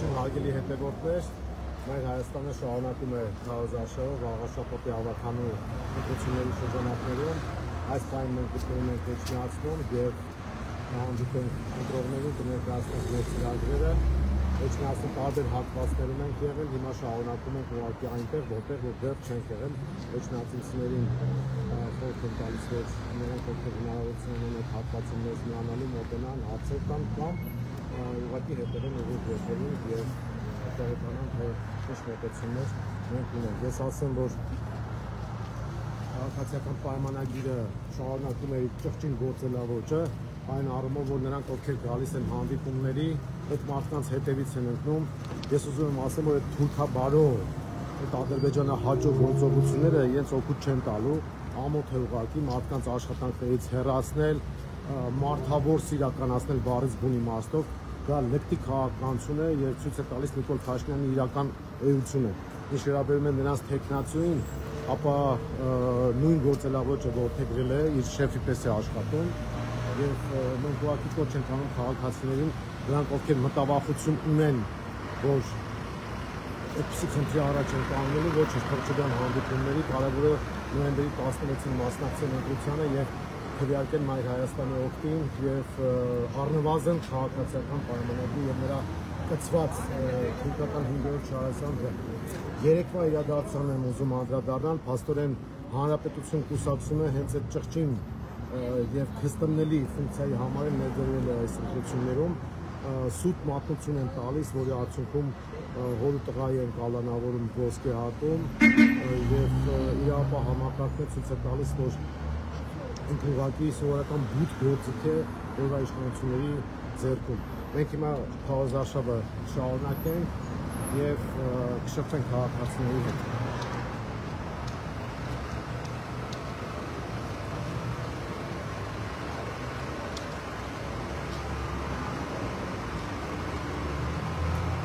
Ողջույն հարգելի հետևորդներ, մեր Հայաստանը շարունակում է քարոզարշավը Վաղաշապոտի ավականու ընտրությունների շրջանակներում։ Այս պահին մենք գտնվում ենք Էջմիածնում և հանդիպենք ընտրողներին կներկայացնենք մեր ծրագրերը։ Էջմիածնի տարբեր հատվածներում ենք եղել, հիմա շարունակում ենք ուղղակի այնտեղ, որտեղ դեռ չենք եղել։ Էջմիածնցիներին խորհուրդ եմ տալիս, որ նրանք ովքեր հնարավորություն ունեն այդ հատվածին մեզ միանալու, մոտենան, հարցեր տան կամ ուղղակի հետևեն ուղիղ եթերին և տեղեկանան, թե ինչ մոտեցումներ մենք ունենք։ Ես ասեմ, որ քաղաքացիական պայմանագիրը շարունակում է ճղճին գործելավոճը, այն առումով, որ նրանք ովքեր գալիս են հանդիպումների, այդ մարդկանց հետևից են ընկնում։ Ես ուզում եմ ասեմ, որ այդ թուրքաբարո, այդ ադրբեջանահաճո գործողությունները իրենց օգուտ չեն տալու, ամոթ է ուղղակի մարդկանց աշխատանքներից հեռացնել, մարդավոր իրականացնել բառից բուն իմաստով, դա լկտի քաղաքականություն է և ցույց է տալիս Նիկոլ Փաշինյանի իրական էությունը։ Ինչ վերաբերում է նրանց թեկնածուին, ապա նույն գործելավոճը որդեգրել է, իր շեֆի պես է աշխատում և մենք ուղղակի կոչ ենք անում քաղաքացիներին, նրանք ովքեր մտավախություն ունեն, որ այդպիսի խնդրի առաջ են կանգնելու, ոչ թող չգան հանդիպումների, կարևորը նոյեմբերի 16-ին մասնակցեն ընտրությանը և քվեարկեն Մայր Հայաստանի օգտին և առնվազն քաղաքացիական պայմանագրի և նրա կցված թուրքական 5-րդ շարասանդը։ Երեկվա իրադարձությանն եմ ուզում անդրադառնալ, փաստորեն Հանրապետություն կուսակցությունը հենց այդ ճղճին և քստմնելի ֆունկցիայի համար են ներդրվել այս ընտրություններում, սուտ մատնություն են տալիս, որի արդյունքում հորու տղայի են կալանավորում ոսկե հատում և իրապահ համակարգը ցույց է տալիս, որ ուղղակի սովորական բութ գործիք է օրվա իշխանությունների ձեռքում։ Մենք հիմա քարոզարշավը շարունակենք և կշփվենք քաղաքացիների հետ։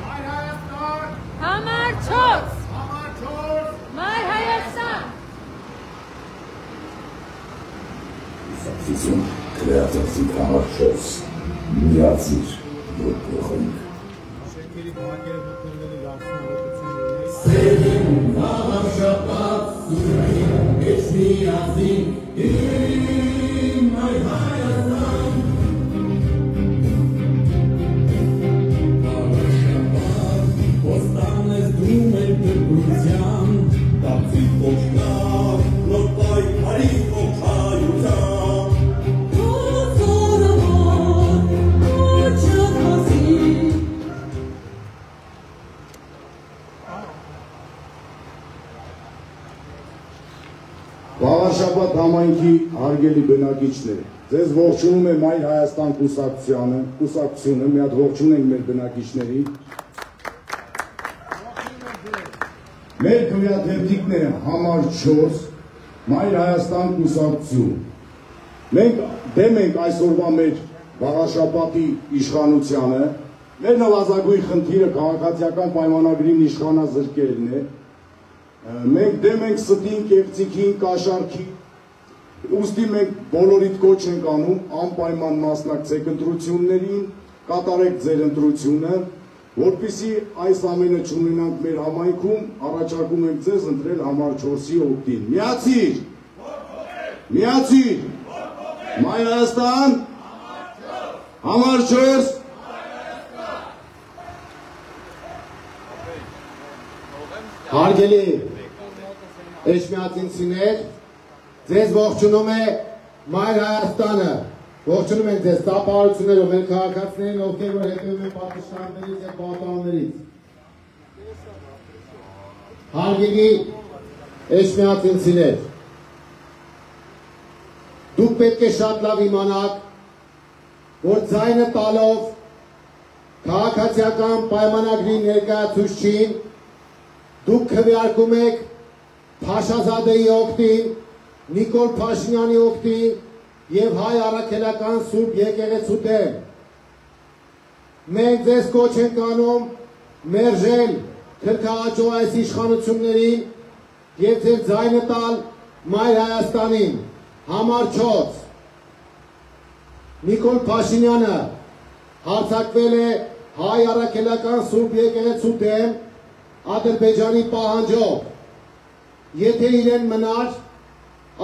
Մայր Հայաստան! Համար 4! Համար 4! Մայր Հայաստան! Սակսություն կրեատիվիկ համար 4 միացիր որ կողենք Շենքերի բակերը գտնվելու լարսնավորությունների Սերին վաղաշապատ սուրային ես միացին իմ այ Հայաստան Վաղաշապատ ոստան ես դում են դրգության դարձի փոշկար լոտայ հարի փոքայության Վաղաշապատ համայնքի հարգելի բնակիչներ, ձեզ ողջունում է Մայր Հայաստան կուսակցությունը, մի հատ ողջունում ենք մեր բնակիչներին։ Մեր քվեաթերթիկները համար 4 Մայր Հայաստան կուսակցություն։ Մենք դեմ ենք այսօրվա մեր Վաղաշապատի իշխանությանը, մեր նվազագույն խնդիրը քաղաքացիական պայմանագրին իշխանազրկելն է։ Մենք դեմ ենք ստին, կեղծիքին, կաշառքի, ուստի մենք բոլորիդ կոչ ենք անում, անպայման մասնակցեք ընտրություններին, կատարեք ձեր ընտրությունը, որպեսզի այս ամենը չունենանք մեր համայնքում, առաջարկում ենք ձեզ ընտրել համար 4-ի օգտին։ Միացիր! Միացիր! Մայր Հայաստան! Համար 4! Հարգելի էջմիածինցիներ, ձեզ ողջունում է Մայր Հայաստանը, ողջունում ենք ձեզ տապարություններով, մեր քաղաքացիներին, ովքեր որ հետևում են պատշնարներից և պատաններից։ Հարգելի էջմիածինցիներ, դուք պետք է շատ լավ իմանաք, որ ձայնը տալով քաղաքացիական պայմանագրի ներկայացուցչին դուք քվեարկում եք Փաշազադեի օգտին, Նիկոլ Փաշինյանի օգտին և հայ առաքելական սուրբ եկեղեցու դեմ։ Մենք ձեզ կոչ ենք անում մերժել քրքաղաճո այս իշխանություններին և ձեր ձայնը տալ Մայր Հայաստանին։ Համար 4 Նիկոլ Փաշինյանը հարձակվել է հայ առաքելական Սուրբ եկեղեցու դեմ Ադրբեջանի պահանջով, եթե իրեն մնար,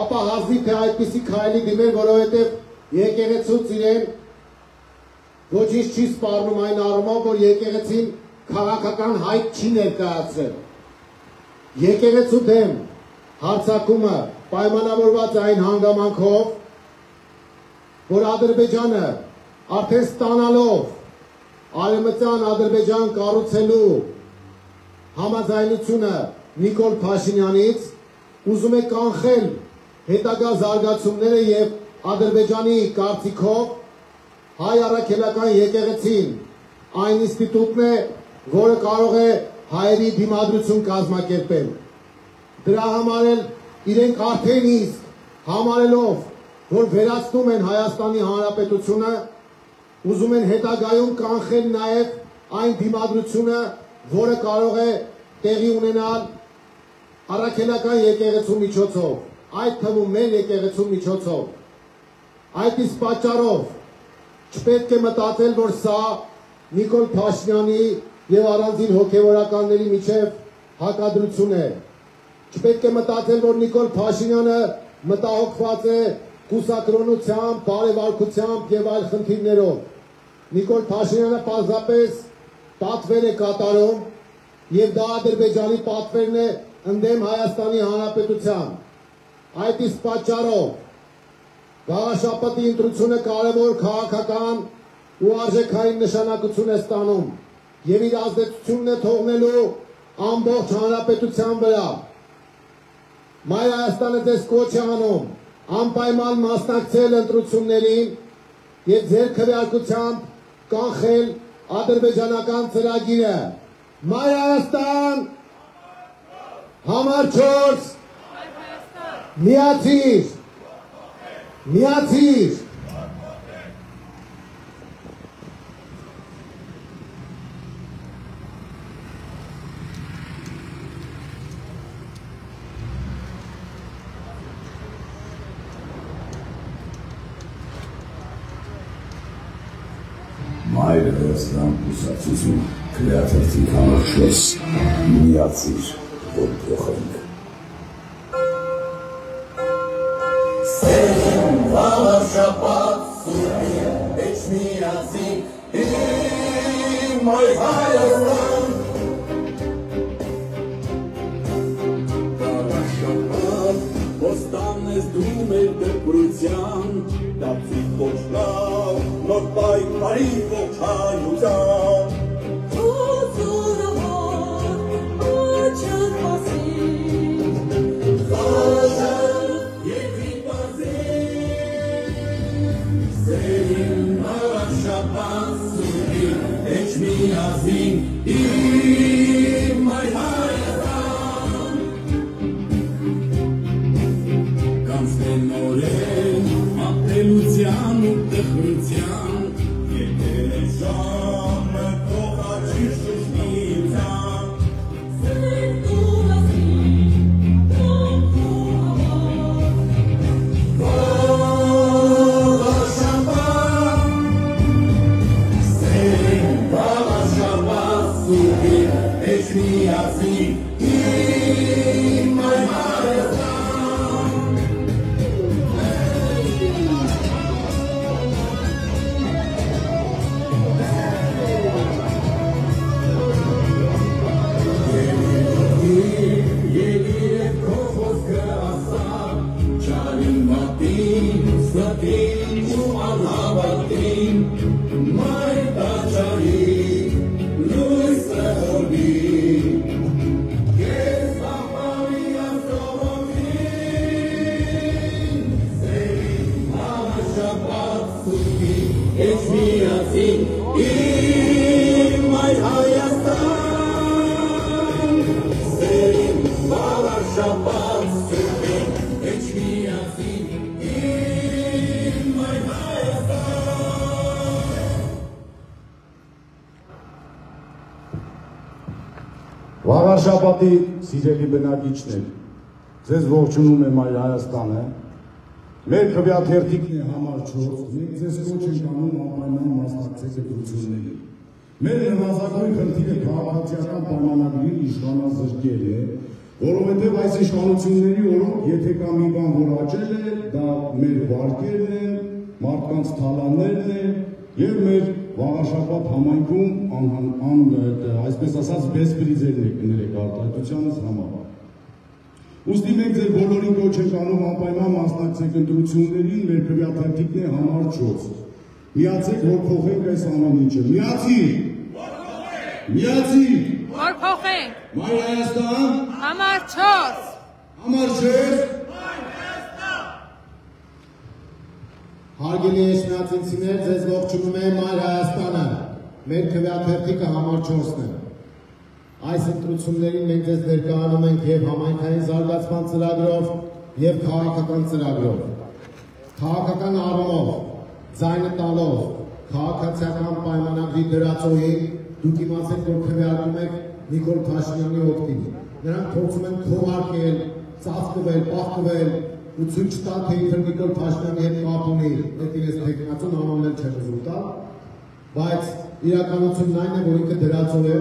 ապա հազիվ թե այդպիսի քայլի դիմեր, որովհետև եկեղեցուց իրեն ոչինչ չի սպառնում այն առումով, որ եկեղեցին քաղաքական հայտ չի ներկայացրել։ Եկեղեցու դեմ հարձակումը պայմանավորված է այն հանգամանքով, որ Ադրբեջանը արդեն ստանալով Արևմտյան Ադրբեջան կառուցելու համաձայնությունը Նիկոլ Փաշինյանից ուզում է կանխել հետագա զարգացումները եւ Ադրբեջանի կարծիքով հայ առաքելական եկեղեցին այն ինստիտուտն է, որը կարող է հայերի դիմադրություն կազմակերպել։ Դրա համար էլ իրենք արդեն իսկ համարելով, որ վերացնում են Հայաստանի Հանրապետությունը, ուզում են հետագայում կանխել նաև այն դիմադրությունը, որը կարող է տեղի ունենալ առաքելական եկեղեցու միջոցով, այդ թվում մեր եկեղեցու միջոցով։ Այդ իսկ պատճառով չպետք է մտածել, որ սա Նիկոլ Փաշինյանի եւ առանձին հոգեվորականների միջև հակադրություն է։ Չպետք է մտածել, որ Նիկոլ Փաշինյանը մտահոգված է կուսակրոնությամբ, բարեվարկությամբ եւ այլ խնդիրներով։ Նիկոլ Փաշինյանը պարզապես պատվեր է կատարում եւ դա Ադրբեջանի պատվերն է ընդդեմ Հայաստանի Հանրապետության։ Այդ իսկ պատճառով Գաղաշապատի ընտրությունը կարևոր քաղաքական ու արժեքային նշանակություն է ստանում եւ իր ազդեցությունն է թողնելու ամբողջ հանրապետության վրա։ Մայր Հայաստանը ձեզ կոչ է անում անպայման մասնակցել ընտրություններին եւ ձեր քվեարկությամբ կանխել ադրբեջանական ծրագիրը։ Մայր Հայաստան, համար 4, միացիր, միացիր։ Մայր Հայաստան կուսակցություն քրեաթերթի համար 4 միացիր, որ փոխենք։ Սերին վաղաշապատ սուրին էչ միացին իմ Մայր Հայաստան Վաղաշապատ ոստան ես դու մեր դպրության դապցիկ ոչ լավ նոր պայքարի ողջ հայության Միազին իմ Մայր Հայաստան Կանցնեն նորեն ապրելության ու տխրության Եկել է ժամը փոխաչի շուշնիության Սեր ու լասին տոքու համար Միացին իմ Մայր Հայաստան Եկիր քո խոսքը ասա Չարին մատին, ստին ու անհավատին Մայր տաճարի լույսը հորվի Միացին իմ Մայր Հայաստան Սերին վաղաշապատ սուրբին էչ միացին իմ Մայր Հայաստան Վաղաշապատի սիրելի բնակիչներ, ձեզ ողջունում է Մայր Հայաստանը Մեր քվեաթերթիկն է համար 4, մենք ձեզ կոչ ենք անում անպայման մասնակցեք ընտրություններին։ Մեր նվազագույն խնդիրը քաղաքացիական պայմանագրի իշխանազրկել է, որովհետև այս իշխանությունների օրոք եթե կա մի բան, որ աճել է, դա մեր վարկերն են, մարդկանց թալաններն են եւ մեր վաղաշաբաթ համայնքում այսպես ասած բեսպրիզերն եկնել արտահայտությանս համար։ Ուստի մենք ձեր բոլորին կոչ ենք անում անպայման մասնակցեք ընտրություններին, մեր քվեաթերթիկն է համար 4։ Միացեք, որ փոխենք այս ամեն ինչը։ Միացի։ Որ փոխենք։ Մայր Հայաստան։ Համար 4։ Համար 6։ Հարգելի եշնացինցիներ, ձեզ ողջունում է Մայր Հայաստանը։ Մեր քվեաթերթիկը համար 4-ն է։ Այս ընտրություններին մենք ձեզ ներկայանում ենք եւ համայնքային զարգացման ծրագրով եւ քաղաքական ծրագրով։ Քաղաքական առումով, ձայնը տալով, քաղաքացիական պայմանագրի դրածոյին դուք իմացեք, որ քվեարկում եք Նիկոլ Փաշինյանի օգտին։ Նրանք փորձում են քողարկել, ծածկվել, պահպվել ու ցույց տալ, թե ինքը Նիկոլ Փաշինյանի հետ կապ ունի, այդպես տեխնացուն անուններ չեն ուզում տալ, բայց իրականությունն այն է, որ ինքը դրածով է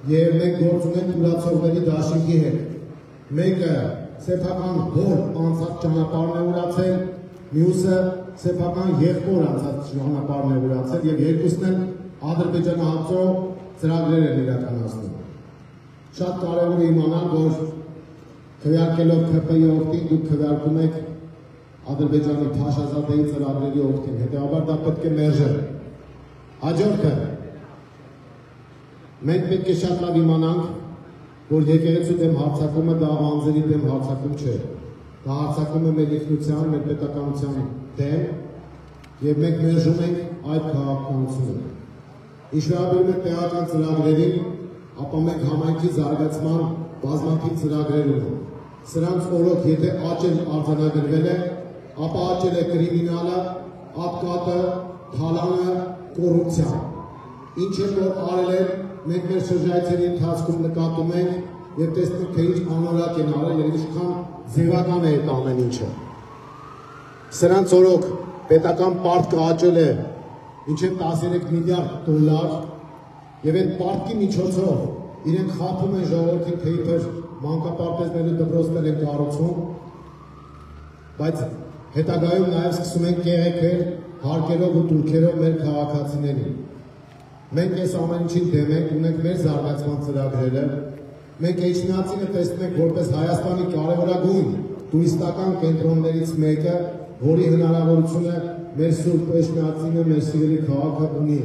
եւ մենք գործ ունենք ուրացողների դաշինքի հետ։ Մեկը սեփական հոր անցած ճանապարհն է ուրացել, մյուսը սեփական եղբոր անցած ճանապարհն է ուրացել եւ երկուսն էլ ադրբեջանահացու ծրագրեր են իրականացնում։ Շատ կարևոր է իմանալ, որ քվեարկելով ՔՊ-ի օգտին դուք քվեարկում եք Ադրբեջանի Փաշազադեի ծրագրերի օգտին, հետեւաբար դա պետք է մերժել։ Հաջորդը մենք պետք է շատ լավ իմանանք, որ եկեղեցու դեմ հարձակումը դա անձերի դեմ հարձակում չէ։ Դա հարձակում է մեր ինքնության, մեր պետականության դեմ եւ մենք մերժում ենք այդ քաղաքականությունը։ Ինչ վերաբերում է տեղական ծրագրերին, ապա մենք համայնքի զարգացման բազմաթիվ ծրագրեր ունենք։ Սրանց օրոք եթե աճել արձանագրվել է, ապա աճել է կրիմինալը, ատկատը, թալանը, կոռուպցիան։ Ինչ որ արել են, մենք մեր շրջայցերի ընթացքում նկատում ենք եւ տեսնում թե ինչ անորակ են արել եւ ինչքան ձևական է այդ ամեն ինչը։ Սրանց օրոք պետական պարտքը աճել է մինչև 13 միլիարդ դոլար եւ այդ պարտքի միջոցով իրենք խափում են ժողովրդին, թե իբր մանկապարտեզների դպրոցներ են կառուցում, բայց հետագայում նաեւ սկսում են կեղեքել հարկերով ու տուրքերով մեր քաղաքացիներին։ Մենք այս ամեն ինչին դեմ ենք, ունենք մեր զարգացման ծրագրերը, մենք Էջմիածինը տեսնում ենք որպես Հայաստանի կարևորագույն տուրիստական կենտրոններից մեկը, որի հնարավորությունը մեր Սուրբ Էջմիածինը, մեր սիրելի քաղաքը ունի։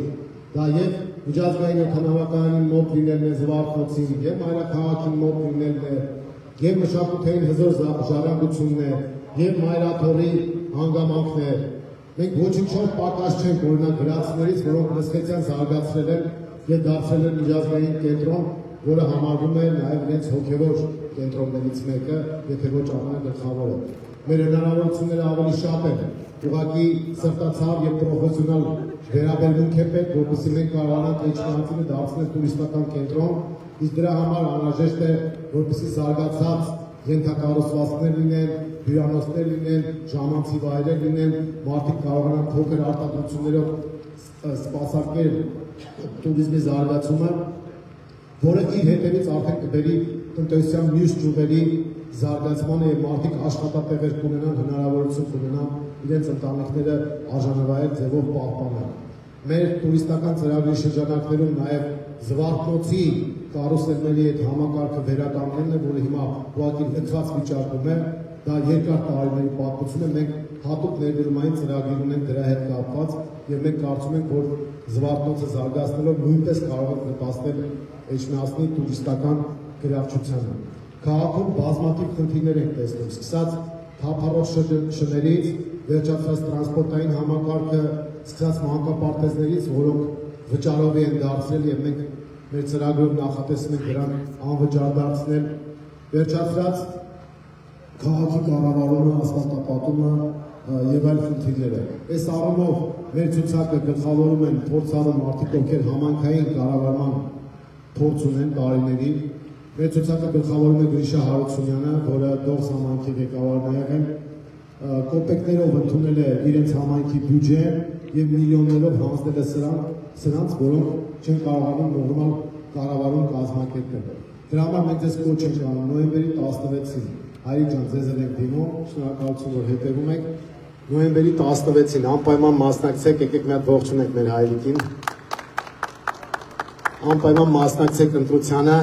Դա եւ միջազգային օդանավակայանի մոտ լինելն է, Զվարթնոցին, եւ մայրաքաղաքին մոտ լինելն է, եւ մշակութային հզոր ժառանգությունն է, եւ Մայրաթորի հանգամանքն է։ Մենք ոչինչով պակաս չենք օրինակ վրացիներից, որոնք լսկեցյան զարգացրել են եւ դարձրել են միջազգային կենտրոն, որը համարվում է նաեւ իրենց հոգեվոր կենտրոններից մեկը, եթե ոչ ամենագլխավորը։ Մեր հնարավորությունները ավելի շատ են, ուղղակի սրտացավ եւ պրոֆեսիոնալ վերաբերմունք է պետք, որպեսզի մենք կարողանանք Էջմիածինը դարձնել տուրիստական կենտրոն, իսկ դրա համար անհրաժեշտ է, որպեսզի զարգացած ենթակառուցվածքներ լինեն, հյուրանոցներ լինեն, ժամանցի վայրեր լինեն, մարդիկ կարողանան փոքր արտադրություններով սպասարկել տուրիզմի զարգացումը, որը իր հետևից արդեն կբերի տնտեսության մյուս ճյուղերի զարգացմանը եւ մարդիկ աշխատատեղեր կունենան, հնարավորություն կունենան իրենց ընտանիքները արժանավայել ձևով պահպանել։ Մեր տուրիստական ծրագրի շրջանակներում նաեւ Զվարթնոցի կարուսելների այդ համակարգը վերականգնելն է, որը հիմա ուղղակի լքված վիճակում է, դա երկար տարիների պատմություն է, մենք հատուկ ներդրումային ծրագիր ունենք դրա հետ կապված եւ մենք կարծում ենք, որ Զվարթնոցը զարգացնելով նույնպես կարող է նպաստել Էջմիածնի տուրիստական գրավչությանը։ Քաղաքում բազմաթիվ խնդիրներ ենք տեսնում, սկսած թափառող շներից, վերջացած տրանսպորտային համակարգը, սկսած մանկապարտեզներից, որոնք վճարովի են դարձրել եւ մենք մեր ծրագրով նախատեսում ենք դրան անվճար դարձնել, վերջացած քաղաքի կառավարումը, ասֆալտապատումը եւ այլ խնդիրները։ Այս առումով մեր ցուցակը գլխավորում են փորձառու մարդիկ, ովքեր համայնքային կառավարման փորձ ունեն տարիների։ Մեր ցուցակը գլխավորում է Գրիշա Հարությունյանը, որը Դողս համայնքի ղեկավարն է եղել, կոպեկներով ընդունել է իրենց համայնքի բյուջեն եւ միլիոններով հանձնել է սրանց, որոնք չեն կարողանում նորմալ կառավարում կազմակերպել։ Դրա համար մենք ձեզ կոչ ենք անում նոյեմբերի 16-ին, հայրիկ ջան, ձեզ ենք դիմում, շնորհակալություն որ հետևում եք։ Նոյեմբերի 16-ին անպայման մասնակցեք, եկեք մի հատ ողջունենք մեր հայրիկին։ Անպայման մասնակցեք ընտրությանը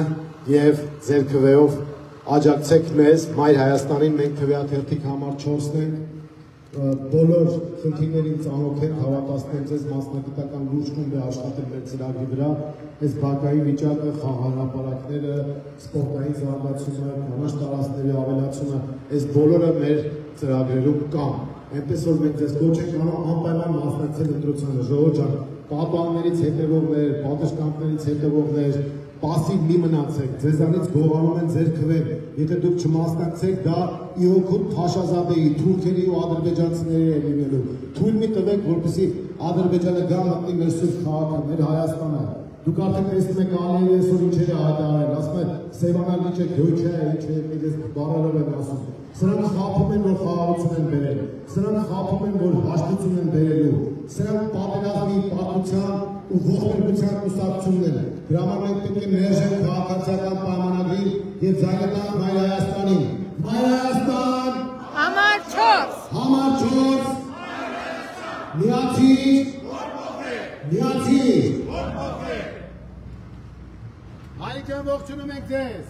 եւ ձեր քվեով աջակցեք մեզ, Մայր Հայաստանին, մենք քվեաթերթիկ համար 4-ն ենք, բոլոր խնդիրներին ծանոթ ենք, հավատացնեմ ձեզ մասնագիտական լուրջ խումբ է աշխատել մեր ծրագրի վրա, այս բակայի վիճակը, խաղահրապարակները, սպորտային զարգացումը, կանաչ տարածքների ավելացումը, այս բոլորը մեր ծրագրերում կան։ Այնպես որ մենք ձեզ կոչ ենք անում անպայման մասնակցել ընտրությանը, ժողովուրդ ջան, պատուհաններից հետևողներ, պատշգամբներից հետևողներ, պասիվ մի մնացեք, ձեզանից գողանում են ձեր քվեն, եթե դուք չմասնակցեք, դա իօքուտ Փաշազադեի, թուրքերի ու ադրբեջանցիների է լինելու։ Թույլ մի տվեք, որպեսզի Ադրբեջանը գա մտնի մեր սուրբ քաղաքը, մեր Հայաստանը։ Դուք արդեն տեսնում եք Ալիևի այսօր ինչեր է հայտարարել, ասում է Սևանան ինչ է, գյոյչ է, ինչ է, ես բառերով եմ ասում։ Սրանք խաբում են, որ խաղաղություն են բերել, սրանք խաբում են, որ հաշտություն են բերելու, սրանք պատերազմի, պատմության ու ողբերգության կուսակցությունն են։ Դրա համար մենք պետք է մերժենք քաղաքացիական պայմանագրին եւ ձայնենք Մայր Հայաստանին։ Մայր Հայաստան, Համար 4, համար 4, միացիր, միացիր։ Հայրիկ ջան, ողջունում ենք ձեզ։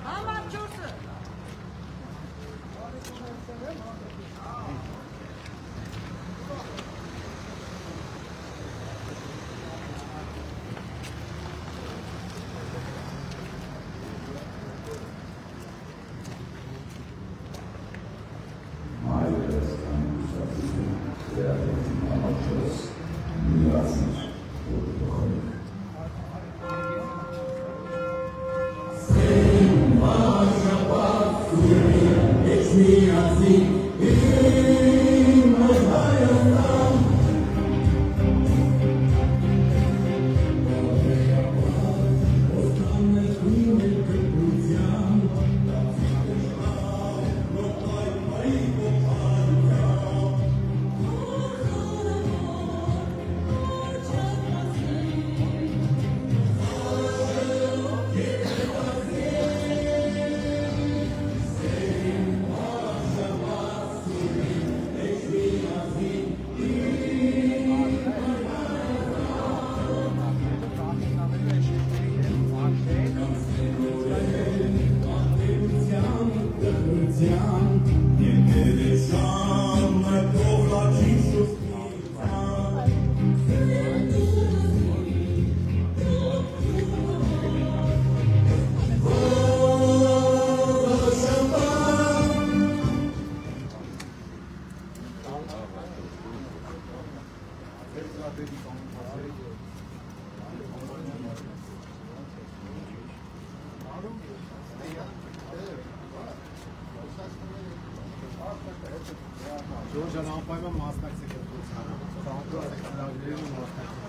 Համար 4-ը։ Ժորժան անպայման մասնակցեք ընտրությանը, ծանոթացեք ծրագրերին ու մասնակցեք։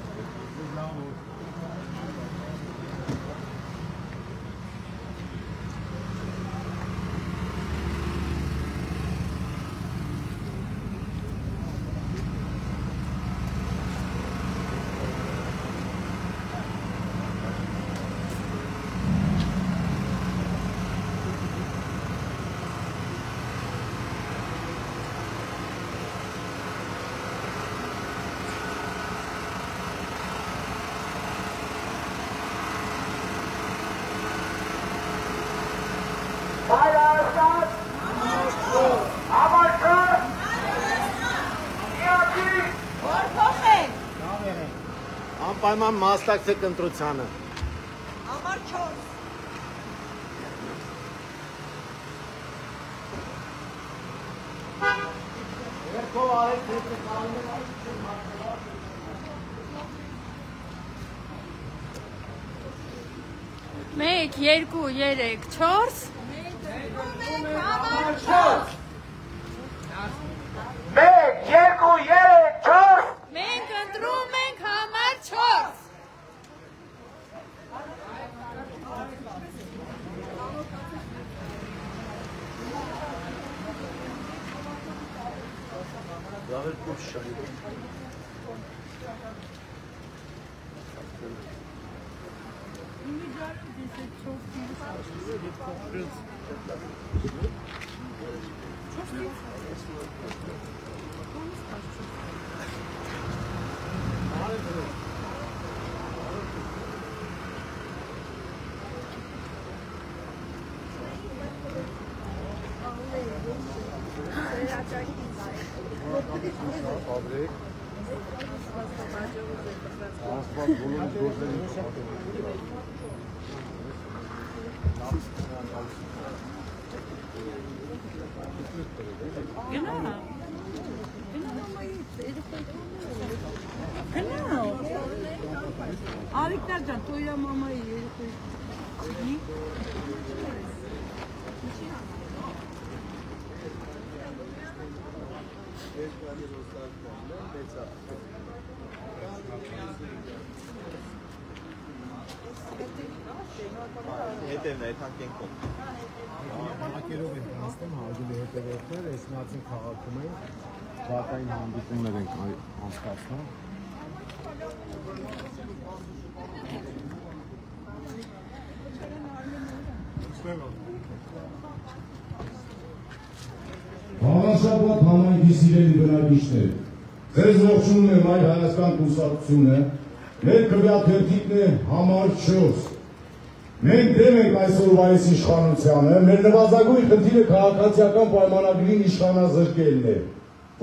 Անպայման մասնակցեք ընտրությանը։ Համար 4։ Երկով արեք դեպի Մեկ, երկու, երեք, 4։ Համար 4։ 1, 2, 3, 4 Մենք ընտրում ենք համար 4։ Արիկնաջան, տոյա մամայի երեխի։ Հետևն է, այդքան կենքում։ Հակերով ենք անցնում, հարգելի հետևորդներ, այս մացին քաղաքում ենք, բակային հանդիպումներ ենք անցկացնում։ Հավասարված համայնքի սիրելի բնակիչներ, ձեզ ողջունում եմ Հայ Հայաստան կուսակցությունը, մեր քվեաթերթիկն է համար 4։ Մենք դեմ ենք այսօրվա այս իշխանությանը, մեր նվազագույն խնդիրը քաղաքացիական պայմանագրին իշխանազրկելն է,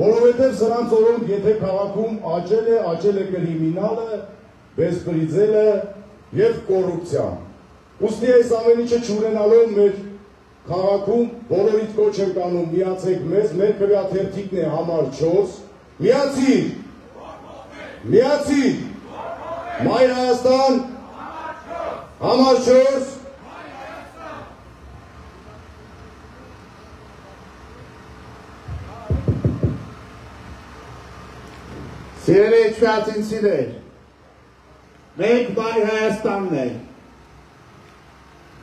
որովհետև սրանց օրոնք եթե քաղաքում աճել է կրիմինալը, բեսպրիձելը և կոռուպցիան։ Ուստի այս ամեն ինչը չունենալով մեր քաղաքում բոլորից կոչ ենք անում միացեք մեզ, մեր քվեաթերթիկն է համար 4, միացի, Մայր Հայաստան, համար 4, Սիրելի իշխանություններ, մենք Մայր Հայաստանն ենք,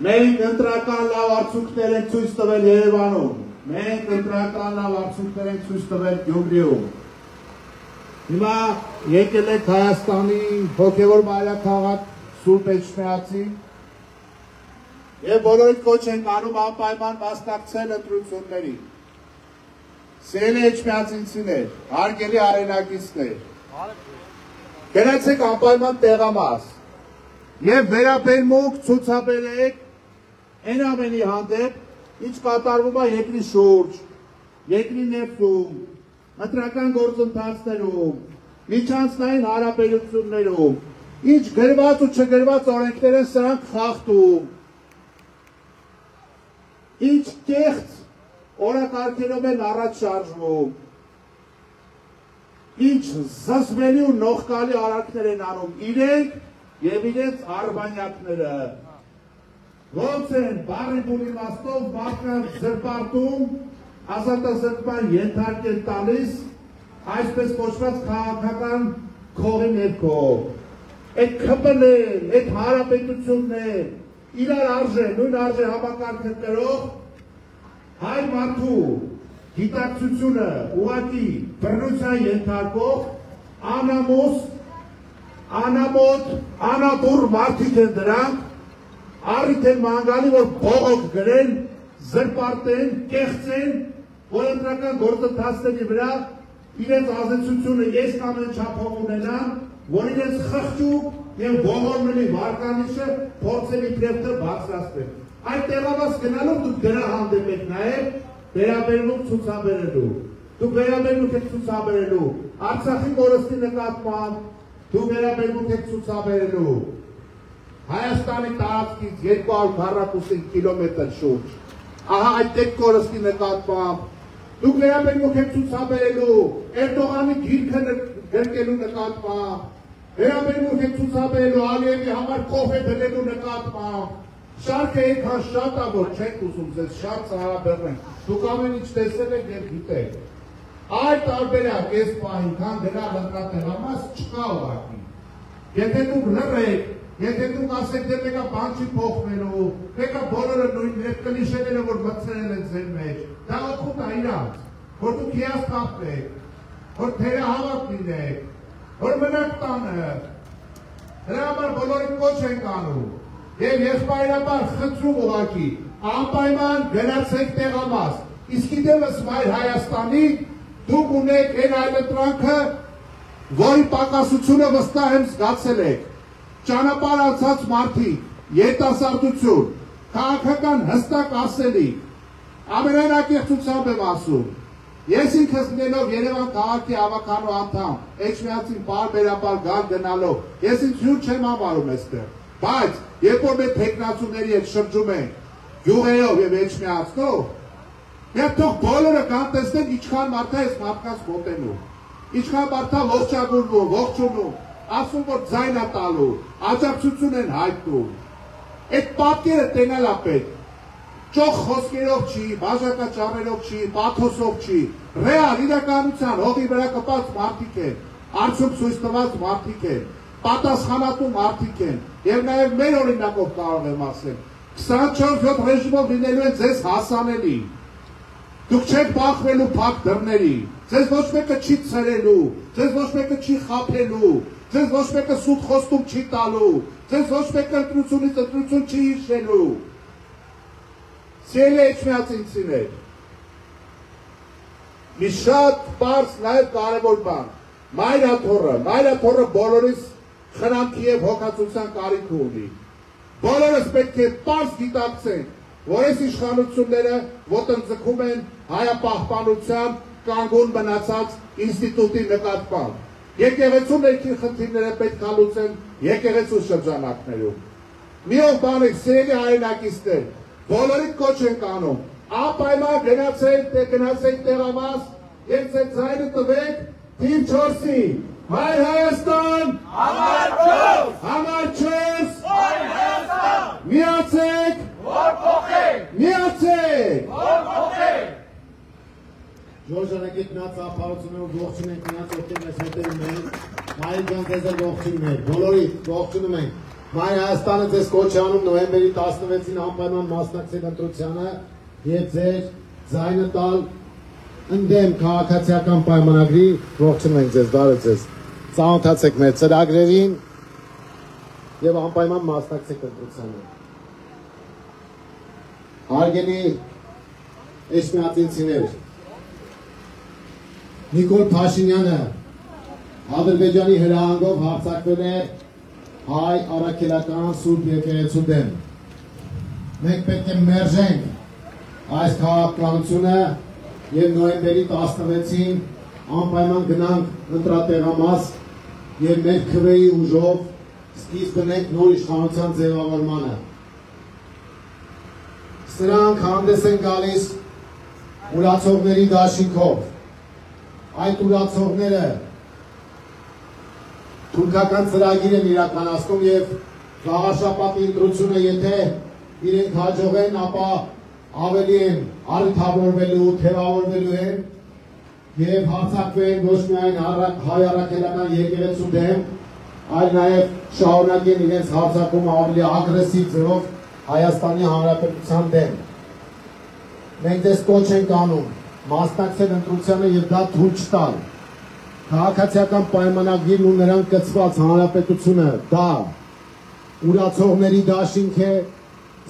մենք ընտրական լավ արդյունքներ ենք ցույց տվել Երևանում, մենք ընտրական լավ արդյունքներ ենք ցույց տվել Գյումրիում։ Հիմա եկել եք Հայաստանի հոգևոր մայրաքաղաք Սուրբ Էջմիածի եւ բոլորիդ կոչ ենք անում անպայման մասնակցել ընտրությունների։ Սիրելի էջմիածինցիներ, հարգելի հայրենակիցներ, գնացեք անպայման տեղամաս եւ վերաբերմունք ցուցաբերեք այն ամենի հանդեպ, ինչ կատարվում է երկրի շուրջ, երկրի ներսում, ընտրական գործընթացներում, միջանցքային հարաբերություններում, ինչ գրված ու չգրված օրենքներ են սրանք խախտում, ինչ կեղծ օրակարգերով են առաջ շարժվում, ինչ զզվելի ու նողկալի արարքներ են անում իրենք և իրենց արբանյակները, ոնց են բառի բուն իմաստով մարդկանց զրպարտում, ազատազրկման ենթարկել տալիս, այսպես կոչված քաղաքական քողի ներքո։ Այդ ՔՊ-ներ, այդ հանրապետություններ, իրար արժե, նույն արժե համակարգը կրող հայ մարդու գիտակցությունը ուղղակի բռնության ենթարկող անամոս, անամոտ, անաբուռ մարդիկ են դրանք, առիթ են մանգալի, որ բողոք գրեն, զրպարտեն, կեղծեն, որ ընտրական գործընթացների վրա իրենց ազդեցությունը ես կամ են չափով ունենան, որ իրենց խղճուկ և ողորմելի վարկանիշը փորձեն իբրև բարձրացնել։ Այդ տեղամաս գնալով դուք դրա հանդեպ եք նաև վերաբերմունք ցուցաբերելու։ Դուք վերաբերմունք եք ցուցաբերելու Արցախի կորստի նկատմամբ, դուք վերաբերմունք եք ցուցաբերելու Հայաստանի տարածքից 245 կիլոմետր շուրջ, ահա այդ կորստի նկատմամբ, դուք վերաբերմունք եք ցուցաբերելու Էրդողանի գիրքը գրկելու նկատմամբ, վերաբերմունք եք ցուցաբերելու Ալիևի համար կոֆե դնելու նկատմամբ, շարքը այնքան շատ է, որ չեք ուզում ձեզ շատ ծարաբեռնեն, դուք ամեն ինչ տեսել եք և գիտեք։ Այդ տարբերակ այս պահին, քան դրա հնկատեղամաս չկա ուղղակի։ Եթե դուք լռեք, եթե դուք ասեք դե մեկը բան չի փոխվելու, մեկը բոլորը նույն կլիշեները, որ մտցրել են ձեր մեջ, դա օգուտ է իրանց, որ դուք հիասթափվեք։ որ թերահավատ լինեք, որ մնաք տանը, դրա համար բոլորին կոչ ենք անում և եղբայրաբար խնդրում ուղղակի, անպայման գնացեք տեղամաս, իսկ իդեմս Մայր Հայաստանի դուք ունեք այն այլընտրանքը, որի պակասությունը վստահ եմ զգացել եք, ճանապարհ անցած մարդիկ, երիտասարդություն, քաղաքական հստակ ասելիք, ամենայնակեղծությամբ եմ ասում, ես ինքս լինելով Երևան քաղաքի ավականու անդամ, Էջմիածին պարբերաբար գալ գնալով, ես ինձ հյուր չեմ անվարում այստեղ, բայց երբ որ մեր թեկնածուների հետ շրջում ենք, գյուղերով և Էջմիածնով, մեր թող բոլորը կան տեսնեն ինչքան մարդա ես մարդկանց մոտենում, ինչքան մարդա ողջագուրվում, ողջունում, ասում որ ձայն է տալու, աջակցություն են հայտնում, այդ պատկերը տենալ է պետք, ճոխ խոսքերով չի, բաժակաճառերով չի, պաթոսով չի, ռեալ իրականության հողի վրա կպած մարդիկ են, արդյունք ցույց տված մարդիկ են, պատասխանատու մարդիկ են, և նաև մեր օրինակով կարող եմ ասել, 24/7 ռեժիմով լինելու են ձեզ հասանելի, դուք չեք բախվելու փակ դռների, ձեզ ոչ մեկը չի ցրելու, ձեզ ոչ մեկը չի խաբելու, ձեզ ոչ մեկը սուտ խոստում չի տալու, ձեզ ոչ մեկը ընտրությունից ընտրություն չի հիշելու։ Սիրելի էջմիածինցիներ, մի շատ պարզ նաև կարևոր բան, Մայրաթոռը բոլորիս խնամքի և հոգացության կարիք ունի, բոլորս պետք է պարզ գիտակցենք, որ այս իշխանությունները ոտնձգում են հայապահպանության կանգուն մնացած ինստիտուտի նկատմամբ, եկեղեցու ներքին խնդիրները պետք է լուծեն եկեղեցու շրջանակներում։ Միով բանեք, սիրելի հայրենակիցներ, բոլորիդ կոչ ենք անում, անպայման գնացեք տեղամաս և ձեր ձայնը տվեք թիվ 4-ի, Մայր Հայաստան, Համար 4, Համար 4, Մայր Հայաստան, միացեք, որ փոխենք, միացեք, որ փոխենք։ Ժորժանագիտ նա ծափարությունով ողջուն ենք նրանց ովքեր մեզ հետևում են, Մայր ջան ձեզ էլ ողջունում ենք, բոլորիդ ողջունում ենք, Մայր Հայաստանը ձեզ կոչ է անում նոյեմբերի 16-ին անպայման մասնակցել ընտրությանը և ձեր ձայնը տալ ընդդեմ քաղաքացիական պայմանագրի, ողջունում ենք ձեզ, բարև ձեզ, ծանոթացեք մեր ծրագրերին և անպայման մասնակցեք ընտրությանը։ Հարգելի էջմիածինցիներ, Նիկոլ Փաշինյանը Ադրբեջանի հրահանգով հարձակվել է հայ առաքելական սուրբ եկեղեցու դեմ։ Մենք պետք է մերժենք այս քաղաքականությունը և նոյեմբերի 16-ին անպայման գնանք ընտրատեղամաս և մեր քվեի ուժով սկիզբ դնենք նոր իշխանության ձևավորմանը։ Սրանք հանդես են գալիս ուրացողների դաշինքով։ Այդ ուրացողները թուրքական ծրագիր են իրականացնում և գաղաշապատի ընտրությունը եթե իրենք հաջողեն, ապա ավելի են առիթավորվելու, թևավորվելու են և հարձակվեն ոչ միայն հայ առաքելական եկեղեցու դեմ, այլ նաև շարունակեն իրենց հարձակումը ավելի ագրեսիվ ձևով Հայաստանի Հանրապետության դեմ։ Մենք ձեզ կոչ ենք անում մասնակցել ընտրությանը և դա թույլ չտալ։ Քաղաքացիական պայմանագիրն ու նրան կցված հանրապետությունը դա ուրացողների դաշինք է,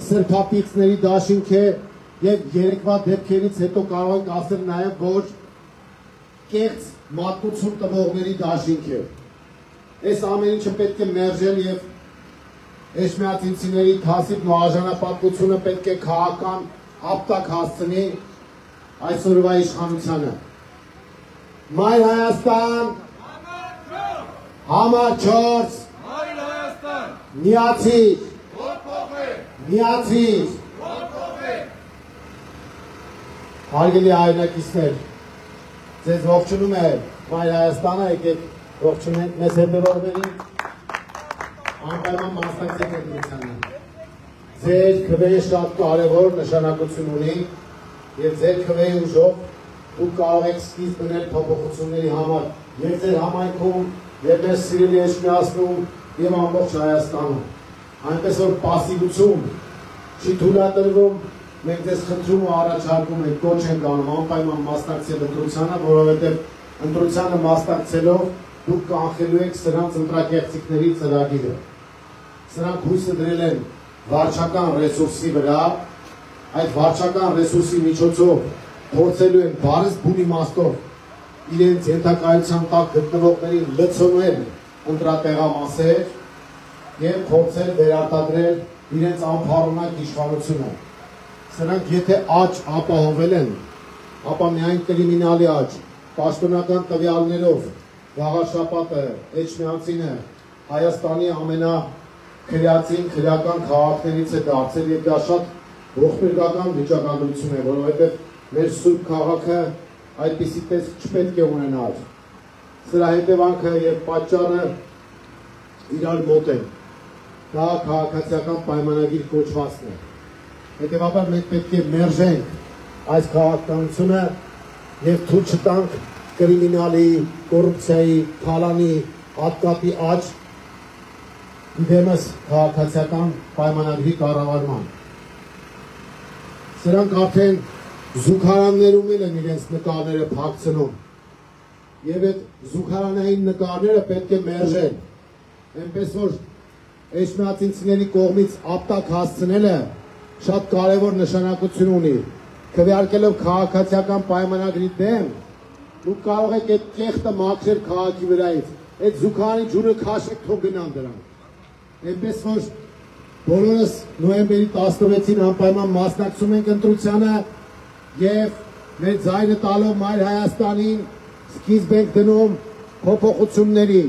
սրբապիծների դաշինք է և երեկվա դեպքերից հետո կարող ենք ասել նաև, որ կեղծ մատուցում տվողների դաշինք է։ Այս ամեն ինչը պետք է մերժել և էջմիածինցիների թասիբն ու արժանապատվությունը պետք է քաղաքական ապտակ հասցնի այսօրվա իշխանությանը։ Մայր Հայաստան, Համար 4, Մայր Հայաստան, միացիր, որ փոխենք, միացիր, որ փոխենք։ Հարգելի հայրենակիցներ, ձեզ ողջունում է Մայր Հայաստանը, եկեք ողջունենք մեզ հետևողներին, անպայման մասնակցեք ընտրությանը։ Ձեր քվեը շատ կարևոր նշանակություն ունի և ձեր քվեի ուժով դուք կարող եք սկիզբ դնել փոփոխությունների համար և ձեր համայնքում, և մեր սիրելի Էջմիածնում և ամբողջ Հայաստանում։ Այնպես որ պասիվություն չի թույլատրվում, մենք ձեզ խնդրում ու առաջարկում ենք, կոչ ենք անում անպայման մասնակցել ընտրությանը, որովհետև ընտրությանը մասնակցելով դուք կանխելու եք սրանց ընտրակեղծիքների ծրագիրը։ Սրանք հույսը դրել են վարչական ռեսուրսի վրա, այդ վարչական ռեսուրսի միջոցով փորձելու են բարձ բուն իմաստով իրենց ենթակայության տակ գտնվողներին լցոնել ընտրատեղամասեր եւ փորձել վերարտադրել իրենց անփառունակ իշխանությունը։ Սրանք եթե աճ ապահովել են, ապա միայն կրիմինալի աճ, պաշտոնական տվյալներով Վաղարշապատը, Էջմիածինը Հայաստանի ամենաքրեատին քրեական քաղաքներից է դարձել եւ դա շատ ողբերգական վիճակագրություն է, որովհետեւ մեր սուրբ քաղաքը այդպիսի տեսք չպետք է ունենալ։ Սրա հետևանքը եւ պատճառը իրար մոտ են։ Դա քաղաքացիական պայմանագիր կոչվածն է։ Հետևաբար մենք պետք է մերժենք այս քաղաքականությունը եւ թույլ չտանք կրիմինալի, կոռուպցիայի, թալանի, ատկապի աճ դեմս քաղաքացիական պայմանագրի կառավարման։ Սրանք արդեն զուգարաններում են իրենց նկարները փակցնում եւ այդ զուգարանային նկարները պետք է մերժել, այնպես որ էջմիածինցիների կողմից ապտակ հասցնելը շատ կարևոր նշանակություն ունի։ Քվեարկելով քաղաքացիական պայմանագրի դեմ, դուք կարող եք այդ կեղտը մաքրել քաղաքի վրայից, այդ զուգարանի ջուրը քաշեք թող գնան դրանք։ Այնպես որ բոլորս նոյեմբերի 16-ին անպայման մասնակցում ենք ընտրությանը եւ մեր ձայնը տալով Մայր Հայաստանին սկիզբ ենք դնում փոփոխությունների,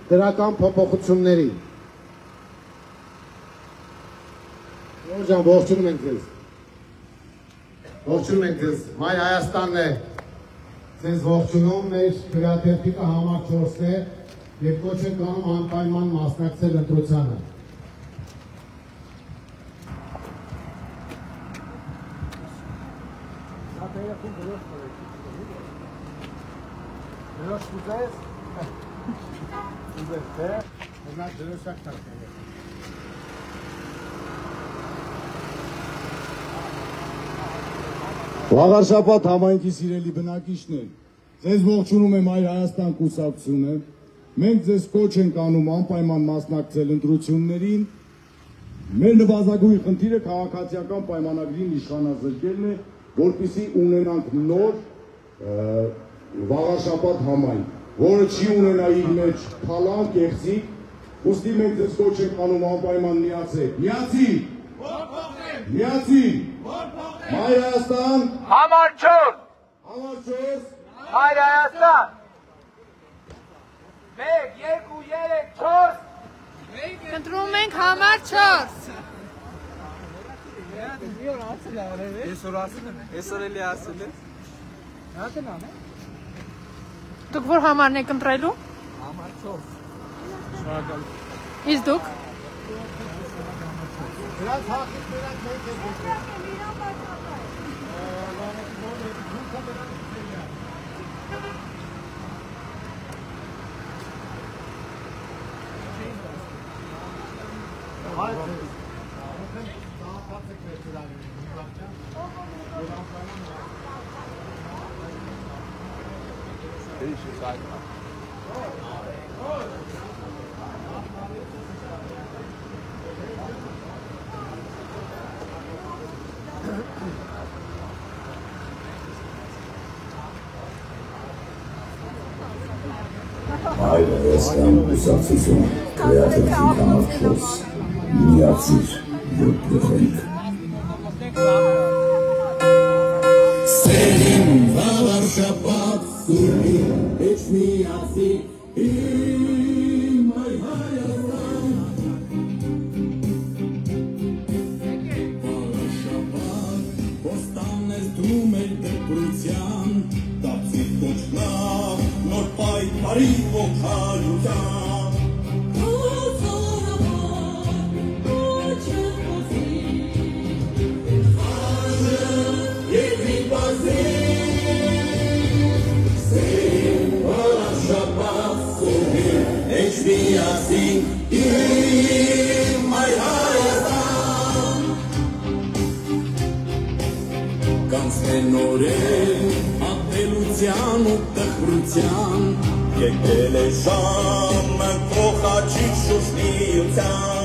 դրական փոփոխությունների։ Ողջան, ողջունում ենք ձեզ։ Ողջունում ենք ձեզ։ Մայր Հայաստանն է ձեզ ողջունում, մեր քվեաթերթիկը համար 4-ն է եւ կոչ ենք անում անպայման մասնակցել ընտրությանը։ Դրոշ ուզես։ Ուզես, թե։ Նա դրոշակ տակել։ Վաղարշապատ համայնքի սիրելի բնակիչներ, ձեզ ողջունում եմ Հայ Հայաստան կուսակցությունը, մենք ձեզ կոչ ենք անում անպայման մասնակցել ընտրություններին, մեր նվազագույն խնդիրը քաղաքացիական պայմանագրին իշխանազրկելն է, որպեսզի ունենանք նոր Վաղարշապատ համայնք, որը չի ունենա իր մեջ թալան, կեղծիք, ուստի մենք ձեզ կոչ ենք անում անպայման միացեք, միացի, միացի, Մայր Հայաստան, Համար 4, համար 4, Մայր Հայաստան, 1, 2, 3, 4, Ընտրում ենք համար 4։ Այսօր էլի ասել է։ Դուք որ համարն եք ընտրելու։ Համար 4։ Իսկ դուք։ Դրանց հաղթից նրանք մենք ենք ողջունում։ Հայր Հայաստան կուսակցություն քրեատիվ համար 4 միացիր որ գտնենք Սերին Վաղարշապատ սուրին Էջմիածի իմ Հայ Հայաստան Վաղարշապատ ոստան ես դու մեր դեպրության դարձի կոչնավ նոր պայքարի ողջության Էջմիածին իմ Հայ Հայաստան Կանցնեն նորեն ատելուց Շինության ու տխրության եկել է ժամը փոխաչի շուշնիության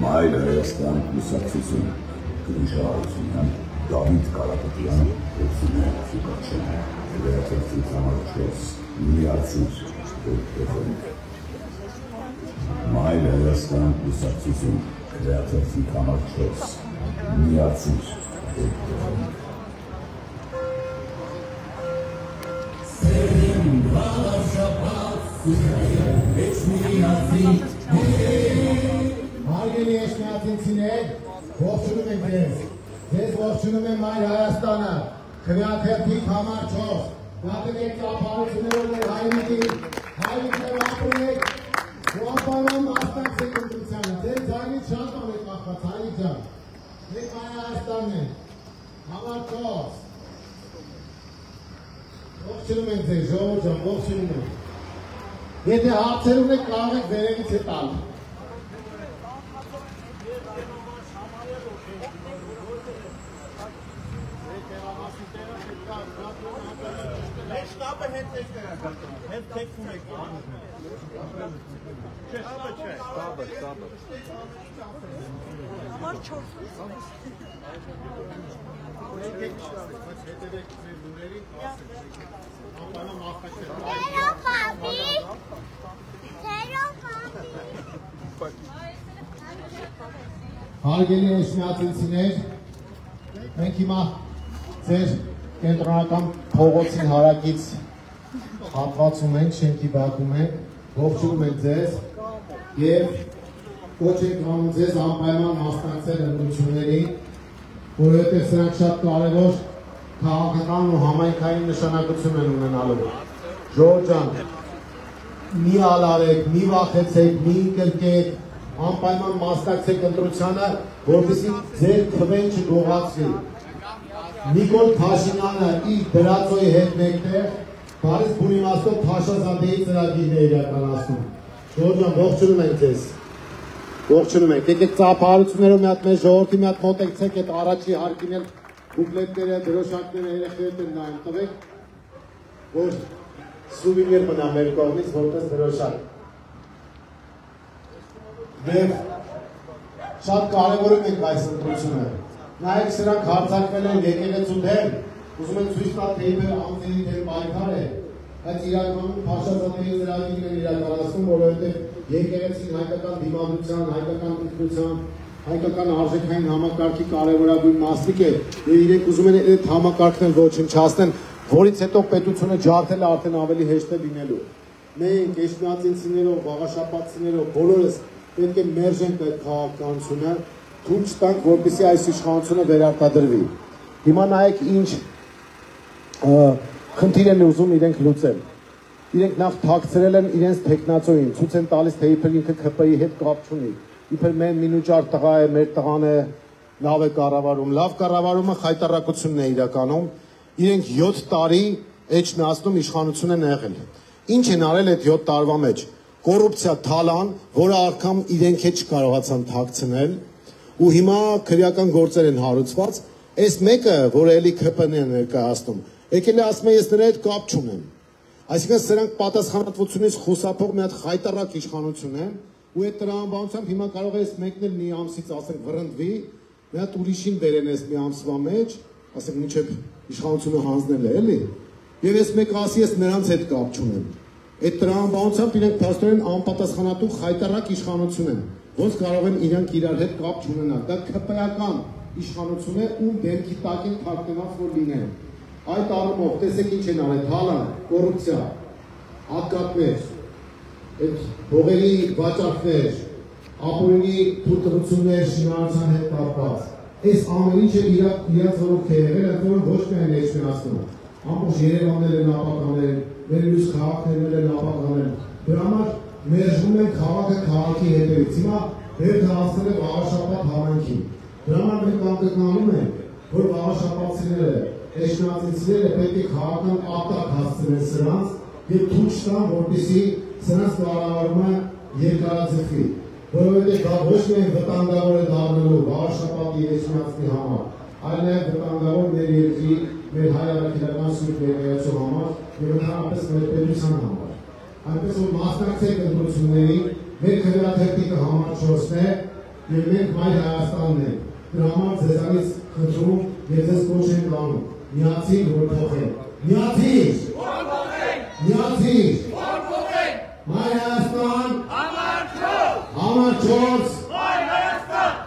Մայր Հայաստան կուսակցություն Գրիշահարությունյան Դավիթ Կարապետյան ուսումն ֆիքացիա վերածեցի համարոց միացուց Մայր Հայաստան կուսակցություն վերածեցի համարոց միացուց Հարգելի եշնյացինցիներ, ողջունում ենք ձեզ։ Ձեզ ողջունում եմ Մայր Հայաստանը, քվեաթերթիկ համար 4։ Դատեք ծափարություններով մեր հայրիկներ ապրեք, ու անպայման մասնակցեք ընտրությանը։ Ձեր ձայնից շատ բան է կախված, հայրիկ ջան։ Մենք Մայր Հայաստանն ենք, համար 4։ Ողջունում ենք ձեզ, ժողովուրդ ջան, ողջունում ենք։ Եթե հարցեր ունեք, կարող եք վերևից տալ։ Շտաբը հետ եք հետ թեքվում եք շտաբը Համար 4 Հարգելի եշնյացինցիներ, մենք հիմա ձեր կենտրոնական փողոցին հարակից հատվածում ենք, շենքի բակում ենք, ողջունում ենք ձեզ և կոչ ենք անում ձեզ անպայման մասնակցել ընտրություններին, որովհետև սրանք շատ կարևոր քաղաքական ու համայնքային նշանակություն են ունենալու։ Ժողովուրդ ջան, մի ալարեք, մի վախեցեք, մի ընկրկեք, անպայման մասնակցեք ընտրությանը, որպեսզի ձեր թվեն չգողացվի։ Նիկոլ Փաշինյանը իր դրածոյի հետ մեկտեղ բարիս բունիմաստով Փաշազադեի ծրագիրն է իրականացնում։ Ժողովուրդ ջան, ողջունում ենք ձեզ։ Ողջունում ենք։ Եկեք ծափահարություններով մի հատ մեր ժողովրդի մի հատ մոտեցեք այդ առաջի հարկին էլ բուկլետները, դրոշակները երեխեքդ են նայում, տվեք, որ սուվինիր մնա մեր կողմից որպես դրոշակ։ Եվ շատ կարևորում ենք այս ընտրությունը։ Նայեք սրանք հարցակվել են եկեղեցու դեմ, ուզում են ցույց տալ թե իբր անձերի դեմ պայքար է, բայց իրականում Փաշազադեի ծրագիրն են իրականացնում, որովհետև եկեղեցին հայկական դիմադրության, հայկական ինքնության, հայկական արժեքային համակարգի կարևորագույն մասնիկ է, եւ իրենք ուզում են այդ համակարգն էլ ոչնչացնեն, որից հետո պետությունը ջարդել արդեն ավելի հեշտ է լինելու։ Մենք եշնյացինցիներով, վաղաշապատցիներով բոլորս պետք է մերժենք այդ քաղաքականությունը, թույլ չտանք, որպեսզի այս իշխանությունը վերարտադրվի։ Հիմա նայեք ինչ խնդիր են ուզում իրենք լուծել։ Իրենք նախ թաքցրել են իրենց տեխնացոին, ցույց են տալիս, թե իբր ինքը ԿՊ-ի հետ կապ չունի։ Իբր մեր մինուճար տղա է, մեր տղան է, լավ է կառավարում։ Լավ կառավարումը խայտարակությունն է իրականում։ Իրենք 7 տարի էջնացնում իշխանություն են եղել։ Ինչ են արել այդ 7 տարվա մեջ։ Կոռուպցիա թալան, որը արկամ իրենք է չկարողացան թաքցնել, ու հիմա քրեական գործեր են հարուցված։ Այս մեկը, որը էլի ԿՊ-ն է ներկայացնում, եկել է ասում է ես նրա հետ կապ չունեմ։ Այսինքն սրանք պատասխանատվությունից խուսափող մի հատ խայտարակ իշխանություն է, ու այդ տրամաբանությամբ հիմա կարող ես մեկնել մի ամսից ասենք վռնդվի, մի հատ ուրիշին բերեն ես մի ամսվա մեջ, ասենք մինչև իշխանությունը հանձնել է, էլի։ Եվ ես մեկ ասի ես նրանց հետ կապ չունեմ։ Այդ տրամաբանությամբ իրենք փաստորեն անպատասխանատու խայտարակ իշխանություն են, ոնց կարող են իրենք իրար հետ կապ չունենալ։ Դա քպայական իշխանություն է, ում դեմքի տակին թաքնված որ լինեն։ Այդ առումով տեսեք ինչ են արել, հալան, կոռուպցիա, հակատներ, այդ հողերի վաճառքներ, ապօրինի թույլտվություններ շինարարության հետ կապված։ Այս ամեն ինչը իրաց ոլորտ է եղել, այդ որ ոչ միայն ներկայացնում։ Ամբողջ Երևանն էլ ապականել, մեր մյուս քաղաքներն էլ ապականել։ Դրա համար մերժվում են քաղաքը քաղաքի հետևից։ Հիմա հետ հասնել է Վաղաշապատ համայնքին։ Դրա համար մենք անկրկնանում ենք, որ վաղաշապատցիները Էշնացիները պետք է քաղաքական ատակ հասցնեն սրանց և թույլ չտան, որպեսզի սրանց կառավարումը երկարաձգվի, որովհետև դա ոչ միայն վտանգավոր է դառնալու Վաղաշապատի Էշնացի համար, այլ նաև վտանգավոր մեր երկրի, մեր հայ առաքելական սուրբ ներկայացու համար և ընդհանրապես մեր պետության համար։ Այնպես որ մասնակցեք ընտրությունների, մեր քվեաթերթիկը համար 4-ն է և մենք Մայր Հայաստանն ենք։ Դրա համար ձեզանից խնդրում և ձեզ կոչ ենք անում։ Միացիր, որ փոխենք։ Միացիր! Որ փոխենք! Միացիր! Որ փոխենք! Մայր Հայաստան! Համար 4! Համար 4! Մայր Հայաստան!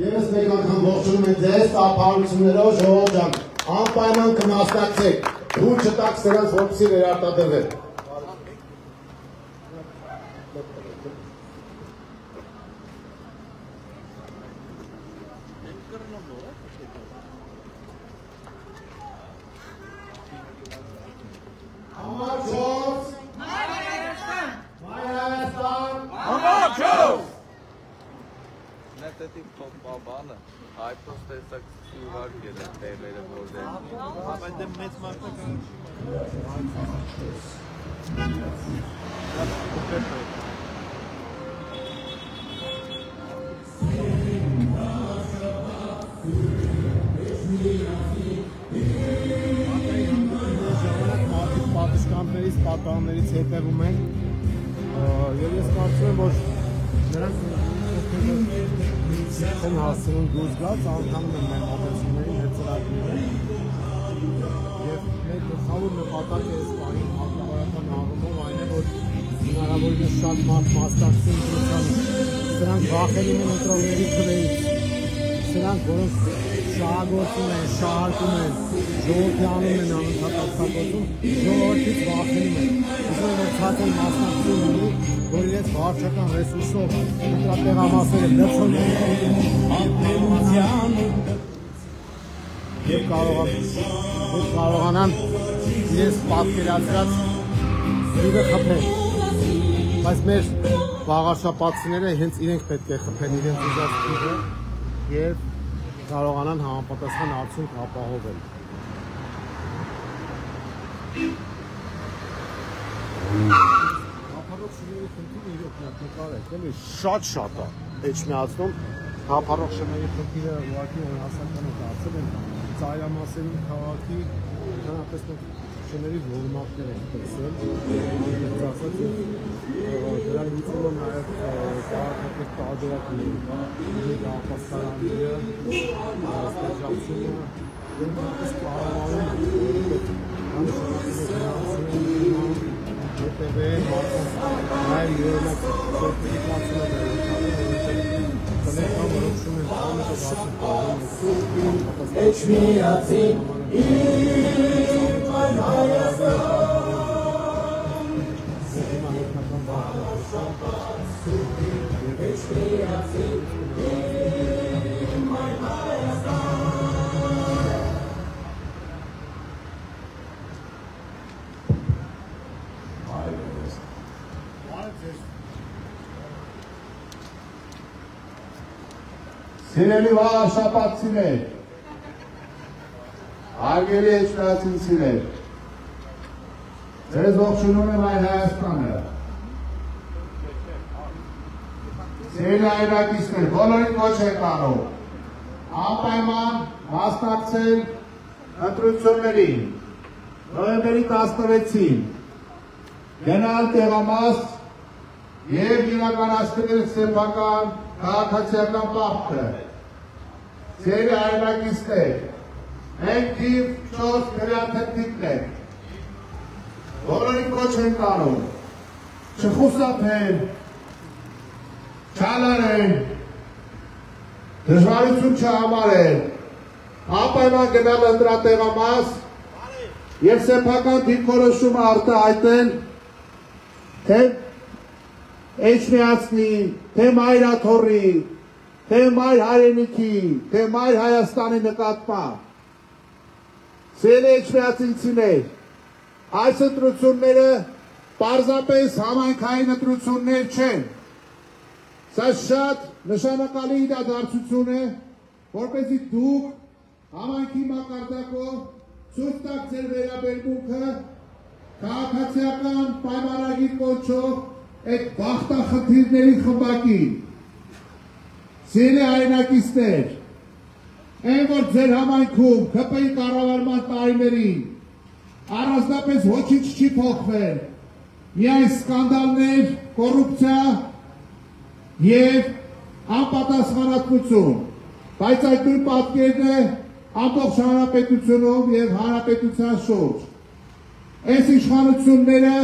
Եվս մեկ անգամ ողջունում եմ ձեզ, տափարություններով ժողով ջան, անպայման կմասնակցեք, թույլ չտաք սրանց որպեսզի վերարտադրվեն։ Այդպես տեսակ ուղարկել են տեղերը որտեղ Այդ մեծ մարտական պատասխաններից պատահներից հետևում են եւ ես կարծում եմ որ նրանք են հասցնում դուրս գալ, անդամն են մեր մոտեցումներին հետ ծրագրերը և մեր գլխավոր նպատակը այս պահին հակավարական առումով այն է, որ հնարավորինս շատ մարդ մասնակցի ընտրությանը, սրանք վախենում են ընտրողների թվերից, սրանք որոնք շահագործում են, շահարկում են, ժողովրդի անում են անընդհատ ժողովրդից վախենում են, ուզում են որ ցածր մասնակցություն ունի, որ իրենց վարչական ռեսուրսով ընտրատեղամասերը լցոնեն և կարողանան իրենց պատկերացրած լիվը խփել, բայց մեր վաղաշապատցիները հենց իրենք պետք է խփեն իրենց ուզած լիվը և կարողանան համապատասխան արդյունք ապահովել։ Հապարող շների խնդիրը իրոք նկարեք, էլի շատ է էջմիածնում, հապարող շների խնդիրը ուղղակի հասարականը դարձել են ծայրամասերում քաղաքի ընդհանրապես շների ոլորտներ են տեսել, դրա լուծումը նաև քաղաքական տարբերակներ կա, ապաստարանները, ստեժացումը, ընդհանրապես կառավարումը հետևել, նաև յուրօրինակ սերտիֆիկացիաներ կներկան որոշում են ամենը Էջմիածին իմ այն Հայաստան Էջմիածին իմ այն Հայաստան Սիրելի վաղաշապատցիներ, հարգելի էջմիածինցիներ, ձեզ ողջունում եմ Մայր Հայաստանը։ Սիրելի հայրենակիցներ, բոլորին կոչ ենք անում անպայման մասնակցել ընտրություններին նոյեմբերի 16-ին գնալ տեղամաս եւ իրականացնել սեփական քաղաքացիական պարտքը։ Ձեր այլակիցներ, մենք թիվ 4 քրեաթերթիկներ, բոլորին կոչ ենք անում, չխուսափեն, չալարեն, դժվարություն չհամարեն, անպայման գնալ ընտրատեղամաս եւ սեփական դիրքորոշումը արտահայտել, թե Էջմիածնի, թե Մայրաթոռի, թե Մայր հայրենիքի, թե Մայր Հայաստանի նկատմամբ։ Սիրելի էջմիածինցիներ, այս ընտրությունները պարզապես համայնքային ընտրություններ չեն։ Սա շատ նշանակալի իրադարձություն է, որպեսզի դուք համայնքի մակարդակով ցույց տաք ձեր վերաբերմունքը քաղաքացիական պայմանագիր կոչող այդ բախտախնդիրների խմբակին։ Սիրելի հայրենակիցներ, այն որ ձեր համայնքում ՔՊ-ի կառավարման տարիներին առանձնապես ոչինչ չի փոխվել, միայն սկանդալներ, կոռուպցիա եւ անպատասխանատվություն, բայց այդ նույն պատկերն է ամբողջ հանրապետությունում եւ հանրապետության շուրջ։ Այս իշխանությունները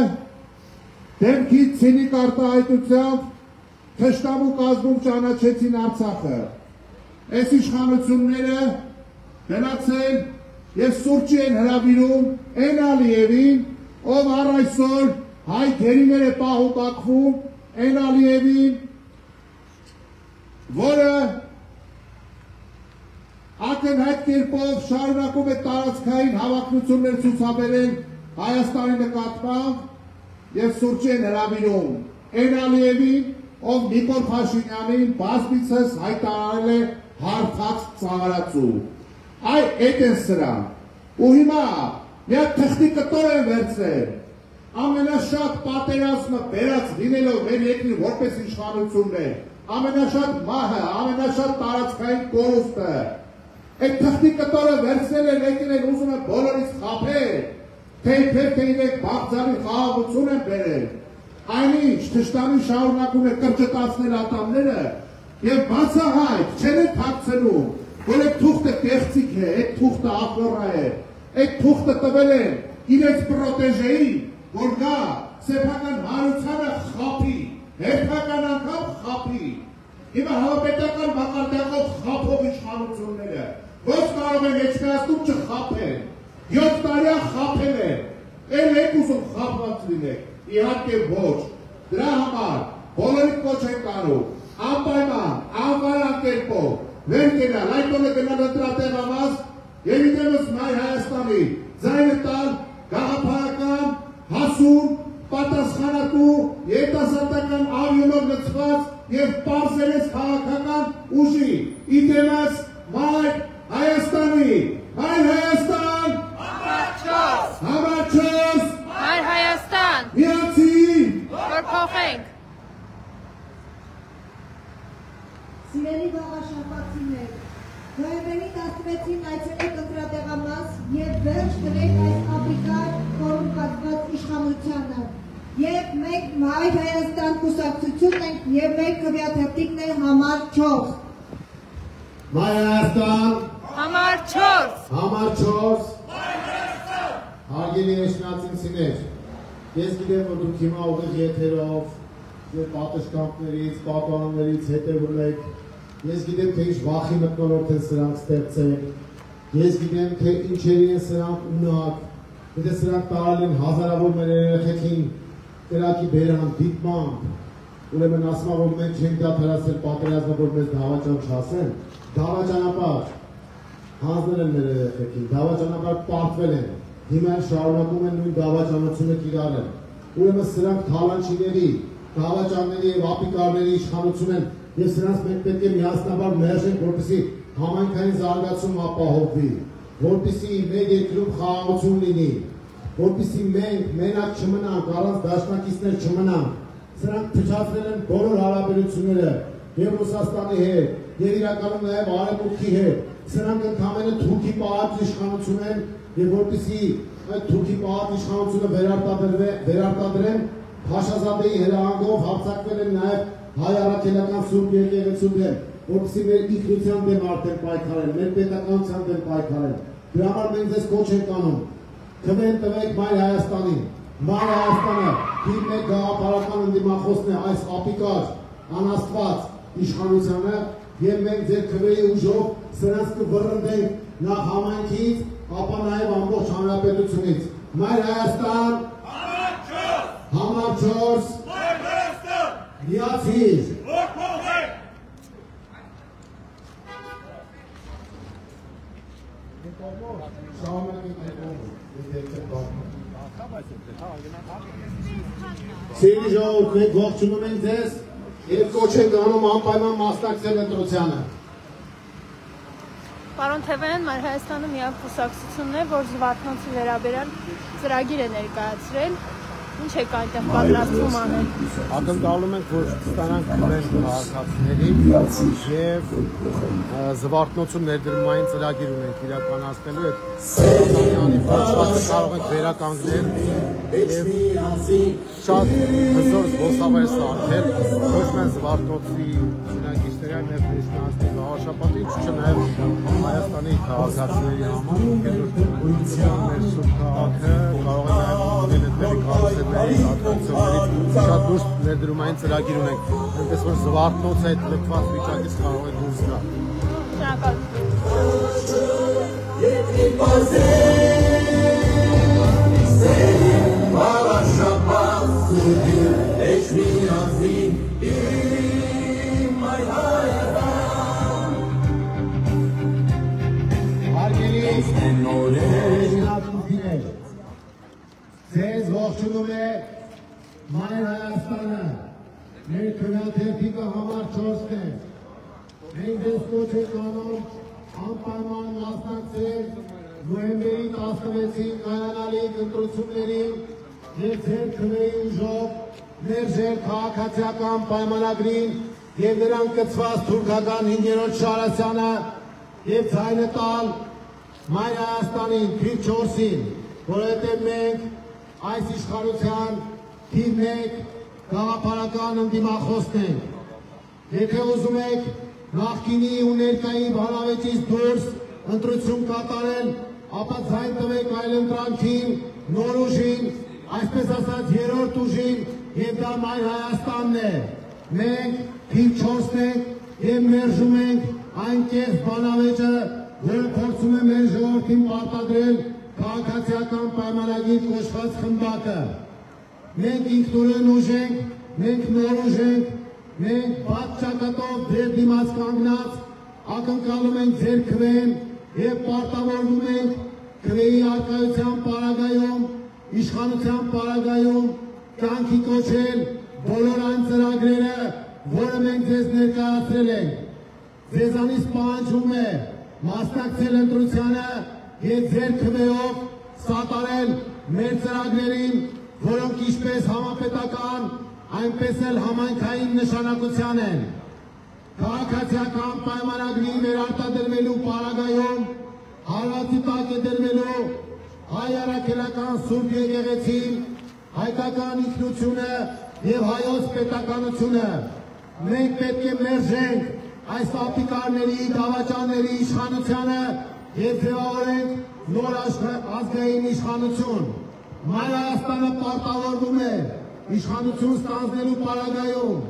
դեմքից ցինիկ արտահայտությամբ թշնամու կազմում ճանաչեցին Արցախը։ Այս իշխանությունները գնացել եւ սուրճի են հրավիրում այն Ալիևին, ով առ այսօր հայ գերիներ է պահում Բաքվում, այն Ալիևին, որը ակնհայտ կերպով շարունակում է տարածքային հավակնություններ ցուցաբերել Հայաստանի նկատմամբ եւ սուրճի են հրավիրում այն Ալիևին, ով Նիկոլ Փաշինյանին բազմիցս հայտարարել է հարթած ծաղարացու։ Այդ են սրանք։ Ու հիմա մի հատ թղթի կտոր են վերցրել։ Ամենաշատ պատերազմը բերած լինելով մեր երկրի որպես իշխանություններ, ամենաշատ մահը, ամենաշատ տարածքային կորուստը։ Այդ թղթի կտորը վերցնել են եկել են ուզում են բոլորից խաբել, թե իբր թե իրենք բաղձալի խաղաղություն են բերել։ Այնինչ թշնամին շարունակում է կրճտացնել ատամները եւ բացահայտ չեն թաքցնում, որ այդ թուղթը կեղծիք է, այդ թուղթը ախորա է, այդ թուղթը տվել են իրենց պրոտեժեին, որ գա սեփական հանրությանը խափի, հերթական անգամ խափի։ Հիմա հավաքական մակարդակով խափող իշխանությունները ոչ կարող են էջմիածնում չխափեն, 7 տարի խափել են, էլ եք ուզում խափված լինեք, իհարկե ոչ, դրա համար բոլորին կոչ ենք անում, անպայման, անվարան կերպով, վեր կենալ, այդ օր է գնալ ընտրատեղամաս եւ իդեմս Մայր Հայաստանի ձայնը տալ գաղափարական, հասուն, պատասխանատու, երիտասարդական արյունով լցված եւ պարզերես քաղաքական ուժի իդեմս Մայր Հայաստանի, Մայր Հայաստան, համար 4, Մայր Հայաստան, միացին, որ փոխենք։ Սիրելի գաղաշապացիներ, նոյեմբերի 16-ին այցելեք ընտրատեղամաս եւ վերջ դրեք այս ապիկար կոռումպացված իշխանությանը։ Եվ մենք Մայր Հայաստան կուսակցությունն ենք եւ մեր քվեաթերթիկն է համար 4։ Մայր Հայաստան, Համար 4։ համար 4, հարգելի էջմիածինցիներ, ես գիտեմ, որ դուք հիմա ուղիղ եթերով եւ պատշգամբներից, պատաններից հետևում եք, ես գիտեմ, թե ինչ վախի մթնոլորտ են սրանք ստեղծել, ես գիտեմ, թե ինչերի են սրանք ունակ, եթե սրանք տարել են հազարավոր մեր երեխեքին կրակի բերան, դիտմամբ, ուրեմն ասում որ մենք չենք դադարեցրել պատերազմը, որ մեզ դավաճան չասեն, դավաճանապար հանձնել են մեր երեխեքին, դավաճանապար պարտվել են, հիմա շարունակում են նույն դավաճանությունը կիրառել, ուրեմն սրանք թալանչիների, դավաճանների եւ ապիկարների իշխանություն են եւ սրանց մենք պետք է միասնաբար մերժենք, որպեսզի համայնքային զարգացում ապահովվի, որպեսզի մեր երկրում խաղաղություն լինի, որպեսզի մենք մենակ չմնանք, առանց դաշնակիցներ չմնանք, սրանք փչացրել են բոլոր հարաբերությունները եւ Ռուսաստանի հետ, եւ իրականում նաեւ Արևմուտքի հետ, սրանք ընդհանրապես թուրքի պահած իշխանություն են եւ որպեսզի այդ թուրքի պահած իշխանությունը վերարտադրեն Փաշազադեի հրահանգով հարձակվել են նաև հայ առաքելական Սուրբ եկեղեցու դեմ, որպեսզի մեր ինքնության դեմ արդեն պայքարեն, մեր պետականության դեմ պայքարեն։ Դրա համար մենք ձեզ կոչ ենք անում, քվեն տվեք Մայր Հայաստանին։ Մայր Հայաստանը թիվ մեկ գաղափարական ընդդիմախոսն է այս ապիկար, անաստված իշխանությանը, եւ մենք ձեր քվեի ուժով սրանց կվռնդենք նախ համայնքից, ապա նաեւ ամբողջ հանրապետությունից։ Մայր Հայաստան, Համար 4, Մայր Հայաստան, միացիր։ Սիրելի ժողովուրդ, մենք ողջունում ենք ձեզ եւ կոչ ենք անում անպայման մասնակցել ընտրությանը։ Պարոն Թևեն, Մայր Հայաստանը միակ կուսակցությունն է, որ Զվարթնոցի վերաբերյալ ծրագիր է ներկայացրել։ Ինչ եք այնտեղ պատրաստվում անել։ Ակնկալում ենք, որ ստանանք մեր քաղաքացիներին եւ Զվարթնոցում ներդրումային ծրագիր ունենք իրականացնելու այդ Սարդանյանի փոխվածքը կարող ենք վերականգնել եւ շատ հզոր զբոսավեր սարքել ոչ միայն Զվարթնոցի բնակիչների, այլ նաեւ Ռուսաստանի գաղափարապետի, ինչու՞ նաեւ Հայաստանի քաղաքացիների համար, ովքեր մեր սուրբ քաղաքը կարող է նաեւ ունենալ կարծիքների շատ դուրս ներդրումային ծրագիր ունենք, այնպես որ Զվարթնոցը այդ լքված վիճակից կարող է դուրս գալ։ Ձեզ ողջունում է Մայր Հայաստանը, մեր քննադեպքը Համար 4-ն է։ Մենք ձեզ կոչ ենք անում անպայման մասնակցել նոյեմբերի 16-ին կայանալիք ընտրություններին եւ ձեր քվեի ուժով ներժել քաղաքացիական պայմանագրին եւ նրան կցված թուրքական 5-րդ շարասյանը եւ ցայնը տալ Մայր Հայաստանին թիվ 4-ին, որովհետեւ մենք այս իշխանության թիվ 1 գաղափարական ընդդիմախոսն ենք։ Եթե ուզում եք նախկինի ու ներկայի բանավեճից դուրս ընտրություն կատարել, ապա ձայն տվեք այլընտրանքին, նոր ուժին, այսպես ասած երրորդ ուժին, եւ դա Մայր Հայաստանն է։ Մենք թիվ 4-ն ենք եւ մերժում ենք այն կեղծ բանավեճը, որը փորձում է մեր ժողովրդին պարտադրել քաղաքացիական պայմանագիր կոչված խմբակը։ Մենք ինքնուրույն ուժ ենք, մենք նոր ուժ ենք, մենք բաց ճակատով ձեր դիմաց կանգնած ակնկալում ենք ձեր քվեն եւ պարտավորվում ենք քվեի արկայության պարագայում, իշխանության պարագայում կյանքի կոչել բոլոր այն ծրագրերը, որը մենք ձեզ ներկայացրել ենք։ Ձեզանից պահանջվում է մասնակցել ընտրությանը եւ ձեր քվեով սատարել մեր ծրագրերին, որոնք ինչպես համապետական, այնպես էլ համայնքային նշանակության են։ Քաղաքացիական պայմանագրի վերարտադրվելու պարագայում հարվածի տակ է դրվելու հայ առաքելական Սուրբ եկեղեցին, հայկական ինքնությունը եւ հայոց պետականությունը։ Մենք պետք է մերժենք այս ապիկարների, դավաճանների իշխանությանը եւ ձևավորենք նոր ազգային իշխանություն։ Մայր Հայաստանը պարտավորվում է իշխանություն ստանձնելու պարագայում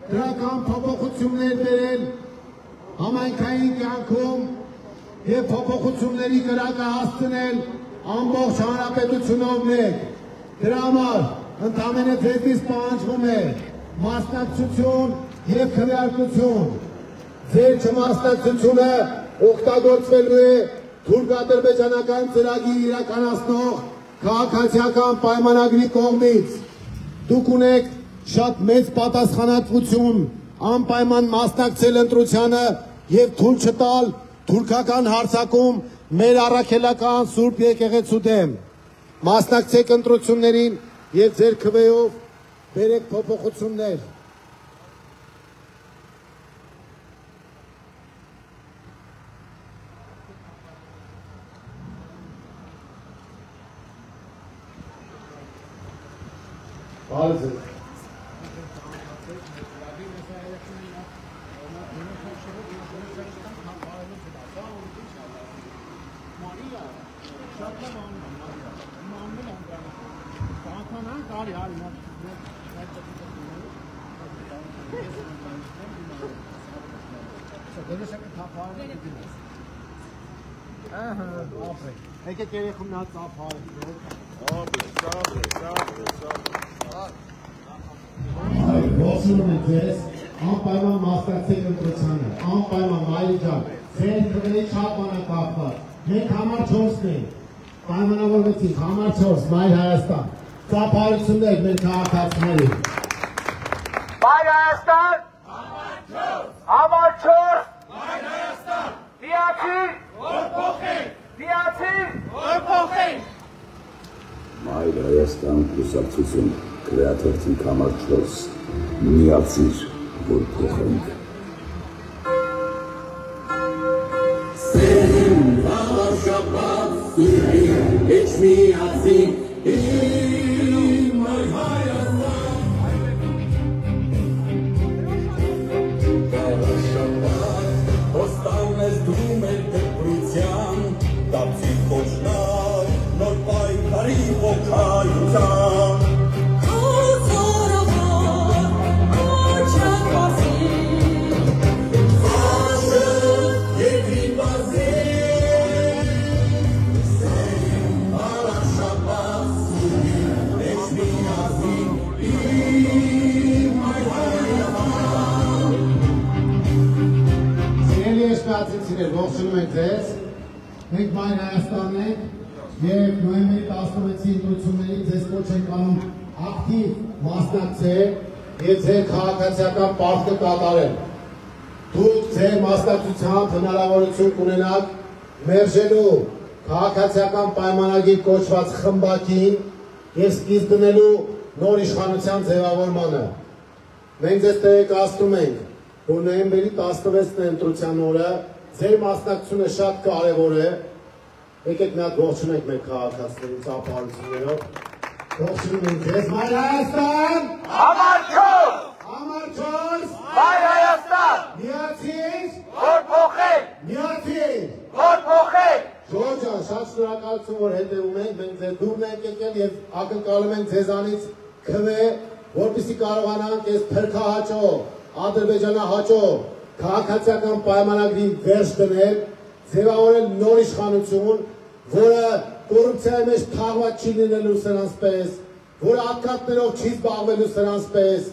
դրական փոփոխություններ բերել համայնքային կյանքում եւ փոփոխությունների կրակը հասցնել ամբողջ հանրապետությունով մեկ։ Դրա համար ընդամենը ձեզնից պահանջվում է մասնակցություն եւ քվեարկություն։ Ձեր չմասնակցությունը օգտագործվելու է թուրք-ադրբեջանական ծրագիր իրականացնող քաղաքացիական պայմանագրի կողմից։ Դուք ունեք շատ մեծ պատասխանատվություն անպայման մասնակցել ընտրությանը եւ թույլ չտալ թուրքական հարձակում մեր առաքելական Սուրբ եկեղեցու դեմ։ Մասնակցեք ընտրություններին եւ ձեր քվեով բերեք փոփոխություններ։ Բարև Եկեք երեխում նա ծափարը։ Ողջունում եմ ձեզ, անպայման մասնակցեք ընտրությանը, անպայման մայրի ջան, ձեր թվերի շատ բանակապված, մենք համար 4-ն ենք, պայմանավորվեցինք, համար 4, Մայր Հայաստան, ծափարություններ մեր քաղաքացիների։ Մայր Հայաստան, համար 4, Մայր Հայաստան, դիացի, որ փոխենք, դիացի, որ փոխենք։ Մայր Հայաստան կուսակցություն, Քրեաթերթիկ համար 4, միացիր, որ փոխենք։ Սերին վաղաշապատ սուրին, էչ միացի, իմ Մայր Հայաստան։ Վաղաշապատ, հոստան ես դում է դպրության, դապցի խոշնար, նոր պայքարի ոգայության։ Ողջունում ենք ձեզ, մենք Մայր Հայաստանն ենք և նոյեմբերի 16-ի ընտրություններին ձեզ կոչ ենք անում ակտիվ մասնակցել և ձեր քաղաքացիական պարտքը կատարել։ Դուք ձեր մասնակցությամբ հնարավորություն կունենաք մերժելու քաղաքացիական պայմանագիր կոչված խմբակին և սկիզբ դնելու նոր իշխանության ձևավորմանը։ Մենք ձեզ տեղեկացնում ենք, որ նոյեմբերի 16-ն է ընտրության օրը, ձեր մասնակցությունը շատ կարևոր է, եկեք մի հատ ողջունենք մեր քաղաքացիներին ծափարություններով, ողջունում ենք ձեզ, Մայր Հայաստան, համար 4, համար 4, Մայր Հայաստան, միացիր, որ փոխենք, միացիր, որ փոխենք։ Ժորժ ջան, շատ շնորհակալություն, որ հետևում ենք, մենք ձեր դուրն ենք եկել և ակնկալում ենք ձեզանից քվե, որպեսզի կարողանանք այս փրկահաճո, ադրբեջանահաճո քաղաքացիական պայմանագրի վերջ դնել, ձևավորել նոր իշխանություն, որը կոռուպցիայի մեջ թաղված չի լինելու սրանց պես, որը ատքատներով չի զբաղվելու սրանց պես,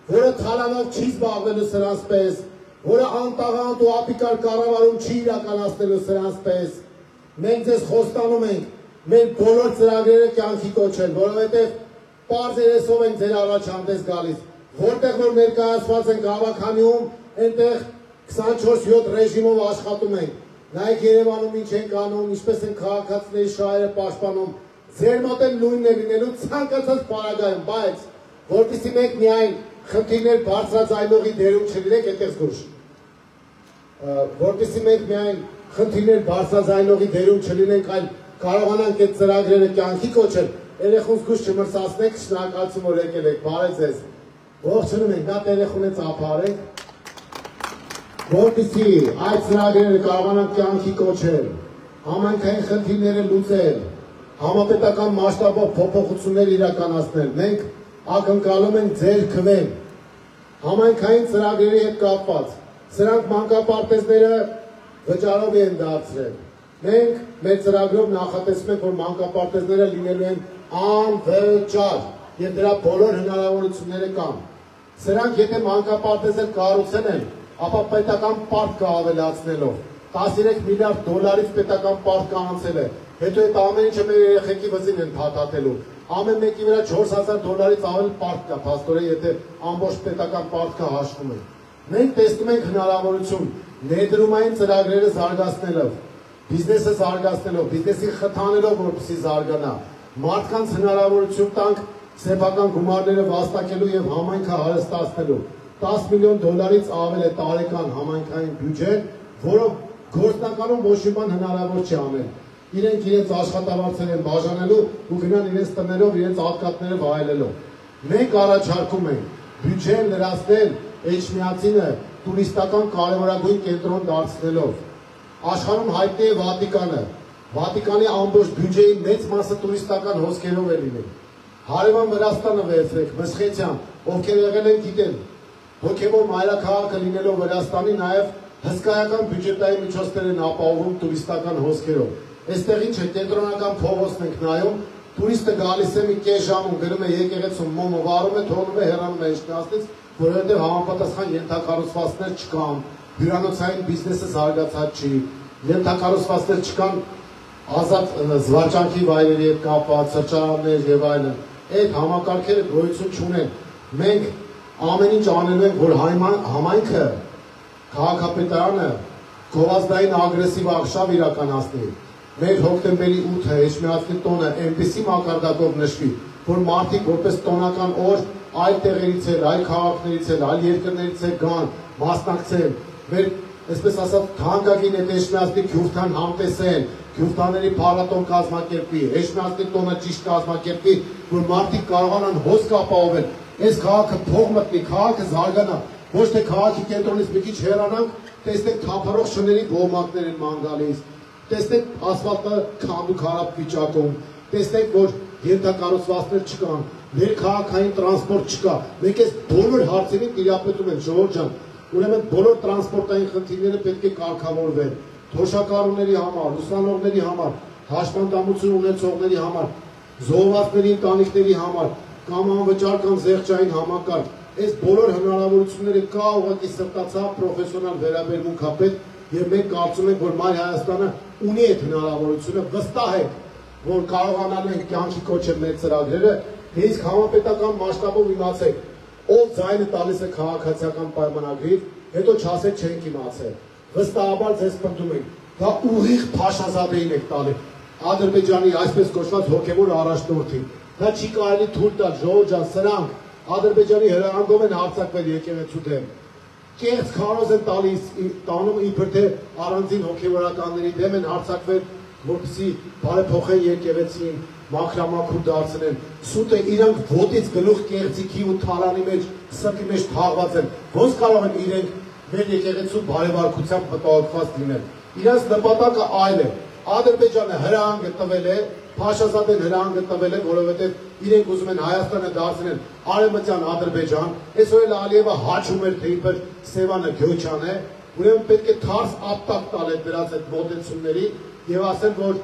որը թալանով չի զբաղվելու սրանց պես, որը անտաղանդ ու ապիկար կառավարում չի իրականացնելու սրանց պես։ Մենք ձեզ խոստանում ենք մեր բոլոր ծրագրերը կյանքի կոչել, որովհետև պարզ երեսով ենք ձեր առաջ հանդես գալիս, որտեղ որ ներկայացված ենք Ավագանիում, այնտեղ 24/7 ռեժիմով աշխատում ենք։ Նայեք Երևանում ինչ ենք անում, ինչպես են քաղաքացիների շահերը պաշտպանում։ Ձեր մոտ էլ նույնն է լինելու ցանկացած պարագայում, բայց որպեսզի մենք միայն խնդիրներ բարձրաձայնողի դերում չլինենք, այդտեղ զգուշ։ Որպեսզի մենք միայն խնդիրներ բարձրաձայնողի դերում չլինենք, այլ կարողանանք այդ ծրագրերը կյանքի կոչել, երեխուն զգուշ չմրսացնեք, շնորհակալություն որ եկել եք, բարև ձեզ։ Ողջունում ենք, նա երեխուն է ծափարենք, որպեսզի այդ ծրագրերը կարողանանք կյանքի կոչել, համայնքային խնդիրները լուծել, համապետական մասշտաբով փոփոխություններ իրականացնել։ Մենք ակնկալում ենք ձեր քվեն համայնքային ծրագրերի հետ կապված։ Սրանք մանկապարտեզները վճարով են դարձրել։ Մենք մեր ծրագրով նախատեսում ենք, որ մանկապարտեզները լինելու են անվճար և դրա բոլոր հնարավորությունները կան։ Սրանք եթե մանկապարտեզներ կառուցել են, ապա պետական պարկ կավելացնելով 13 միլիարդ դոլարից պետական պարկ կանցել է, հետո այդ ամեն ինչը մեր երեխեքի վզին են փաթաթելու, ամեն մեկի վրա 4000 դոլարից ավել պարկ կա, փաստորեն եթե ամբողջ պետական պարկը հաշվում է։ Մենք տեսնում ենք հնարավորություն ներդրումային ծրագրերը զարգացնելով, բիզնեսը զարգացնելով, բիզնեսի խթանելով, որպեսզի զարգանա, մարդկանց հնարավորություն տանք սեփական գումարները վաստակելու և համայնքը հարստացնելու։ 10 միլիոն դոլարից ավել է տարեկան համայնքային բյուջեն, որով գործնականում ոչ մի բան հնարավոր չի անել։ Իրենք իրենց աշխատավարձեր են բաժանելու ու գնան իրենց տներով իրենց ատկատները վայելելով։ Մենք առաջարկում ենք բյուջեն լրացնել Էջմիածինը տուրիստական կարևորագույն կենտրոն դարձնելով։ Աշխարհում հայտնի է Վատիկանը։ Վատիկանի ամբողջ բյուջեի մեծ մասը տուրիստական հոսքերով է լինել։ Հարևան Վրաստանը վերցրեք, Մսխեցյան, ովքեր եղել են գիտեն, հոգևոր մայրաքաղաքը լինելով Վրաստանի նաև հսկայական բյուջետային միջոցներ են ապահովում տուրիստական հոսքերով։ Այստեղ ինչ է, կենտրոնական փողոցն ենք նայում, տուրիստը գալիս է մի կես ժամում, գնում է եկեղեցում, մոմը վարում է, թողնում է հեռանում է Էջմիածնից, որովհետև համապատասխան ենթակառուցվածքներ չկան, հյուրանոցային բիզնեսը զարգացած չի, ենթակառուցվածքներ չկան ազատ զվարճանքի վայրերի հետ կապված, սրճարաններ եւ այլն։ Այդ համակարգերը գոյություն չունեն։ Մենք ամեն ինչ անելու ենք, որ համայնքը, քաղաքապետարանը գովազդային ագրեսիվ արշավ իրականացնի։ Մեր հոկտեմբերի 8-ը Էջմիածնի տոնը այնպիսի մակարդակով նշվի, որ մարդիկ որպես տոնական օր այլ տեղերից էլ, այլ քաղաքներից էլ, այլ երկրներից էլ գան, մասնակցեն, մեր, այսպես ասած, թանկագին այդ Էջմիածնի Քյուրթան համտեսեն, Քյուրթաների փառատոն կազմակերպի, Էջմիածնի տոնը ճիշտ կազմակերպի, որ մարդիկ կարողանան հոսք ապահովել, այս քաղաքը փող մտնի, քաղաքը զարգանա, ոչ թե քաղաքի կենտրոնից մի քիչ հեռանանք, տեսնենք թափառող շների բողմակներ են ման գալիս, տեսնենք ասֆալտը քանդու քարապ վիճակում, տեսնենք, որ ենթակառուցվածքներ չկան, ներքաղաքային տրանսպորտ չկա, մենք այս բոլոր հարցերին տիրապետում ենք, ժողովուրդ ջան, ուրեմն բոլոր տրանսպորտային խնդիրները պետք է կարգավորվեն, թոշակառուների համար, ուսանողների համար, հաշմանդամություն ունեցողների համար, զոհվածների ընտանիքների համար, կամ անվճար կամ զեղչային համակարգ, այս բոլոր հնարավորությունները կա ուղղակի սրտացավ պրոֆեսիոնալ վերաբերմունք ապետ եւ մենք կարծում ենք, որ Մայր Հայաստանը ունի այդ հնարավորությունը, վստահ ենք, որ կարողանալու ենք կյանքի կոչել մեր ծրագրերը, իսկ համապետական մասշտաբով իմացեք, ով ձայնը տալիս է քաղաքացիական պայմանագրից, հետո չասեք չենք իմացել։ Վստահաբար ձեզ պնդում ենք, դա ուղիղ Փաշազադեին եք տալի, Ադրբեջանի այսպես կոչված հոգևոր առաջնորդին։ Դա չի կարելի թույլ տալ, ժողովուրդ ջան, սրանք Ադրբեջանի հրահանգով են հարձակվել եկեղեցու դեմ։ Կեղծ քարոզ են տանում իբր թե առանձին հոգևորականների դեմ են հարձակվել, որպեսզի բարեփոխեն եկեղեցին, մաքրամաքուր դարձնեն։ Սուտ է իրանք ոտից գլուխ կեղծիքի ու թալանի մեջ, սրտի մեջ թաղված են։ Ոնց կարող են իրենք մեր եկեղեցու բարեվարկությամբ մտահոգված լինել։ Իրանց նպատակը այլ է։ Ադրբեջանը հրահանգ տվել է, Փաշազադեն հրահանգ տվել է, որովհետև իրենք ուզում են Հայաստանը դարձնել արևմտյան Ադրբեջան, այսօր էլ Ալիևը հաչում էր, թե իբր Սևանը Գյոչյան է, ուրեմն պետք է թարս ապտակ տալ այդ դրած այդ մոտեցումների եւ ասել, որ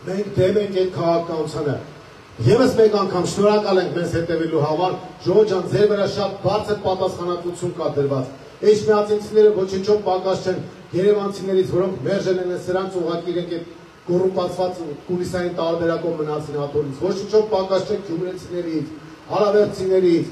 մենք դեմ ենք այդ քաղաքականությանը։ Եվս մեկ անգամ շնորհակալ ենք մեզ հետևելու համար, ժողովուրդ ջան, ձեր վրա շատ բարձր պատասխանատվություն կա դրված։ Էջմիածինցիները ոչնչով պակաս չեն երևանցիներից, որոնք մերժել են սրանց ուղղակի իրենք այդ կոռումպացված կուլիսային տարբերակով մնացին հատորից, ոչնչով պակաս չեն գյումրեցիներից, հարավերցիներից,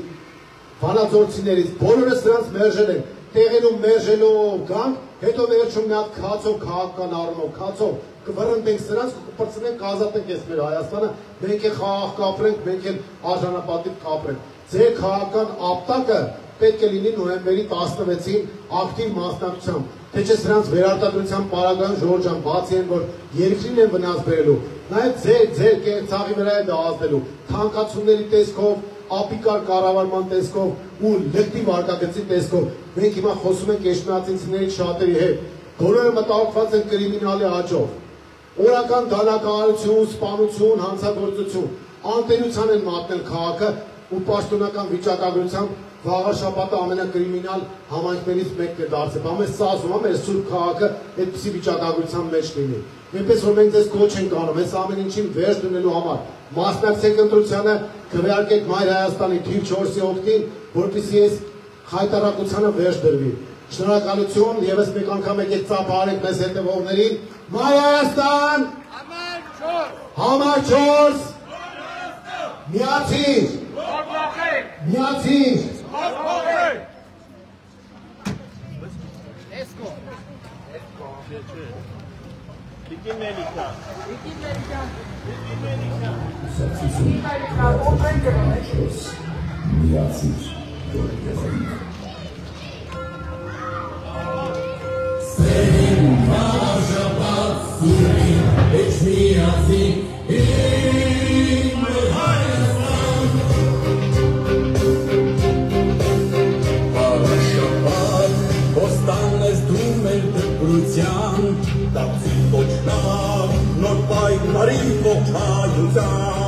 վանաձորցիներից, բոլորը սրանց մերժել են, տեղերում մերժելով գանք, հետո վերջում մի հատ քացով քաղաքական առումով, քացով կվռնդենք սրանց, կպրծնենք, կազատենք ես մեր Հայաստանը, մենք էլ խաղաղ կապրենք, մենք էլ արժանապատիվ կապրենք։ Ձեր քաղաքական ապտակը պետք է լինի նոյեմբերի 16-ին ակտիվ մասնակցությամբ, թե չէ սրանց վերարտադրության պարագայում ժողովուրդ ջան, բացի են, որ երկրին են վնաս բերելու, նաև ձեր կեղծաղի վրա է դա ազդելու, թանկացումների տեսքով, ապիկար կառավարման տեսքով ու լկտի վարկագծի տեսքով։ Մենք հիմա խոսում ենք էջմիածինցիների շատերի հետ, բոլորը մտահոգված են կրիմինալի աճով, օրական դանակահարություն, սպանություն, հանցագործություն, անտերության են մատնել քաղաքը ու պաշտոնական վիճակագրությամբ վաղ շաբաթը ամենակրիմինալ համայնքներից մեկն է դարձել։ Ամեն սա ասում է, մեր սուրբ քաղաքը այդպիսի վիճակագրության մեջ լինի։ Այնպես որ մենք ձեզ կոչ ենք անում, այս ամեն ինչին վերջ դնելու համար։ Մասնակցեք ընտրությանը, քվեարկեք Մայր Հայաստանի թիվ 4-ի օգտին, որպեսզի այս խայտարակությանը վերջ դրվի։ Շնորհակալություն, եւս մեկ անգամ եկեք ծափահարենք մեզ հետևողներին։ Մայր Հայաստան, համար 4, միացիր, միացիր։ փոքայության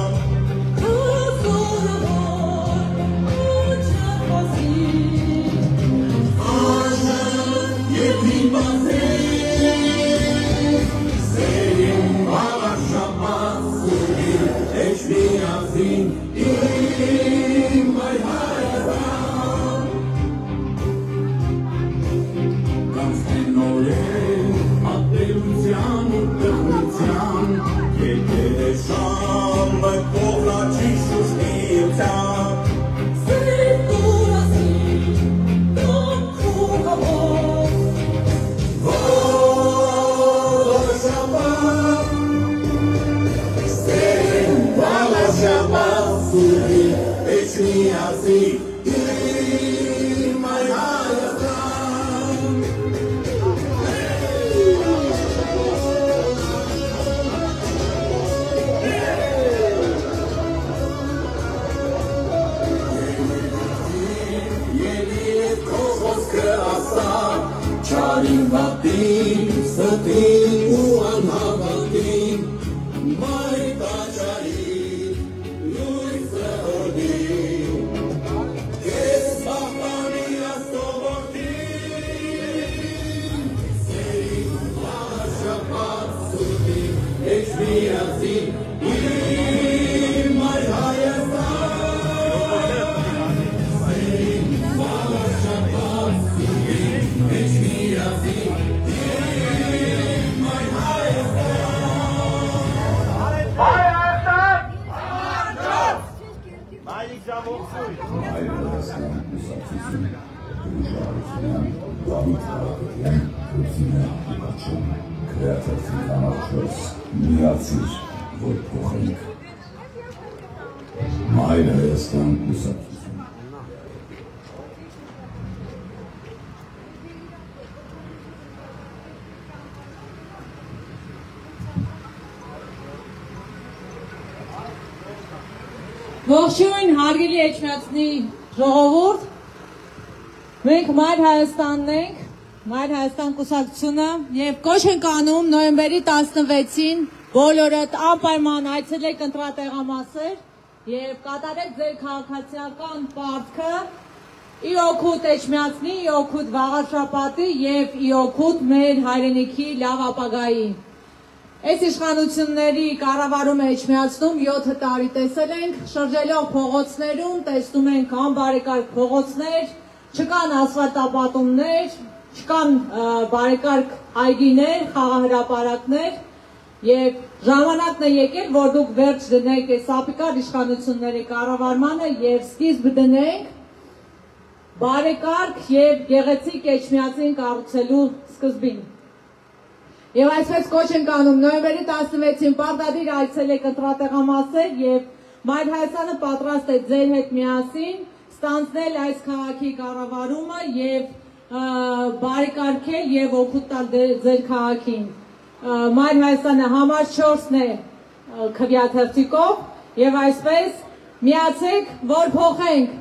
Մայր Հայաստան կուսակցություն Ողջույն հարգելի Էջմիածնի ժողովուրդ, մենք Մայր Հայաստանն ենք, Մայր Հայաստան կուսակցությունը և կոչ ենք անում նոյեմբերի 16-ին բոլորդ անպայման այցելեք ընտրատեղամասեր և կատարեք ձեր քաղաքացիական պարտքը ի օգուտ Էջմիածնի, ի օգուտ Վաղարշապատի և ի օգուտ մեր հայրենիքի լավ ապագայի։ Այս իշխանությունների կառավարումը Էջմիածնում 7 տարի տեսել ենք, շրջելով փողոցներում, տեսնում ենք անբարեկարգ փողոցներ, չկան ասֆալտապատումներ, չկան բարեկարգ այգիներ, խաղահրապարակներ և ժամանակն է եկել, որ դուք վերջ դնեք այս ապիկար իշխանությունների կառավարմանը և սկիզբ դնենք բարեկարգ և գեղեցիկ Էջմիածին կառուցելու սկզբին։ Եվ այսպես կոչ ենք անում նոյեմբերի 16-ին պարտադիր այցելեք ընտրատեղամասեր և Մայր Հայաստանը պատրաստ է ձեր հետ միասին ստանձնել այս քաղաքի կառավարումը և բարեկարգել և օգուտ տալ ձեր քաղաքին։ Մայր Հայաստանը համար 4-ն է քվեաթերթիկով և այսպես միացեք, որ փոխենք։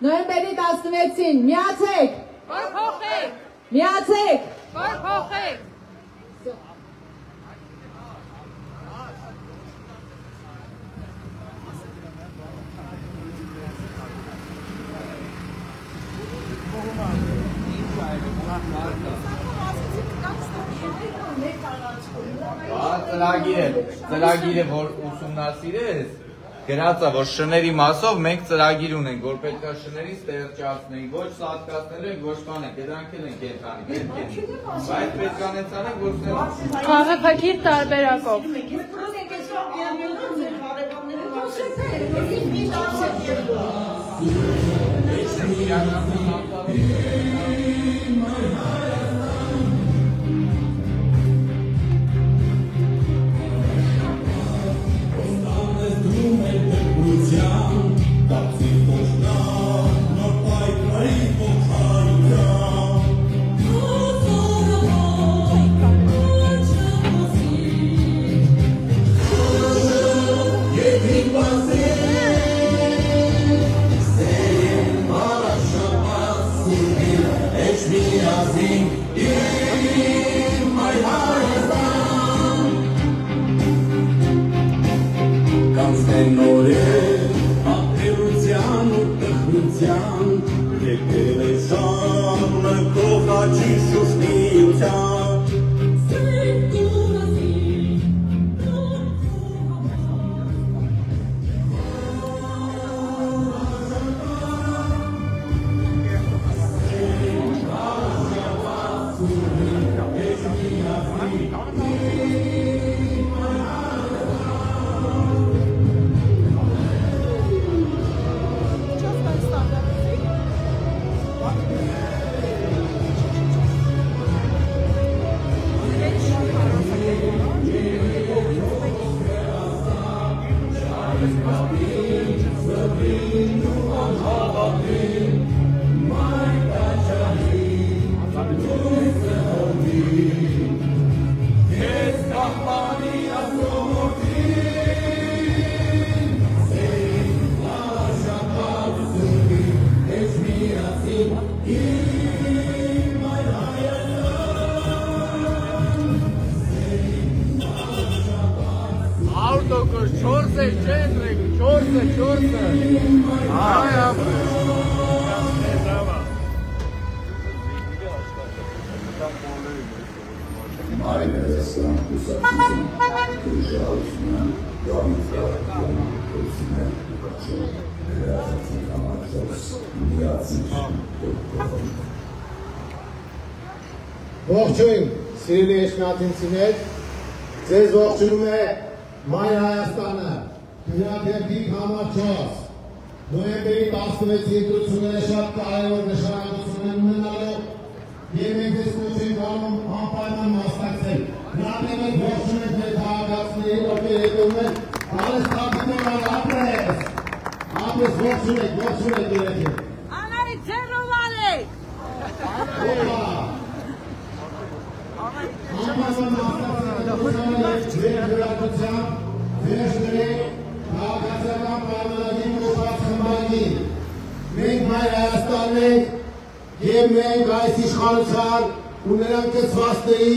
Նոյեմբերի 16-ին միացեք, որ փոխենք, միացեք, որ փոխենք։ Ծրագիրը, որ ուսումնասիրես, գրած է, որ շների մասով մենք ծրագիր ունենք, որ պետք է շներից տեղճացնենք, ոչ սատկացնելու ենք, ոչ կանենք, դրանք էլ են կենտրոնի, բայց պետք է անեցանենք, որ Խաղաղագիր տարբերակով։ Echmiazin Ալության եկել է ժամը կողաչի շուշնիության Ողջույն, սիրելի էջմիածինցիներ, ձեզ ողջունում է Մայր Հայաստանը, Քրեատիվ համար 4, նոյեմբերի 16-ի ընտրությունները շատ կարևոր նշանակություն են ունենալու և մենք ձեզ կոչ ենք անում անպայման մասնակցել։ Քրեատիվ ենք ողջում ենք մեր քաղաքացիներին, ովքեր եկել են, Ալես Թափիկովան, ապրես ողջում ենք երեքին։ Անարի ձերով արեք։ Մենք Մայր Հայաստանն ենք և մենք այս իշխանության ու նրանք կցվածների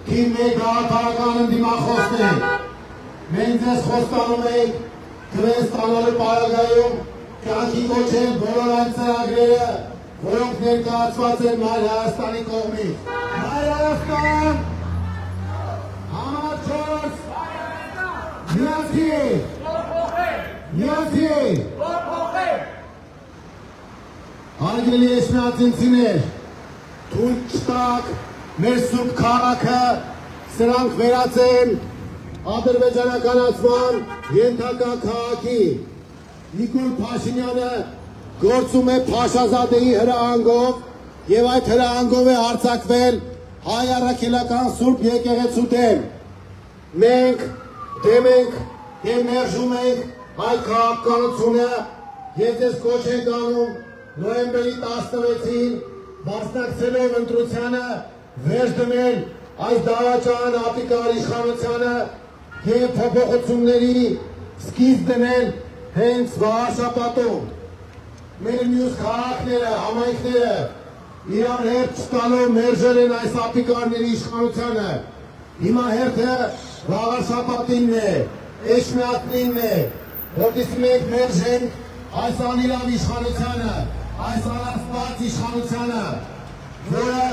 թիմ մեկ հաղթական ընդդիմախոսն ենք։ Մենք ձեզ խոստանում ենք թվեր ստանալու պարագայում կյանքի կոչել բոլոր այն ծրագրերը, որոնք ներկայացված են Մայր Հայաստանի կողմից։ Մայր Հայաստան, համար 4, միացի, հարգելի էջմիածինցիներ, թույլ չտաք մեր սուրբ քաղաքը սրանք վերածեն ադրբեջանականացման ենթակա քաղաքի։ Նիկոլ Փաշինյանը գործում է Փաշազադեի հրահանգով և այդ հրահանգով է արձակվել հայ առաքելական սուրբ եկեղեցու դեմ։ Մենք դեմ ենք և մերժում ենք այդ քաղաքականությունը և ձեզ կոչ ենք անում նոյեմբերի 16-ին մասնակցելով ընտրությանը վերջ դնել այս դավաճան ապիկար իշխանությանը և փոփոխությունների սկիզբ դնել հենց վաղաշապատում։ Մեր մյուս քաղաքները, համայնքները իրար հերթ չտալով մերժել են այս ապիկարների իշխանությանը։ Հիմա հերթը վաղաշապատինն է, էջմիածնինն է, որտիսի մենք մերժենք այս անիրավ իշխանությանը, այս անաստված իշխանությանը, որը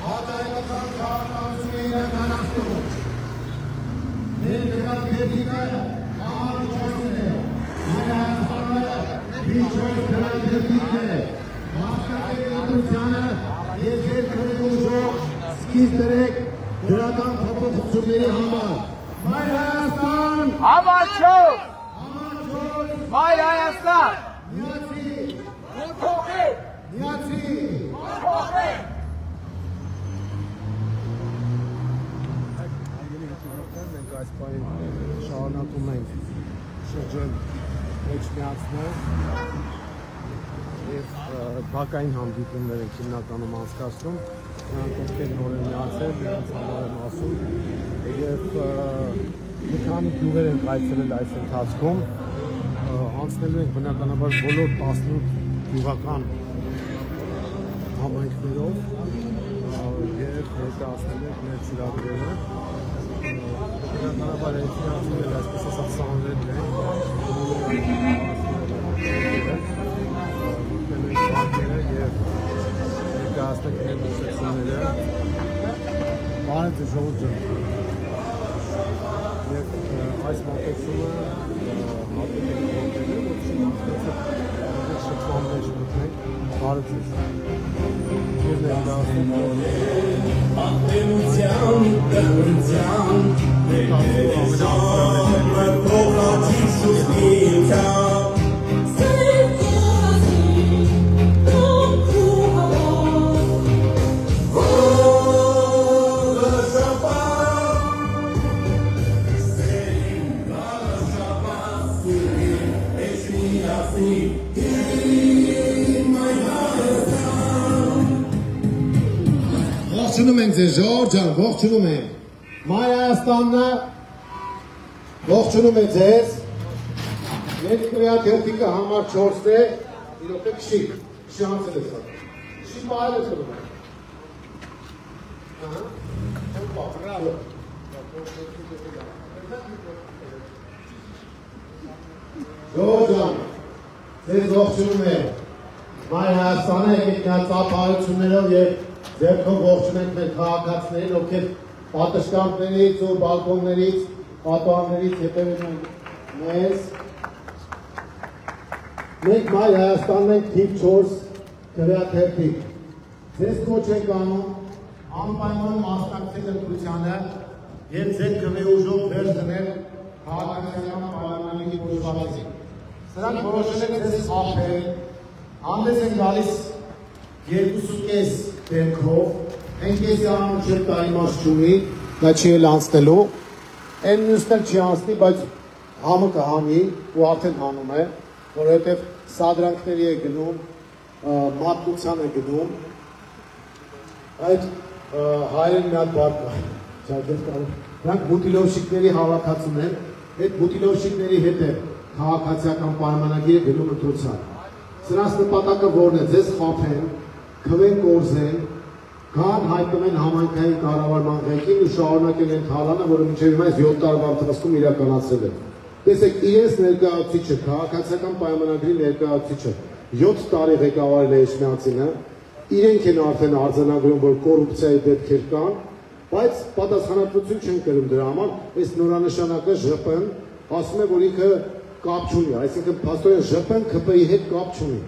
հատայական քաղաքականություն է իրականացնում։ Մեր քրեատիվը համար 4-ն է, մեր Հայաստանը միջոց քրեատիվն է, մասնակցեք ընտրությանը և ձեր քրեուժով սկիզբ դրեք դրական փոփոխությունների համար։ Մայր Հայաստան, համար 4, Մայր Հայաստան, միացի, մենք այս պահին շարունակում ենք շրջել էջմիածներ և բակային հանդիպումներ ենք հիմնականում անցկացնում, նրանք ովքեր նոր են միացել, նրանց համար եմ ասում և մի քանի գյուղեր ենք այցելել այս ընթացքում, անցնելու ենք բնականաբար բոլոր 18 գյուղական համայնքներով և ներկայացնելու ենք մեր ծրագրերը։ Բնականաբար էջմիածները այսպես ասած սանրերն են, եք մեր մոտեցումները։ Բարև ձեզ ժողովուրդ ջան։ Եվ այս մոտեցումը հատուկ է որտեղի, որ շփման շփման մեջ մտնենք։ Բարև ձեզ։ Եվ ներկայացնում Ատենության, դրության, ներկայացումը փոխածի շուշնիության Ողջունում ենք ձեզ ժողովուրդ ջան, ողջունում ենք։ Մայր Հայաստանն ողջունում է ձեզ։ Երկրյա թերթիկը համար 4 է, իրոք է քշի անցել է սա։ Քշի պահել է սրում է։ Հոպա, բրավո։ Ժողովուրդ ջան, ձեզ ողջունում է։ Մայր Հայաստանը եկեք նա ծափահարություններով և ձերքով ողջունենք մեր քաղաքացիներին, ովքեր պատշգամբներից ու բալկոններից, պատուհաններից հետևում են մեզ։ Մենք Մայր Հայաստանն ենք թիվ 4 գրյաթերթիկ։ Ձեզ կոչ ենք անում անպայման մասնակցել ընտրությանը և ձեր քվե ուժով վերջ դնել քաղաքացիական պայմանների կոչվածին։ Սրանք որոշել են ձեզ խաբել, հանդես են գալիս 2.5 դեմքով, ենք ես անում չեր դա իմաստ չունի, դա չի էլ անցնելու, են մյուսն էլ չի անցնի, բայց համը կհանի ու արդեն հանում է, որովհետև սադրանքների է գնում, մատկության է գնում, այդ հայերեն մի հատ բար կա, դրանք բուտիլովշիկների հավաքածուն են, այդ բուտիլովշիկների հետ է քաղաքացիական պայմանագիրը գնում ընտրության։ Սրանց նպատակը որն է, ձեզ խաբեն, քվեն կորզեն, կան հայտնվեն համայնքային կառավարման ղեկին ու շարունակեն են թալանը, որը մինչև հիմա 7 տարվա ընթացքում իրականացրել է։ Տեսեք, իրենց ներկայացուցիչը, քաղաքացիական պայմանագրի ներկայացուցիչը 7 տարի ղեկավարել է Էջմիածինը, իրենք են արդեն արձանագրում, որ կոռուպցիայի դեպքեր կան, բայց պատասխանատվություն չեն կրում դրա համար, այս նորանշանակը ԺՊ-ն ասում է, որ ինքը կապ չունի, այսինքն փաստորեն ԺՊ-ն ՔՊ-ի հետ կապ չունի,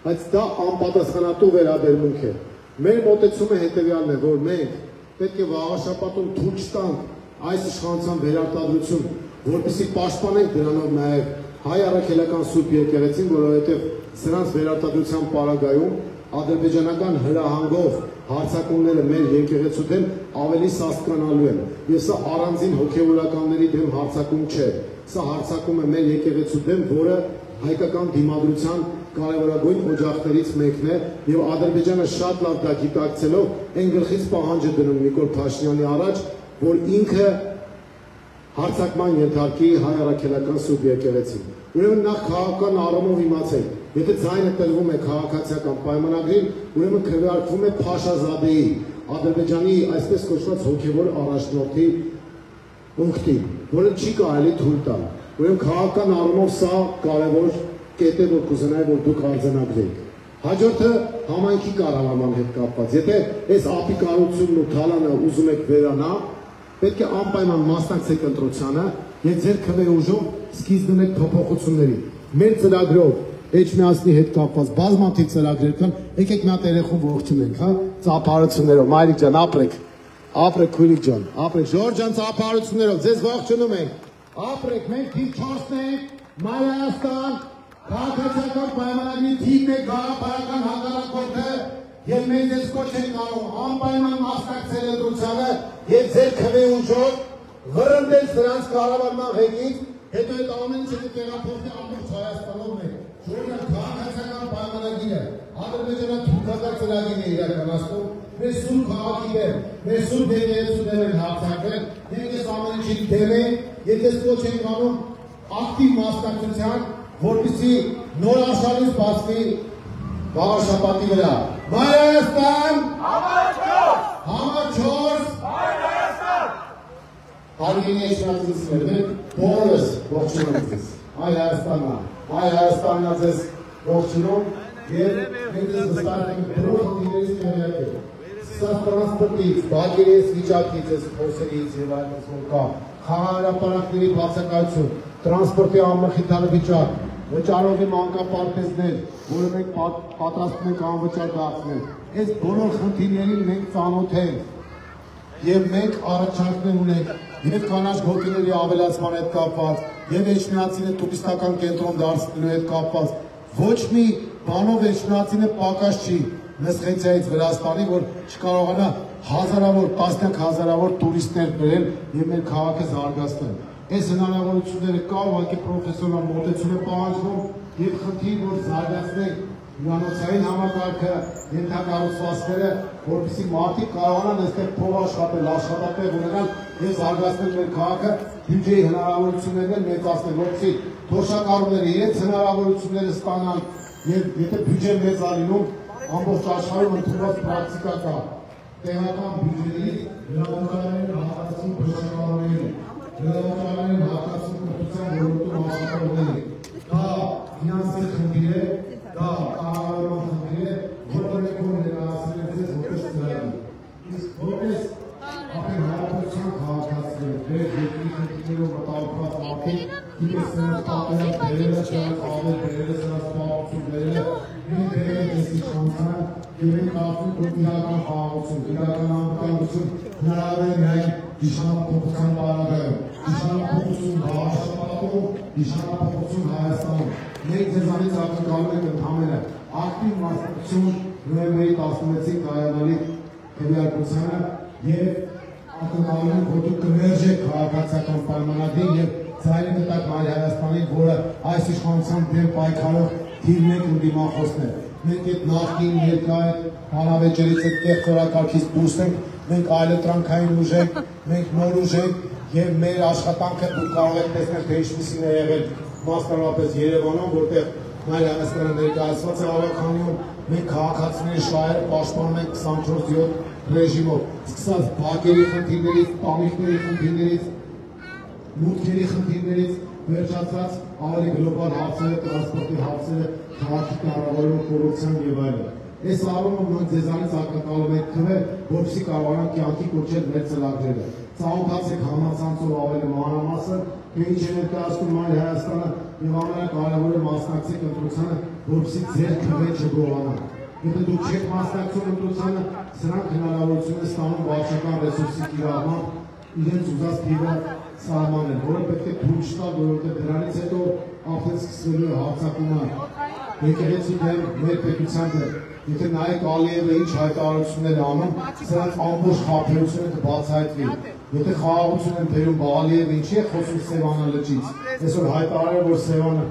բայց դա անպատասխանատու վերաբերմունք է։ Մեր մոտեցումը հետևյալն է, որ մենք պետք է վաղաշաբաթում թույլ չտանք այս իշխանության վերարտադրություն, որպեսզի պաշտպանենք դրանով նաև հայ առաքելական Սուրբ եկեղեցին, որովհետև սրանց վերարտադրության պարագայում ադրբեջանական հրահանգով հարձակումները մեր եկեղեցու դեմ ավելի սաստկանալու են։ Եվ սա առանձին հոգևորականների դեմ հարձակում չէ։ Սա հարձակում է մեր եկեղեցու դեմ, որը հայկական դիմադրության կարևորագույն օջախներից մեկն է եւ Ադրբեջանը շատ լավ դա գիտակցելով այն գլխից պահանջ է դնում Նիկոլ Փաշինյանի առաջ, որ ինքը հարձակման ենթարկի հայ առաքելական Սուրբ եկեղեցին։ Ուրեմն նախ քաղաքական առումով իմացեք, եթե ձայնը տրվում է քաղաքացիական պայմանագրին, ուրեմն քվեարկվում է Փաշազադեի, Ադրբեջանի այսպես կոչված հոգևոր առաջնորդի ունկտին, որը չի կարելի թույլ տալ։ Ուրեմն քաղաքական առումով սա կարևոր կետ է, որ կուզենայի, որ դուք արձանագրեք։ Հաջորդը համայնքի կառավարման հետ կապված։ Եթե այս ապիկարությունն ու թալանը ուզում եք վերանա, պետք է անպայման մասնակցեք ընտրությանը եւ ձեր քվե ուժով սկիզբ դնեք փոփոխությունների։ Մեր ծրագրով Էջմիածնի հետ կապված բազմաթիվ ծրագրեր կան, եկեք մի հատ երեխուն ողջունենք, հա, ծափահարություններով, մայրիկ ջան, ապրեք քույրիկ ջան, ապրեք, Ժորժ ջան, ծափահարություններով, ձեզ ողջունում ենք, ապրեք, մենք թիվ 4-ն ենք, Մայր Հայաստան, քաղաքացիական պայմանագրի թիվն է գաղափարական հակառակորդը եւ մենք ձեզ կոչ ենք անում անպայման մասնակցել ընտրությանը եւ ձեր քվե ուժով վրընդել սրանց կառավարման ղեկից, հետո այդ ամեն ինչը տեղափոխի ամբողջ Հայաստանով մեկ։ Ժողովուրդ քաղաքացիական պայմանագիրը Ադրբեջանա-թուրքական ծրագիրն է իրականացնում, մեր սուրբ քաղաքի դեմ, մեր սուրբ եկեղեցու դեմ են հարձակվել, մենք այս ամեն ինչի դեմ ենք, եւ ձեզ կոչ ենք անում ակտիվ մասնակցության, որպեսզի նոր աշխարհից բացվի վաղաշաբաթի վրա։ Մայր Հայաստան, համար 4, Մայր Հայաստան։ Հարգելի Էջմիածնիներ, բոլորս ողջունում ենք ձեզ։ Մայր Հայաստանն, Մայր Հայաստանն ձեզ ողջունում, Եվ մենք զստակ ենք բոլոր դիներից տեղյակել։ Սա տրանսպորտից, բակերից, վիճակից, այս փոսերից եւ այլնից որ կա, խաղահարապարանքների բացակայություն, տրանսպորտի անմխիթար վիճակ, վճարողի մանկապարտեզներ, որը մենք պատրաստում ենք անվճար դարձնել։ Այս բոլոր խնդիրներին մենք ծանոթ ենք եւ մենք առաջարկներ ունենք եւ կանաչ գոտիների ավելացման հետ կապված եւ Էջմիածինը տուրիստական կենտրոն դարձնելու հետ կապված ոչ մի բանով Էջմիածինը պակաս չի Մեսխեցիայից Վրաստանի, որ չկարողանա հազարավոր, տասնյակ հազարավոր տուրիստներ բերել եւ մեր քաղաքը զարգացնել։ Այս հնարավորությունները կա, ուղղակի պրոֆեսիոնալ մոտեցում է պահանջվում եւ խնդիր, որ զարգացնենք հյուրանոցային համակարգը, ենթակառուցվածքները, որպեսզի մարդիկ կարողանան այստեղ փող աշխատել, աշխատատեղ ունենալ եւ զարգացնել մեր քաղաքը, բյուջեի հնարավորություններն մեծացնել, որպեսզի թոշակառուները իրենց հնարավորությունները ստանան եւ եթե բյուջեն մեծ ալինում ամբողջ աշխարհում ընդունված պրակտիկա կա։ Տեղական բյուջեներից հրավերային հատկացում թոշակառուներին, հրավերային հատկացում կրթության ոլորտում աշխատողներին։ Դա ֆինանսի խնդիր է, դա կառավարման խնդիր է, որը մենք ներկայացրել ենք ձեզ որպես ծրագիր։ Իսկ որպես ապահովության քաղաքացիներ, մեր երկրի խնդիրներով մտահոգված մարդիկ, իրենց պատերազմ բերելը, նրանց ավել բերելը, նրանց պահություն բերելը, մենք բերել ենք այս իշխանությանը եւ մենք կարծում ենք, որ իրական խաղաղություն, իրական անվտանգություն հնարավոր է միայն իշխանափոխության պարագայում, իշխանափոխություն Հայաստանում, իշխանափոխություն Հայաստանում։ Մենք ձեզանից ակնկալում ենք ընդհանրապես ակտիվ մասնակցություն նոյեմբերի 16-ին կայանալիք քվեարկությանը եւ ակնկալում ենք, որ դուք կմերժեք քաղաքացիական պայմանագրին եւ ծայրի կտակ Մայր Հայաստանին, որը այս իշխանության դեմ պայքարող թիվ 1 ընդդիմախոսն է։ Մենք այդ նախկին ներկա հանավեճերից այդ տեխնորակարգից դուրս ենք, մենք այլընտրանքային ուժ ենք, մենք նոր ուժ ենք եւ մեր աշխատանքը դուք կարող եք տեսնել, թե ինչպիսին է եղել մասնավորապես Երևանում, որտեղ Մայր Հայաստանը ներկայացված է Արաքանիում, մենք քաղաքացիների շահերը պաշտպանում ենք 24/7 ռեժիմով, սկսած բակերի խնդիրներից, տանիքների խնդիրներից, մուտքերի խնդիրներից, վերջացած ավելի գլոբալ հարցերը, տրանսպորտի հարցերը, քաղաքի կառավարման կոռուպցիան եւ այլն։ Այս առումով մենք ձեզանից ակնկալում ենք քվե, որպեսզի կարողանանք կյանքի կոչել մեր ծրագրերը։ Ծանոթացեք համացանցով ավելի մանրամասն, թե ինչ է ներկայացնում Մայր Հայաստանը եւ ամենակարևորը մասնակցեք ընտրությանը, որպեսզի ձեր քվեն չգողանա։ Եթե դուք չեք մասնակցում ընտրությանը, սրանք հնարավորություն են ստանում վարչական ռեսուրսի կիրառմամբ իրենց ուզած թիվը սահմանել, որը պետք է թույլ չտալ, որովհետեւ դրանից հետո արդեն սկսվելու է հարձակումը եկեղեցու դեմ, մեր պետության դեմ։ Եթե նայեք Ալիևը ինչ հայտարարություններ անում, սրանց ամբողջ խաբեությունը կբացահայտվի։ Եթե խաղաղություն են բերում Ալիևը ինչի է խոսում Սևանա լճից, այսօր հայտարարել որ Սևանը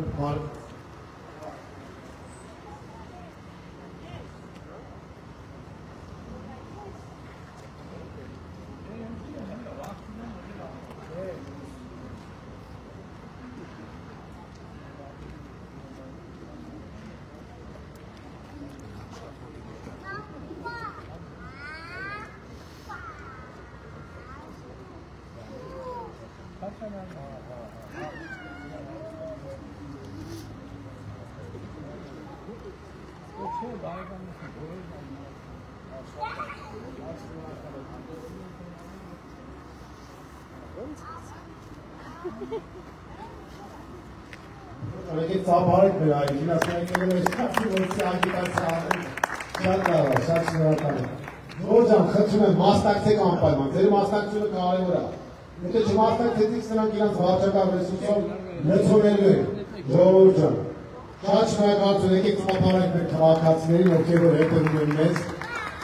Եկեք ծափարեք մեր այգին, ասենք ես քաշի որսի ագիտացիա շատ լավ է, շատ շնորհակալ եմ։ Ժողովուրդ ջան, խնդրում եմ մասնակցեք անպայման, ձեր մասնակցությունը կարևոր է։ Եթե չմասնակցեցիք, սրանք իրենց վարչական ռեսուրսով լցոնելու են։ Ժողովուրդ ջան, շատ շնորհակալություն, եկեք ծափարեք մեր քաղաքացիներին, ովքեր որ հետևում են մեզ,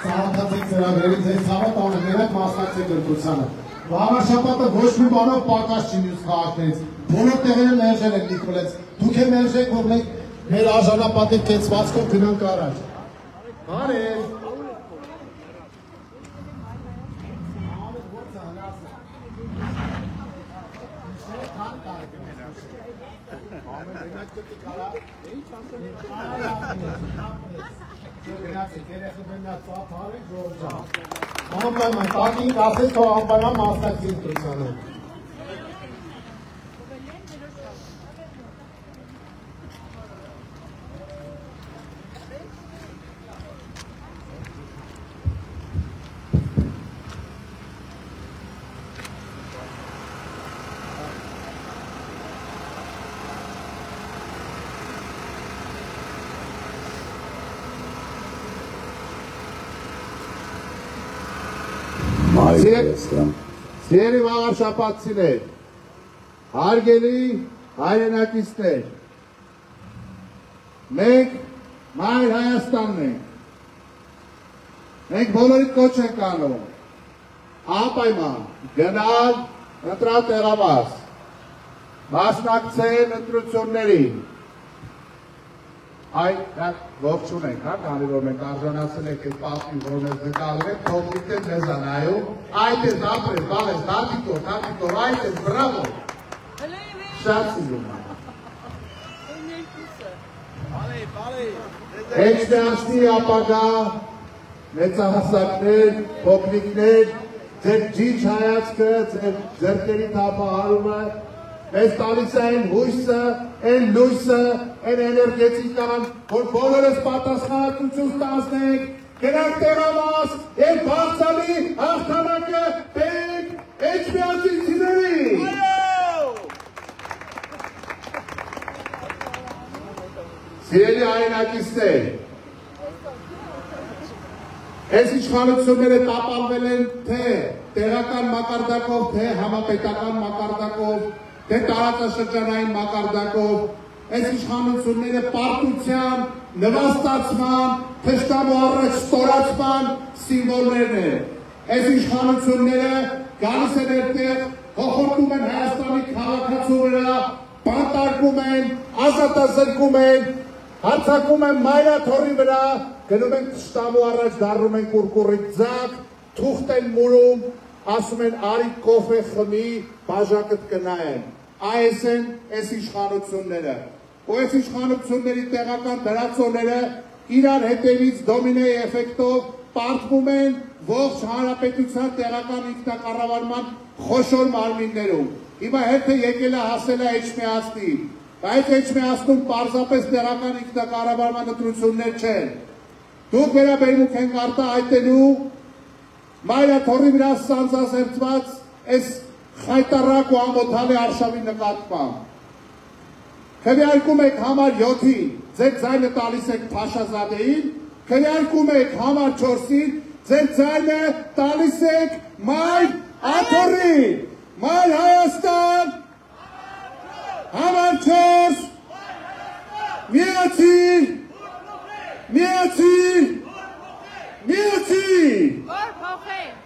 ծանոթացեք ծրագրերին, ձեր ցավոտ անեք, մենակ մասնակցեք ընտրությանը։ Վաղաշաբաթը ոչ մի բանով պակաս չի մյուս քաղաքներից։ Բոլոր տեղերը մերժել են Նիկոլեց։ Դուք է մերժեք, որ մենք մեր արժանապատիվ կեցվածքով գնանք առաջ։ Բարև։ Անպայման, տակին կասես, թող անպայման մասնակցի ընտրությանը։ Սիրելի վաղարշապատցիներ, հարգելի հայրենակիցներ, մենք Մայր Հայաստանն ենք, մենք բոլորիդ կոչ ենք անում, անպայման գնալ ընտրալ տեղամաս, մասնակցել ընտրություններին, Այ ողջուն ենք, քանի որ մենք արժանացել ենք այդ պատվին, որ մեզ նկատել, փոքրիկներ մեզ անայում, այդ է ապրես, բաղես, դատիկով, այդ է, բրավո, շատ սիրում եմ։ Էջնասնի ապագա, մեծահասակներ, փոքրիկներ, ձեր ջիջ հայացքը, ձեր ձեռքերի թափահարումը, մեզ տալիս է այն հույսը, այն լույսը, այն էներգետիկան, որ բոլորս պատասխանատվություն ստանձնենք, գնանք տեղամաս եւ բարձրալի հաղթանակը բերենք էջմիածինցիներին։ Սիրելի հայրենակիցներ, այս իշխանությունները տապալվել են թե տեղական մակարդակով, թե համապետական մակարդակով, թե տարածաշրջանային մակարդակով, այս իշխանությունները պարտության, նվաստացման, թշնամու առաջ ստորացման սիմվոլներն են։ Այս իշխանությունները գալիս են այդտեղ, հոխորտում են Հայաստանի քաղաքացու վրա, բանտարկում են, ազատազրկում են, հարձակվում են մայրաթոռի վրա, գնում են թշնամու առաջ, դառնում են կուրկուրիկ ձակ, թուղթ են մուրում, ասում են արի կոֆե խմի, բաժակդ կնայեն։ Այս են այս իշխանությունները։ Ու այս իշխանությունների տեղական դրածոները իրար հետևից դոմինեի էֆեկտով պարտվում են ողջ հանրապետության տեղական ինքնակառավարման խոշոր մարմիններում։ Հիմա հերթը եկել է հասել է Էջմիածնի, բայց Էջմիածնում պարզապես տեղական ինքնակառավարման ընտրություններ չեն։ Դուք վերաբերմունք ենք արտահայտելու մայրաթոռի վրա սանձազերծված այս խայտառակ ու ամոթալի արշավի նկատմամբ։ Քվեարկում եք համար 7-ին, ձեր ձայնը տալիս եք Փաշազադեին, քվեարկում եք համար 4-ին, ձեր ձայնը տալիս եք Մայր աթոռին, Մայր Հայաստան, համար 4, միացիր, միացիր, միացիր։ Որ փոխենք։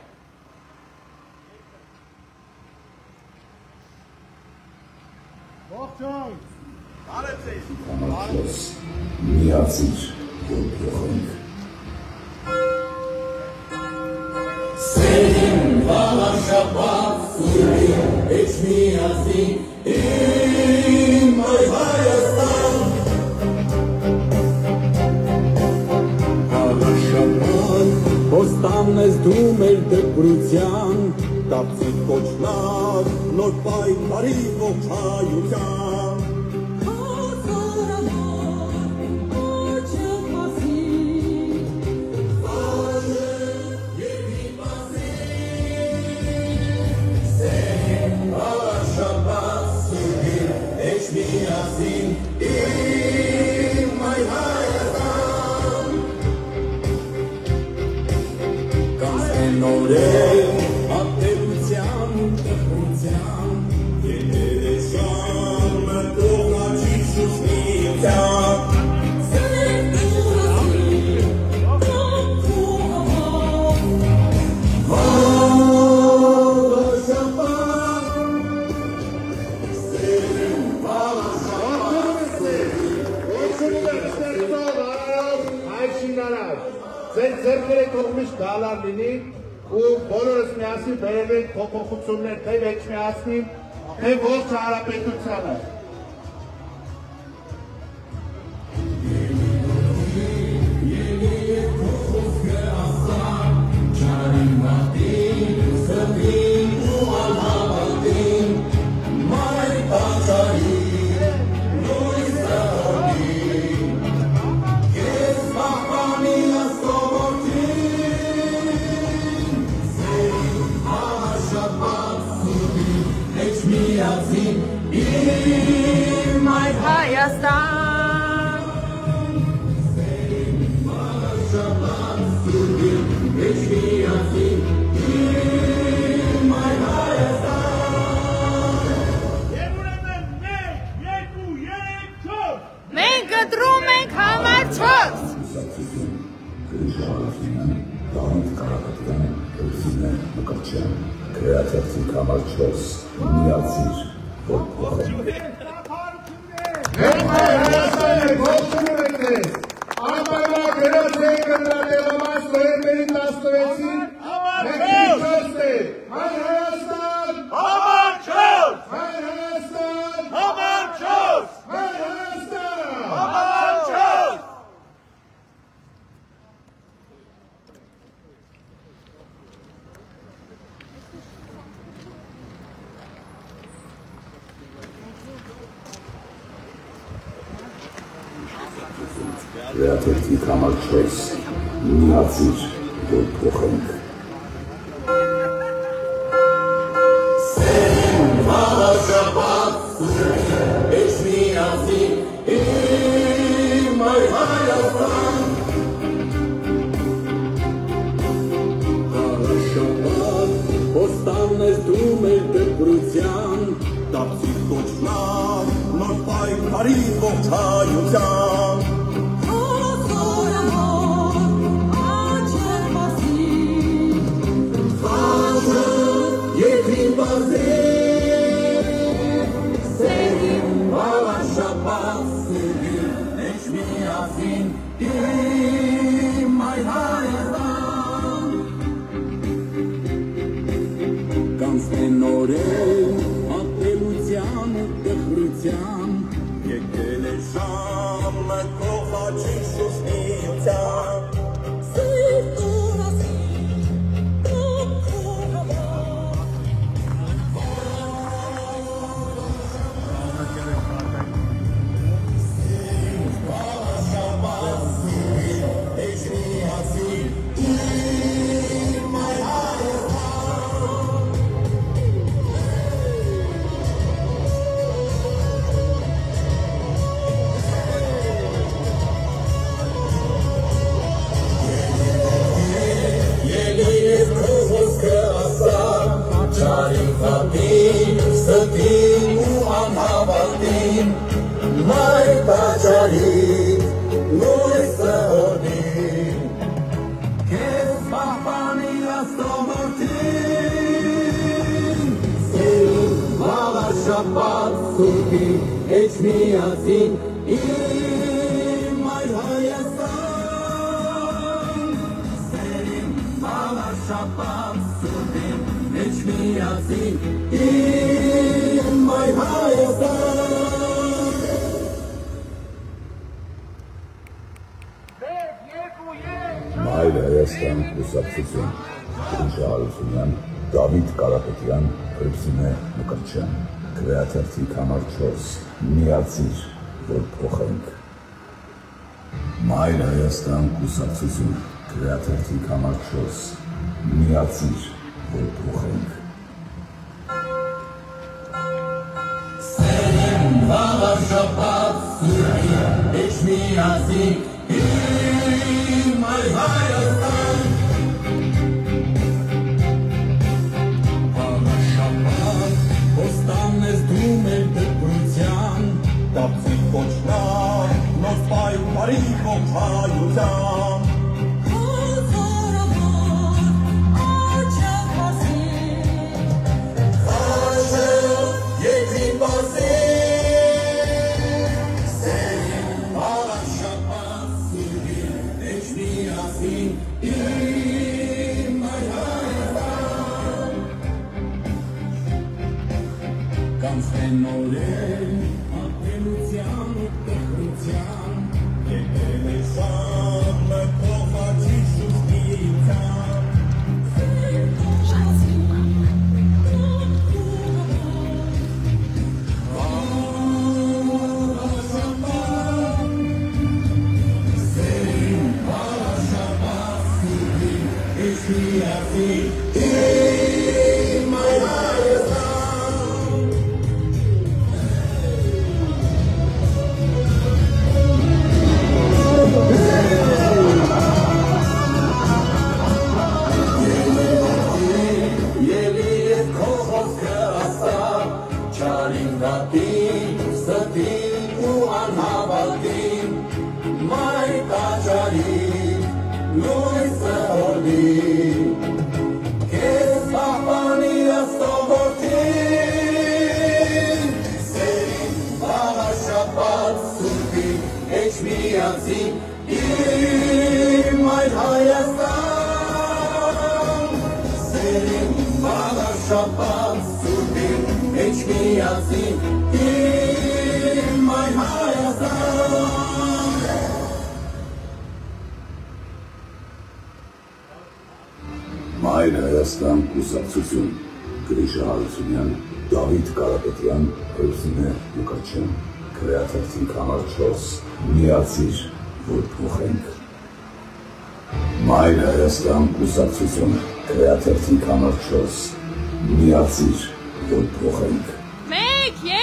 Ողջույն։ Բարեցեք։ Միացիր, որ փոխենք։ Սերին վաղաշապատ սուրի, Էջմիածին, իմ Մայր Հայաստան։ Վաղաշապատ, հոստան ես դու մեր դպրության, դարձի կոչնար, նոր պայքարի ողջ հայության։ Էջմիածին, իմ Մայր Հայաստան, կանցնեն օրեր, ատելության, տխրության, ետերը ժամը տողնաչի շուշնիության, Ձեր ձեռքերը կողմից գալար լինի ու բոլորս միասին բերենք փոփոխություններ թե Էջմիածնին, թե ողջ հանրապետությանը։ Էջմիածին, Գրիշահարությունյան, Դավիթ Կարապետյան, Լուսինե Մկրտչյան, Քրեաթերթիկ համար 4, միացիր, որ փոխենք։ Հետ Հայաստանը գործում եք ես, անպայման գրած եք կրնատեղամաս նոյեմբերի 16-ին, մեկի չորստ է, Հայ Հայաստան, Համար 4, Հայ Հայաստան, Համար 4, Հայ Հայաստան, Համար 4, Քրեաթերթիկ համար 4, միացիր, որ փոխենք։ Մայր Հայաստան կուսակցություն, Գրիշահարությունյան, Դավիթ Կարապետյան, Լուսինե Մկրտչյան, Քրեաթերթիկ համար 4, միացիր, որ փոխենք։ Մայր Հայաստան կուսակցություն, Քրեաթերթիկ համար 4, միացիր, որ փոխենք։ Շաբաթ սուրի, էչ միացի, իմ այ Հայաստան։ Շաբաթ, ոստան ես դում էր դպրության, դապցի կոչնար, նոր պայքարի ողջ հայության։ նույս օրդի Քեզ պահպանի աստողորդին Սերին բաղաշապած սուրբի էջմիածին Իմ այդ Հայաստան Սերին բաղաշապած սուրբի էջմիածին Իմ այդ Հայաստան Մայր Հայաստան կուսակցություն Գրիշա Հարությունյան, Դավիթ Կարապետյան, Հերսինե Լուկաչյան, Քրեաթերթի համար 4, միացիր, որ փոխենք։ Մայր Հայաստան կուսակցություն Քրեաթերթի համար 4, միացիր, որ փոխենք։ 1, 2,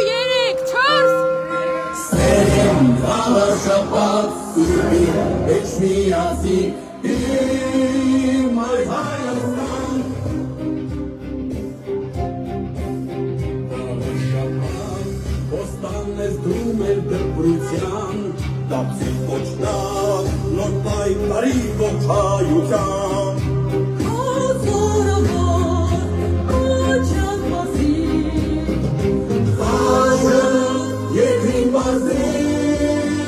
3, 4 Սերին բաղաշապած սուրբի էջմիածին Իմ այդ Հայաստան Բաղաշապած Ոստան ես դու մեր դպրության Դապսիլ ոչնակ նոր պայքարի ողջ հայության Կոզորավոր կոչան մասին Խաչը երկրին բարձրին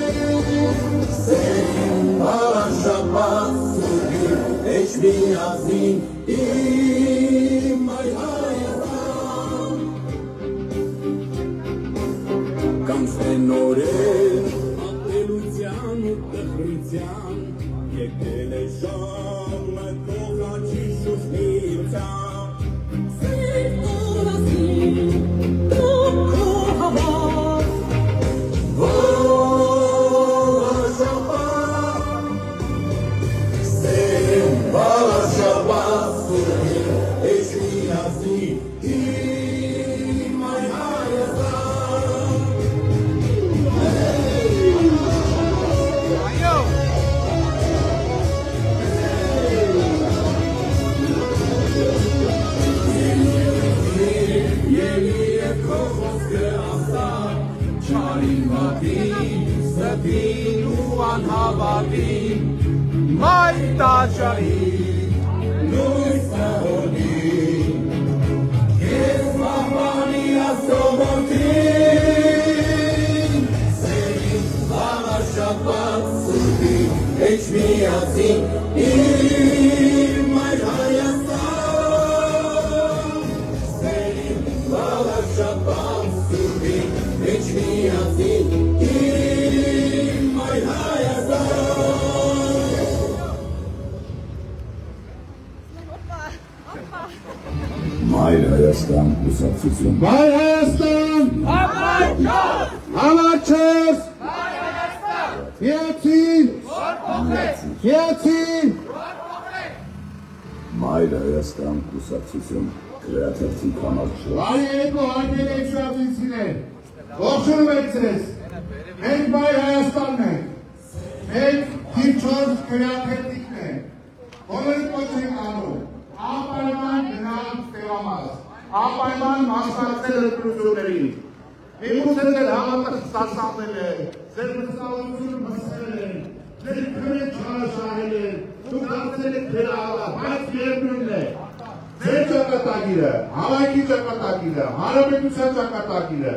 Սերին բաղաշապած Էջմիածին իմ այդ Հայաստան Կանցնեն նորեր ապելության ու տխրության Եկել է ժամը կողաչի շուշ միության Սեր տորասին դու քո համար Բաղաշապած սուրբի էջմիածին իմ այդ Հայաստան Ելի է քո խոսքը ասան Չարին վատին, ստին ու անհավատին Մայր տաճարի նույս օրդին Քեզ պահպանի աստողորդին Սերին բաղաշապած սուրբի էջմիածին Իմ այդ Հայաստան Սերին բաղաշապած սուրբի էջմիածին Իմ այդ Հայաստան Մայր Հայաստան կուսակցություն Մայր Հայաստան համար 4 Միացին Միացին Մայր Հայաստան կուսակցություն Քրեաթերթի համար 4 Բարի երեկո հարգելի էջմիածինցիներ Ողջունում եք ձեզ Մենք Մայր Հայաստանն ենք Մենք թիվ 4 քրեաթերթիկն ենք Բոլորի կոչ ենք անում Անպայման գնալ տեղամաս Անպայման մասնակցել ընտրություններին Միգուցե ձեր համապատասխանվել է Ձեր մտածողությունը մսել է Ձեր քրերը չարաշահել են Դուք դարձել եք վերահավատ Բայց երկրորդ է Ձեր ճակատագիրը, հավաքի ճակատագիրը, հանրապետության ճակատագիրը,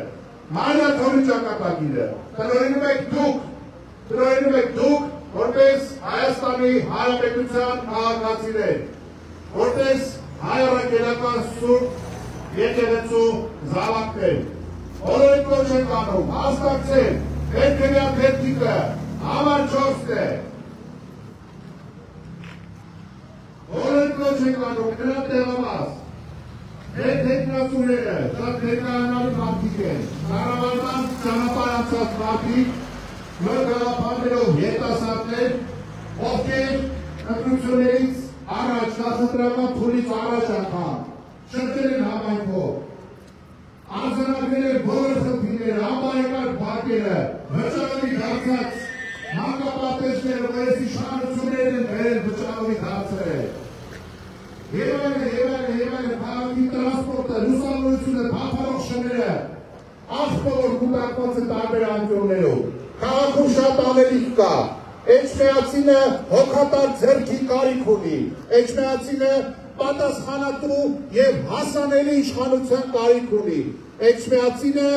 Մայրաթորի ճակատագիրը տնօրինում եք դուք, որպես Հայաստանի Հանրապետության քաղաքացիներ, որպես հայ-առաքելական սուրբ եկեղեցու զավակներ, բոլորին կոչ ենք անում, հասկացել, մեր քրեաթերթիկը համար 4-ն է, բոլորին կոչ ենք անում, դրա տեղամաս, մեր թեկնածուները, շատ ներկայանալի մարդիկ են, կառավարման ճանապարհ անցած մարդիկ, նոր գաղափարներով երիտասարդներ, ովքեր ընտրություններից առաջ, նախընտրական փուլից առաջ անգամ շրջել են համայնքով, արձանագրել են բոլոր խնդիրները, անբարեկարգ բակերը, վճարովի դարձած մանկապատեժները, որ այս իշխանություններն են բերել վճարովի դարձրել։ Եվ այլն, քաղաքի տրանսպորտը, լուսավորությունը, թափառող շները, աղբոր կուտակված է տարբեր անկյուններով։ Քաղաքում շատ ավելիք կա, Էջմիածինը հոգատար ձեռքի կարիք ունի, Էջմիածինը պատասխանատու և հասանելի իշխանության կարիք ունի, Էջմիածինը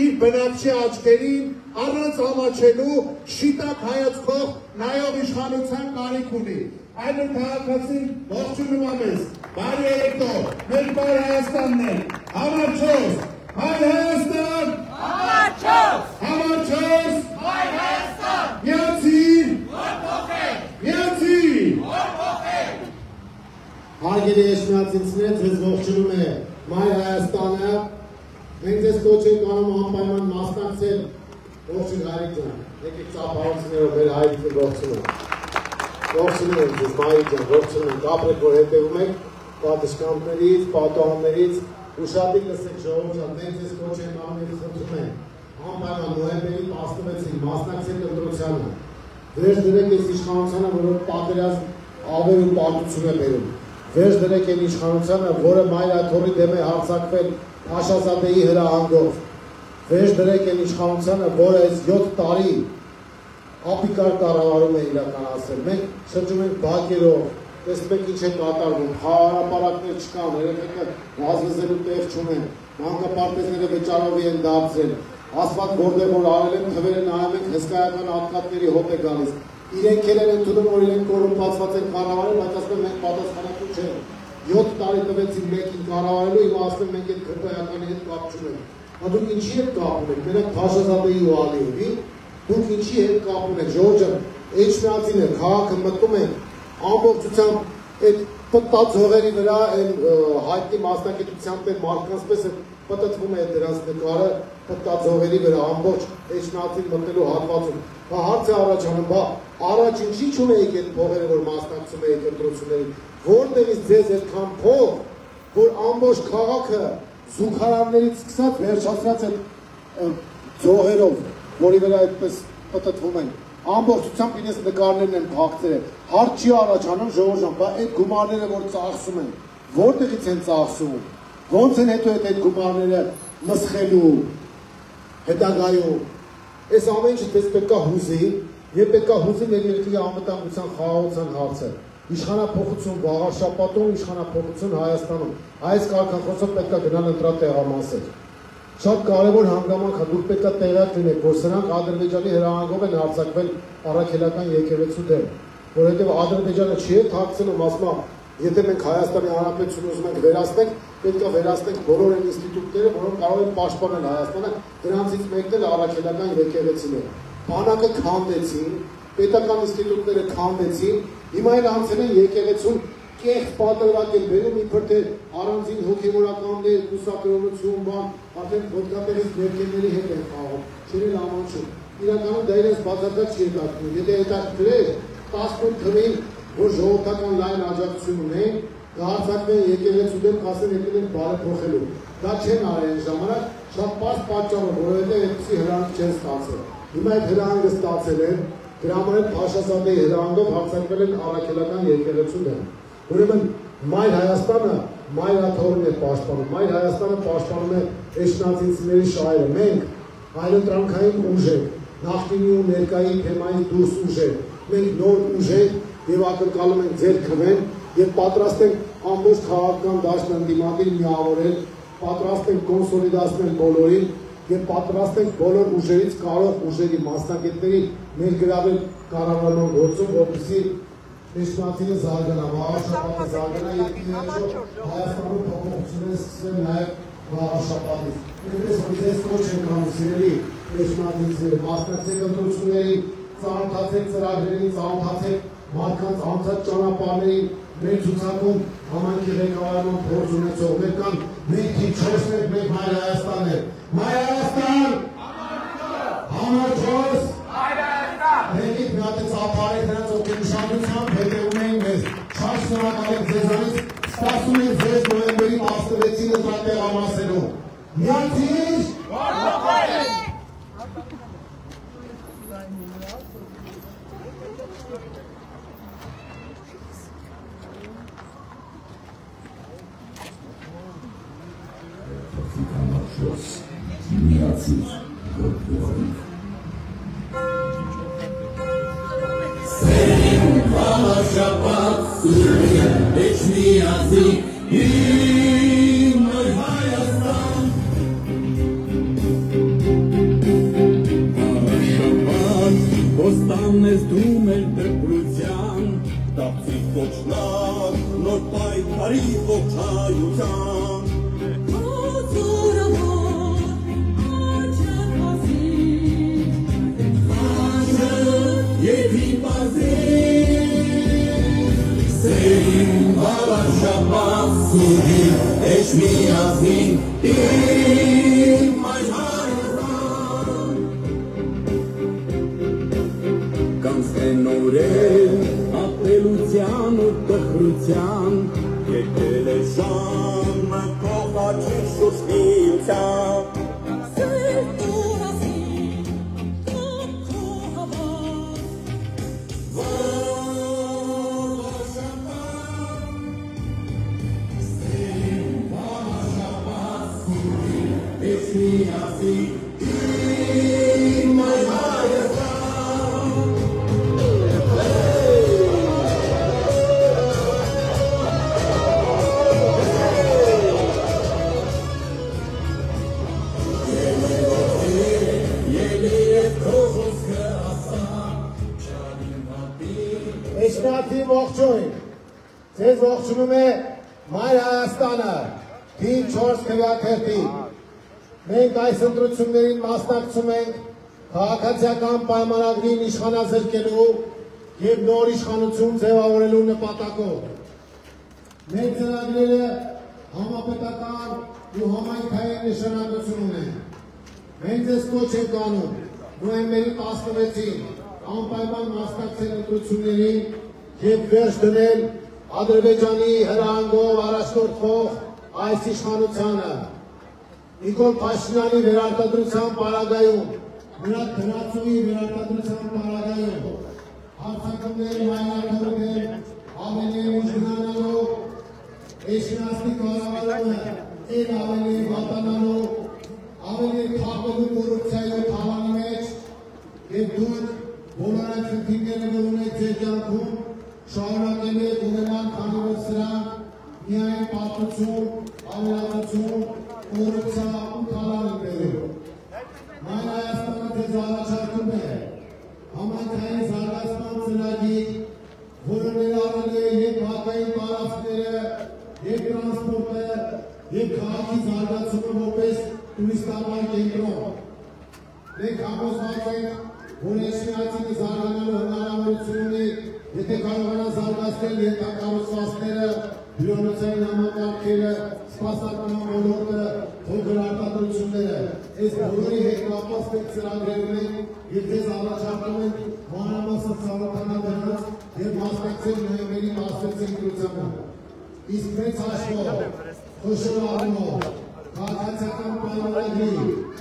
իր բնակչի աչքերին առանց ամաչելու շիտակ հայացքով նայող իշխանության կարիք ունի։ Այլ քաղաքացին ողջունում եմ ես, բարի երեկո, մեր Մայր Հայաստանն է, համար 4, Մայր Հայաստան, համար 4, համար 4, Մայր Հայաստան, միացիր, որ փոխեք, միացիր, որ փոխեք։ Հարգելի էջմիածինցիներ, ձեզ ողջունում է Մայր Հայաստանը, մենք ձեզ կոչ ենք անում անպայման մասնակցել, ողջույն Հայրիկ ջան, եկեք ծափահարություններով մեր Հայրիկը ողջունում ենք։ Ողջունում ենք ձեզ Մայրիկ ջան, ողջունում ենք, ապրեք որ հետևում եք պատշգամբներից, պատահաններից, ուշադիր լսեք ժողովուրդ ջան, մենք ձեզ կոչ ենք անում եւ խնդրում ենք անպայման նոյեմբերի 16-ին մասնակցեք ընտրությանը։ Վերջ դրեք այս իշխանությանը, որը պատերազմ ավեր ու պարտություն է բերում։ Վերջ դրեք այն իշխանությանը, որը Մայր Աթոռի դեմ է հարձակվել Փաշազադեի հրահանգով։ Վերջ դրեք այն իշխանությանը, որը այս 7 տարի ապիկար կառավարում է իրականացրել։ Մենք շրջում ենք բակերով, տեսնում ենք ինչ է կատարվում, խաղահարապարակներ չկան, երեխեքը վազվզելու տեղ չունեն, մանկապարտեզները վճարովի են դարձրել, ասфальտ որտեղ որ արել են, թվերը նայում ենք, հսկայական ատկատների հոտ է գալիս։ Իրենք էլ են ընդունում, որ իրենք կոռումպացված են կառավարել, բայց ասում են մենք պատասխանատու չենք։ 7 տարի տվեցին մեկին կառավարելու, հիմա ասում են մենք այդ քրդայականի հետ կապ չունենք։ Դուք ինչի հետ կապ ունեք, մենակ Փաշազադեի ու Ալիևի, դուք ինչի հետ կապ ունեք, ժողովուրդ ջան, Էջմիածինը քաղաքը մտնում են ամբողջությամբ այդ պտտածողերի վրա, այն հայտնի մասնակցությամբ են մարդկանց պես պտտվում է դրանց նկարը պտտածողերի վրա ամբողջ Էջմիածին մտնելու հատվածում։ Բա հարց է առաջանում, բա առաջ ինչի չունեիք այդ փողերը, որ մասնակցում էիք ընտրություններին, որտեղից ձեզ այդքան փող, որ ամբողջ քաղաքը զուգարաններից սկսած վերջացրած այդ ձողերով, որի վրա այդպես պտտվում են, ամբողջությամբ ինձ նկարներն են փակցրել, հարց չի առաջանում ժողովուրդ ջան, բա այդ գումարները, որ ծախսում են, որտեղից են ծախսում, ոնց են հետո այդ գումարները մսխելու, հետագայում, այս ամեն ինչը դες պետք է հուզի, եւ պետք է հուզի մեր երկրի անվտանգության խաղաղության հարցը։ Իշխանափոխություն Վաղարշապատում, իշխանափոխություն Հայաստանում։ Այս կարգախոսով պետք է գնալ ընտրատեղամասեր։ Շատ կարևոր հանգամանք է, դուք պետք է տեղյակ լինեք, որ սրանք Ադրբեջանի հրահանգով են արձակվել առաքելական եկեղեցու դեմ, որովհետև Ադրբեջանը չի թաքցնում, ասում է, եթե մենք Հայաստանի Հանրապետություն ուզում ենք վերացնենք, պետք է վերացնենք բոլոր այն ինստիտուտները, որոնք կարող են պաշտպանել Հայաստանը, դրանցից մեկն էլ առաքելական եկեղեցին է։ Բանակը քանդեցին, պետական ինստիտուտները քանդեցին, հիմա էլ անցել են եկեղեցուն կեղծ պատրվակ են բերում, իբր թե առանձին հոգևորականներ, կուսակրոնություն, բան, արդեն ոտքատեղից ներկերների հետ են խաղում, չեն էլ ամանչում։ Իրականում դա իրենց բացարձակ չի հետաքրքրում, եթե հետաքրքրեր 18 թվին, որ ժողովրդական լայն աջակցություն ունեն, կհարձակվեն եկեղեցու դեմ, կասեն եկել են բարեփոխելու։ Դա չեն արել այն ժամանակ, շատ պարզ պատճառով, որովհետև այդպիսի հրահանգ չեն ստացել։ Հիմա այդ հրահանգը ստացել են, դրա համար էլ Փաշազադեի հրահանգով հարձակվել են առաքելական եկեղեցու դեմ։ Ուրեմն Մայր Հայաստանը Մայր Աթոռին է պաշտպանում, Մայր Հայաստանը պաշտպանում է էջմիածինցիների շահերը։ Մենք այլընտրանքային ուժ ենք, նախկինի ու ներկայի թեմայի դուրս ուժ ենք, մենք նոր ուժ ենք եւ ակնկալում ենք ձեր քվեն եւ պատրաստ ենք ամբողջ քաղաքական դաշտն ընդդիմադիր միավորել, պատրաստ ենք կոնսոլիդացնել բոլորին եւ պատրաստ ենք բոլոր ուժերից կարող ուժերի մասնակիցների ներգրավել կառավարման գործում, որպեսզի Էջմիածինը զարգանա, Վաղարշապատը զարգանա եւ Հայաստանում փոփոխություններ սկսեն նաեւ Վաղարշապատից։ Ինչպես որ ձեզ կոչ ենք անում սիրելի էջմիածինցիներ, մասնակցեք ընտրություններին, ծանոթացեք ծրագրերին, ծանոթացեք մարդկանց անցած ճանապարհներին, մեր ցուցակում համայնքի ղեկավարման փորձ ունեցողներ կան, մենք թիվ 4-ն ենք, մենք Մայր Հայաստանն ենք։ Մայր Հայաստան, համար 4, Մայր Հայաստան։ Մենք մի հատ ծափարեք նրանց ովքեր ուշադրությամբ հետևում էին մեզ։ Շատ շնորհակալ ենք ձեզանից, սպասում ենք ձեզ նոյեմբերի 16-ին ընտրատեղամասերում։ Միացիր, որ փոխենք։ Միացիր, որ փոխենք։ միացի իմ նոր Հայաստան Շաբաթ ոստանն ես դու մեր դպրության Տապցի կոչնակ նոր պայքարի ողջայության Սերին բավար շապատ սուրին էշ միազին իմ այն Հայաստան Կանցեն օրեր ապելության ու տխրության Եկել է ժամը կողաչի շուշկիության Էջնատի ողջույն, ձեզ ողջունում է Մայր Հայաստանը, թիվ 4 քվեաթերթի։ Մենք այս ընտրություններին մասնակցում ենք քաղաքացիական պայմանագրին իշխանազրկելու և նոր իշխանություն ձևավորելու նպատակով։ Մեր ծրագրերը համապետական ու համայնքային նշանակություն ունեն։ Մենք ձեզ կոչ ենք անում նոյեմբերի 16-ին անպայման մասնակցել ընտրություններին և վերջ դնել Ադրբեջանի հրահանգով առաջնորդվող այս իշխանությանը։ Նիկոլ Փաշինյանի վերարտադրության պարագայում, նրա դրացուի վերարտադրության պարագայում, հարցակումներ մանրակրվել ավելի ուժ գնանալով, Էջմիածնի կառավարումը էլ ավելի վատանալով, ավելի թափելու կոռուպցիայի ու թալանի մեջ և դուք բոլոր այդ խնդիրները որ ունեք ձեր կյանքում շարունակել եք ունենալ, քանի որ սրանք միայն պարտություն, ավելացություն, կոռուպցիա ու թալան են բերում։ Մայր Հայաստանը ձեզ առաջարկում է համայնքային զարգացման ծրագիր, որը ներառել է և հակային տարածքները, և տրանսպորտը, և քաղաքի զարգացումը որպես տուրիստական կենտրոն։ Մենք համոզված ենք, որ Էջմիածինը զարգանալու հնարավորություն ունի, եթե կարողանա զարգացնել ենթակառուցվածքները, հյուրանոցային համակարգերը, սպասարկման ոլորտը, փոքր արտադրությունները։ Այս բոլորի հետ կապված մենք ծրագրեր ունենք և ձեզ առաջարկում ենք մանրամասն ծանոթանալ դրանց և մասնակցել նոյեմբերի 16-ի ընտրությանը։ Իսկ մեծ հաշվով, խոշոր առումով, քաղաքացիական պայմանագրի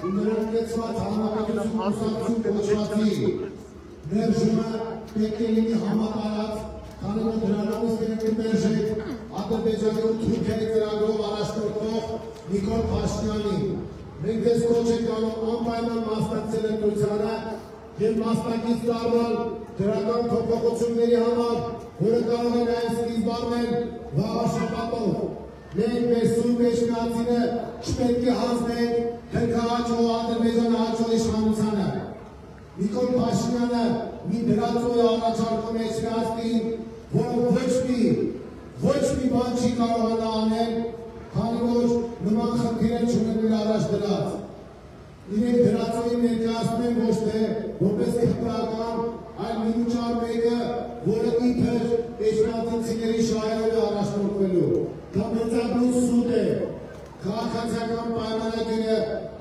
ու նրան ունեցված հանրապետություն կուսակցություն կոչվածի մերժումը պետք է լինի համատարած, քանի որ դրանից մենք կմերժենք Ադրբեջանի ու Թուրքիայի ծրագրով առաջնորդվող Նիկոլ Փաշինյանին։ Մենք ձեզ կոչ ենք անում անպայման մասնակցել ընտրությանը և մասնակից դառնալ դրական փոփոխությունների համար, որը կարող է նաև սկիզբ առնել վաղ շաբաթով։ Մենք մեր սուրբ Էջմիածինը չպետք է հանձնենք Թրքահաճո Ադրբեջան հաճո իշխանությանը։ Նիկոլ Փաշինյանը մի դրածո է առաջարկում Էջմիածնին, որը ոչ մի բան չի կարողանա անել, քանի որ նման խնդիրներ չունեն իր առաջ դրած։ Իրենք դրածոյին ներկայացնում են ոչ թե որպես քրտական, այլ մինչար մեկը, որը իբր էջմիածինցիների շահերով է առաջնորդվելու։ Դա մեծագույն սուտ է։ Քաղաքացիական պայմանագիրը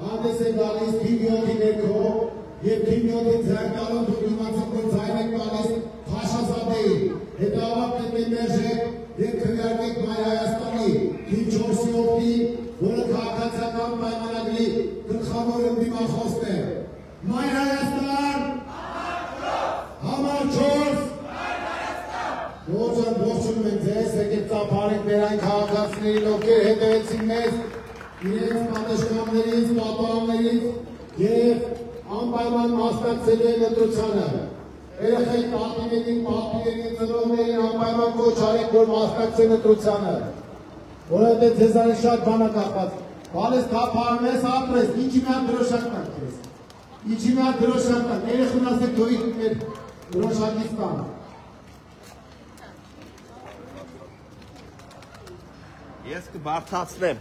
հանդես է գալիս թիվ 7-ի ներքո և թիվ 7-ի ձեռք տալով դուք իմացեք, որ ձայն եք տալիս Փաշազադեին։ Հետևաբար պետք է մերժեք և քվեարկեք Մայր Հայաստանի թիվ 4-ի օգտին, որը քաղաքացիական պայմանագրի գլխավոր ընդդիմախոսն է։ Մայր Հայաստան, համար 4, Ողջան ողջունում ենք ձեզ, եկեք ծափարենք մեր այն քաղաքացիներին, ովքեր հետևեցին մեզ, իրենց պատշգամբներից, պատահաններից և անպայման մասնակցելու են ընտրությանը։ Երեխայի պատիվներին, ծնողներին անպայման կոչ արեք, որ մասնակցեն ընտրությանը։ որովհետև ձեզանից շատ բան է կախված։ Բալես թափարում ես, ապրես, ինչի մի հատ դրոշակ տանք քեզ։ Ինչի մի հատ դրոշակ տանք, երեխուն ասեք թողի մեր դրոշակից տան։ Ես կբարձրացնեմ։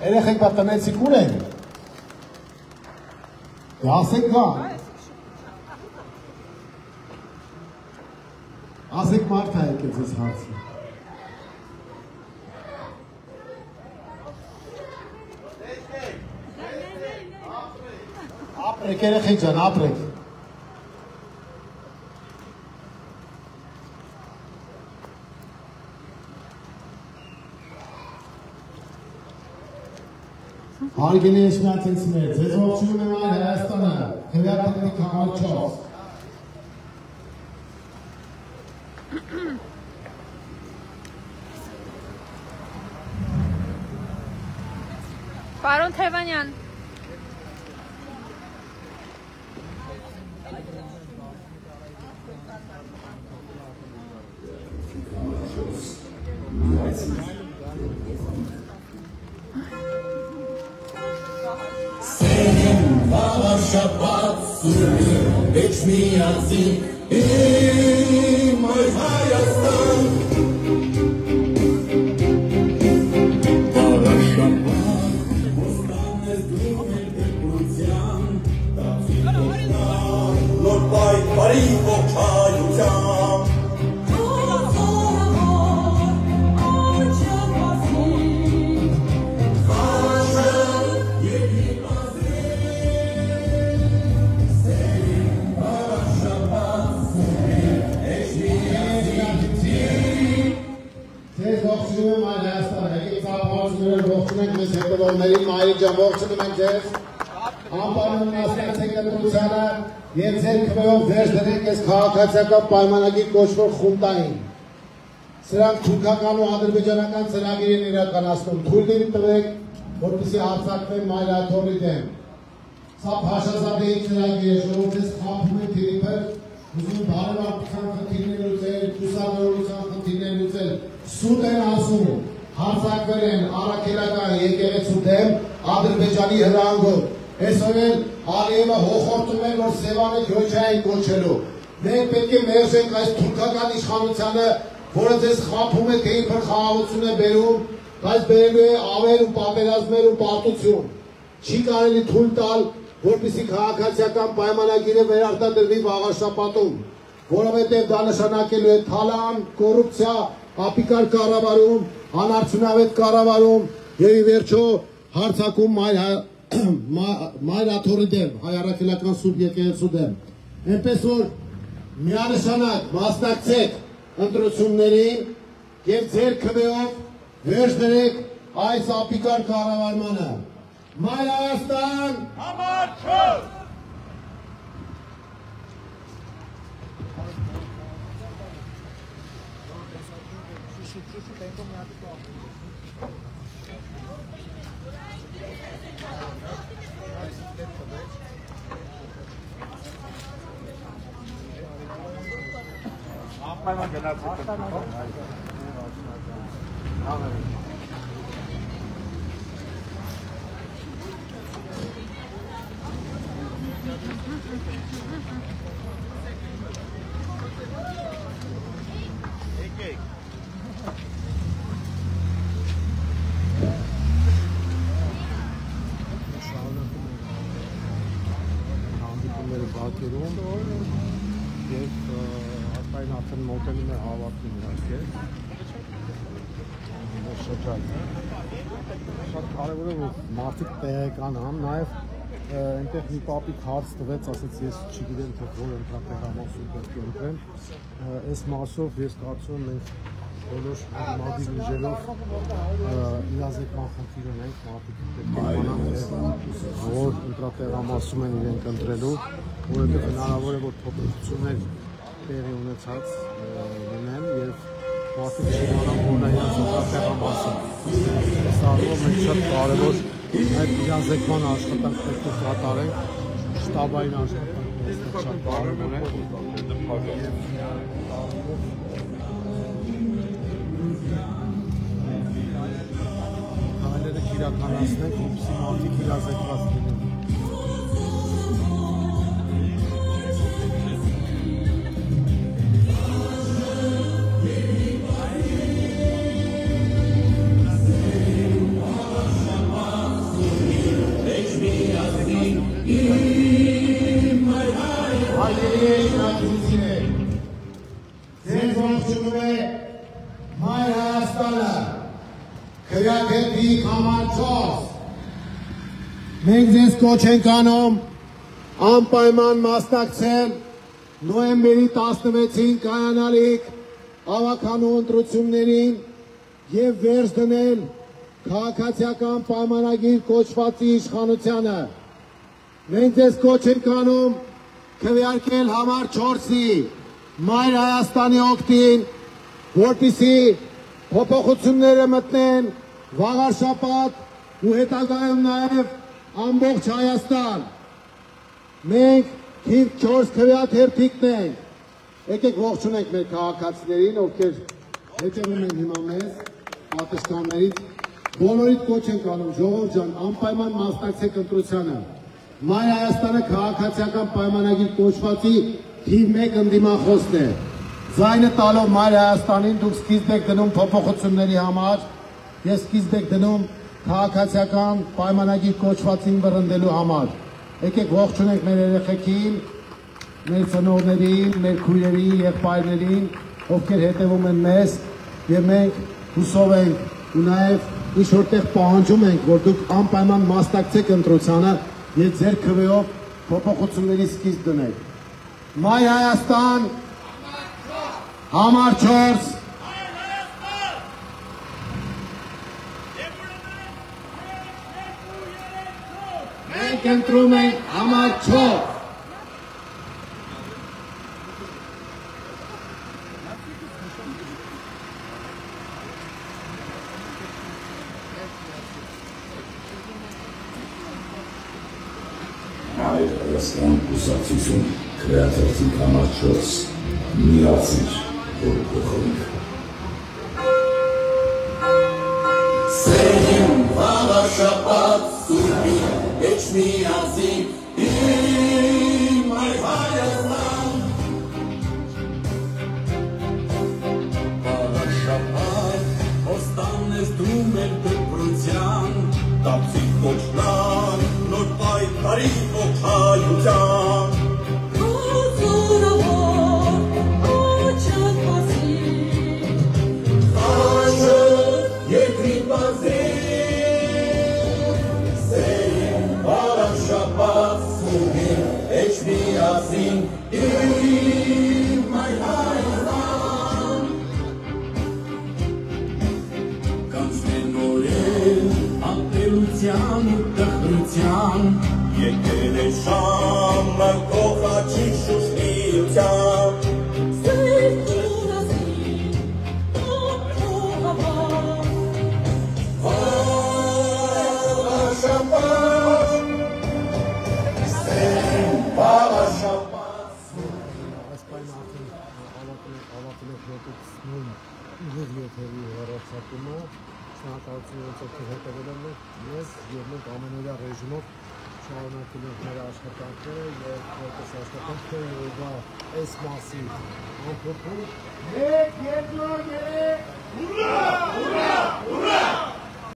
Երեխեք բա տնեցիք ուր են։ Ասեք գա։ Ասեք մարդ է եկել ձեզ հարցը։ Ապրեք երեխեք ջան, ապրեք։ Հարգելի եշմիածինցիներ, ձեզ ողջունում եմ այլ Հայաստանը, Հրեապետի համար 4։ Պարոն Թևանյան։ Շաբաթ սուրի, էջ միացի, իմ այ Հայաստան։ Բարաշաբաթ, ոստան ես դու մեր դեպրության, տացի ոստան, նոր պայքարի ողջայության։ Հետևողներին մայրի ջան ողջունում ենք ձեզ, անպայման մասնակցեք դեպրությանը և ձեր քվեով վերջ դրեք այս քաղաքացիական պայմանագիր կոչվող խունտային։ Սրանք թուրքական ու ադրբեջանական ծրագիր են իրականացնում, թույլ տվեք, որպեսզի հարձակվեն մայրաթոռի դեմ։ Սա փաշազադեի ծրագիր է, որով ձեզ խաբում են թիրիփեր, ուզում բարևարության խնդիրներ լուծել, ուսանողության խնդիրներ լուծել, սուտ են ասում, հարձակվել են առաքելական եկեղեցու դեմ Ադրբեջանի հրահանգով։ Այսօր էլ Ալիևը հոխորտում է, որ Սևանը Գյոչային կոչելու։ Մենք պետք է մերժենք այս թուրքական իշխանությանը, որը ձեզ խաբում է, թե իբր խաղաղություն է բերում, բայց բերելու է ավեր ու պատերազմներ ու պարտություն։ Չի կարելի թույլ տալ, որպեսզի քաղաքացիական պայմանագիրը վերարտադրվի վաղաշաբաթում, որովհետև դա նշանակելու է թալան, կոռուպցիա, ապիկար կառավարում, անարդյունավետ կառավարում եւ ի վերջո հարձակում մայրաթոռի դեմ, հայ առաքելական սուրբ եկեղեցու դեմ։ Այնպես որ միանշանակ մասնակցեք ընտրություններին եւ ձեր քվեով վերջ դրեք այս ապիկար կառավարմանը։ Մայր Հայաստան համար 4։ Անպայման գնացեք։ մոտենում է հավաքին իհարկե շրջան շատ կարևոր է որ մարդիկ տեղեկանան նաև այնտեղ մի պապիկ հարց տվեց ասեց ես չգիտեմ թե որ ընտրատեղամասում պետք է ընտրեմ այս մասով ես կարծում եմ մենք բոլոր մադիր ուժերով իրազեկման խնդիր ունենք մարդիկ պետք է իմանան որ ընտրատեղամասում են իրենք ընտրելու որովհետև հնարավոր է որ փոփոխություններ տեղի ունեցած լինեն եւ մարդիկ շիրանան որն է իրենց ընտրատեղամասը այս առումով մենք շատ կարևոր այդ իրազեկման աշխատանք պետք է կատարենք շտաբային աշխատանքն շատ կարևոր է։ Քայլերը իրականացնենք, որպեսզի մարդիկ իրազեկված լինեն։ Ձեզ ողջունում է Մայր Հայաստանը, քվեակերպի համար 4։ Մենք ձեզ կոչ ենք անում անպայման մասնակցել նոյեմբերի 16-ին կայանալիք ավականու ընտրություններին և վերջ դնել քաղաքացիական պայմանագիր կոչվածի իշխանությանը։ Մենք ձեզ կոչ ենք անում քվեարկել համար 4-ի Մայր Հայաստանի օգտին, որպեսզի փոփոխությունները մտնեն վաղ շաբաթ ու հետագայում նաև ամբողջ Հայաստան։ Մենք թիվ 4 քվեաթերթիկն ենք։ Եկեք ողջունենք մեր քաղաքացիներին, ովքեր հետևում են հիմա մեզ, պատշգամբներից։ Բոլորիդ կոչ ենք անում, ժողով ջան, անպայման մասնակցեք ընտրությանը։ Մայր Հայաստանը քաղաքացիական պայմանագիր կոչվածի թիվ 1 ընդդիմախոսն է։ Ձայնը տալով Մայր Հայաստանին դուք սկիզբ եք դնում փոփոխությունների համար եւ սկիզբ եք դնում քաղաքացիական պայմանագիր կոչվածին վռնդելու համար։ Եկեք ողջունենք մեր երեխեքին, մեր ծնողներին, մեր քույրերին, եղբայրներին, ովքեր հետևում են մեզ եւ մենք հուսով ենք ու նաեւ ինչ որտեղ պահանջում ենք, որ դուք անպայման մասնակցեք ընտրությանը եւ ձեր քվեով փոփոխությունների սկիզբ դնեք։ Մայր Հայաստան համար 4 Մենք ընտրում ենք համար 4 Մայր Հայաստան կուսակցություն քվեաթերթիկ համար 4 միացիր, որ փոխենք։ Սեյն վաղաշապատ սուրբի էչ միացի իմ Մայր Հայաստան Վաղաշապատ ոստան ես դում էր դպրության տապսի կոչնան նոր պայքարի ողջայության Միասին իմ Մայր Հայաստան Կանցնեն նորել ատելության ու տխրության Եկել է շամը կողաչի շուշտիության Շնորհակալություն ովքեր հետևել են մեզ եւ մենք ամենօրյա ռեժիմով շարունակելու ենք մեր աշխատանքները եւ որպես աշխատանքը յոգա այս մասի ամփոփում 1 2 3 ուրա ուրա ուրա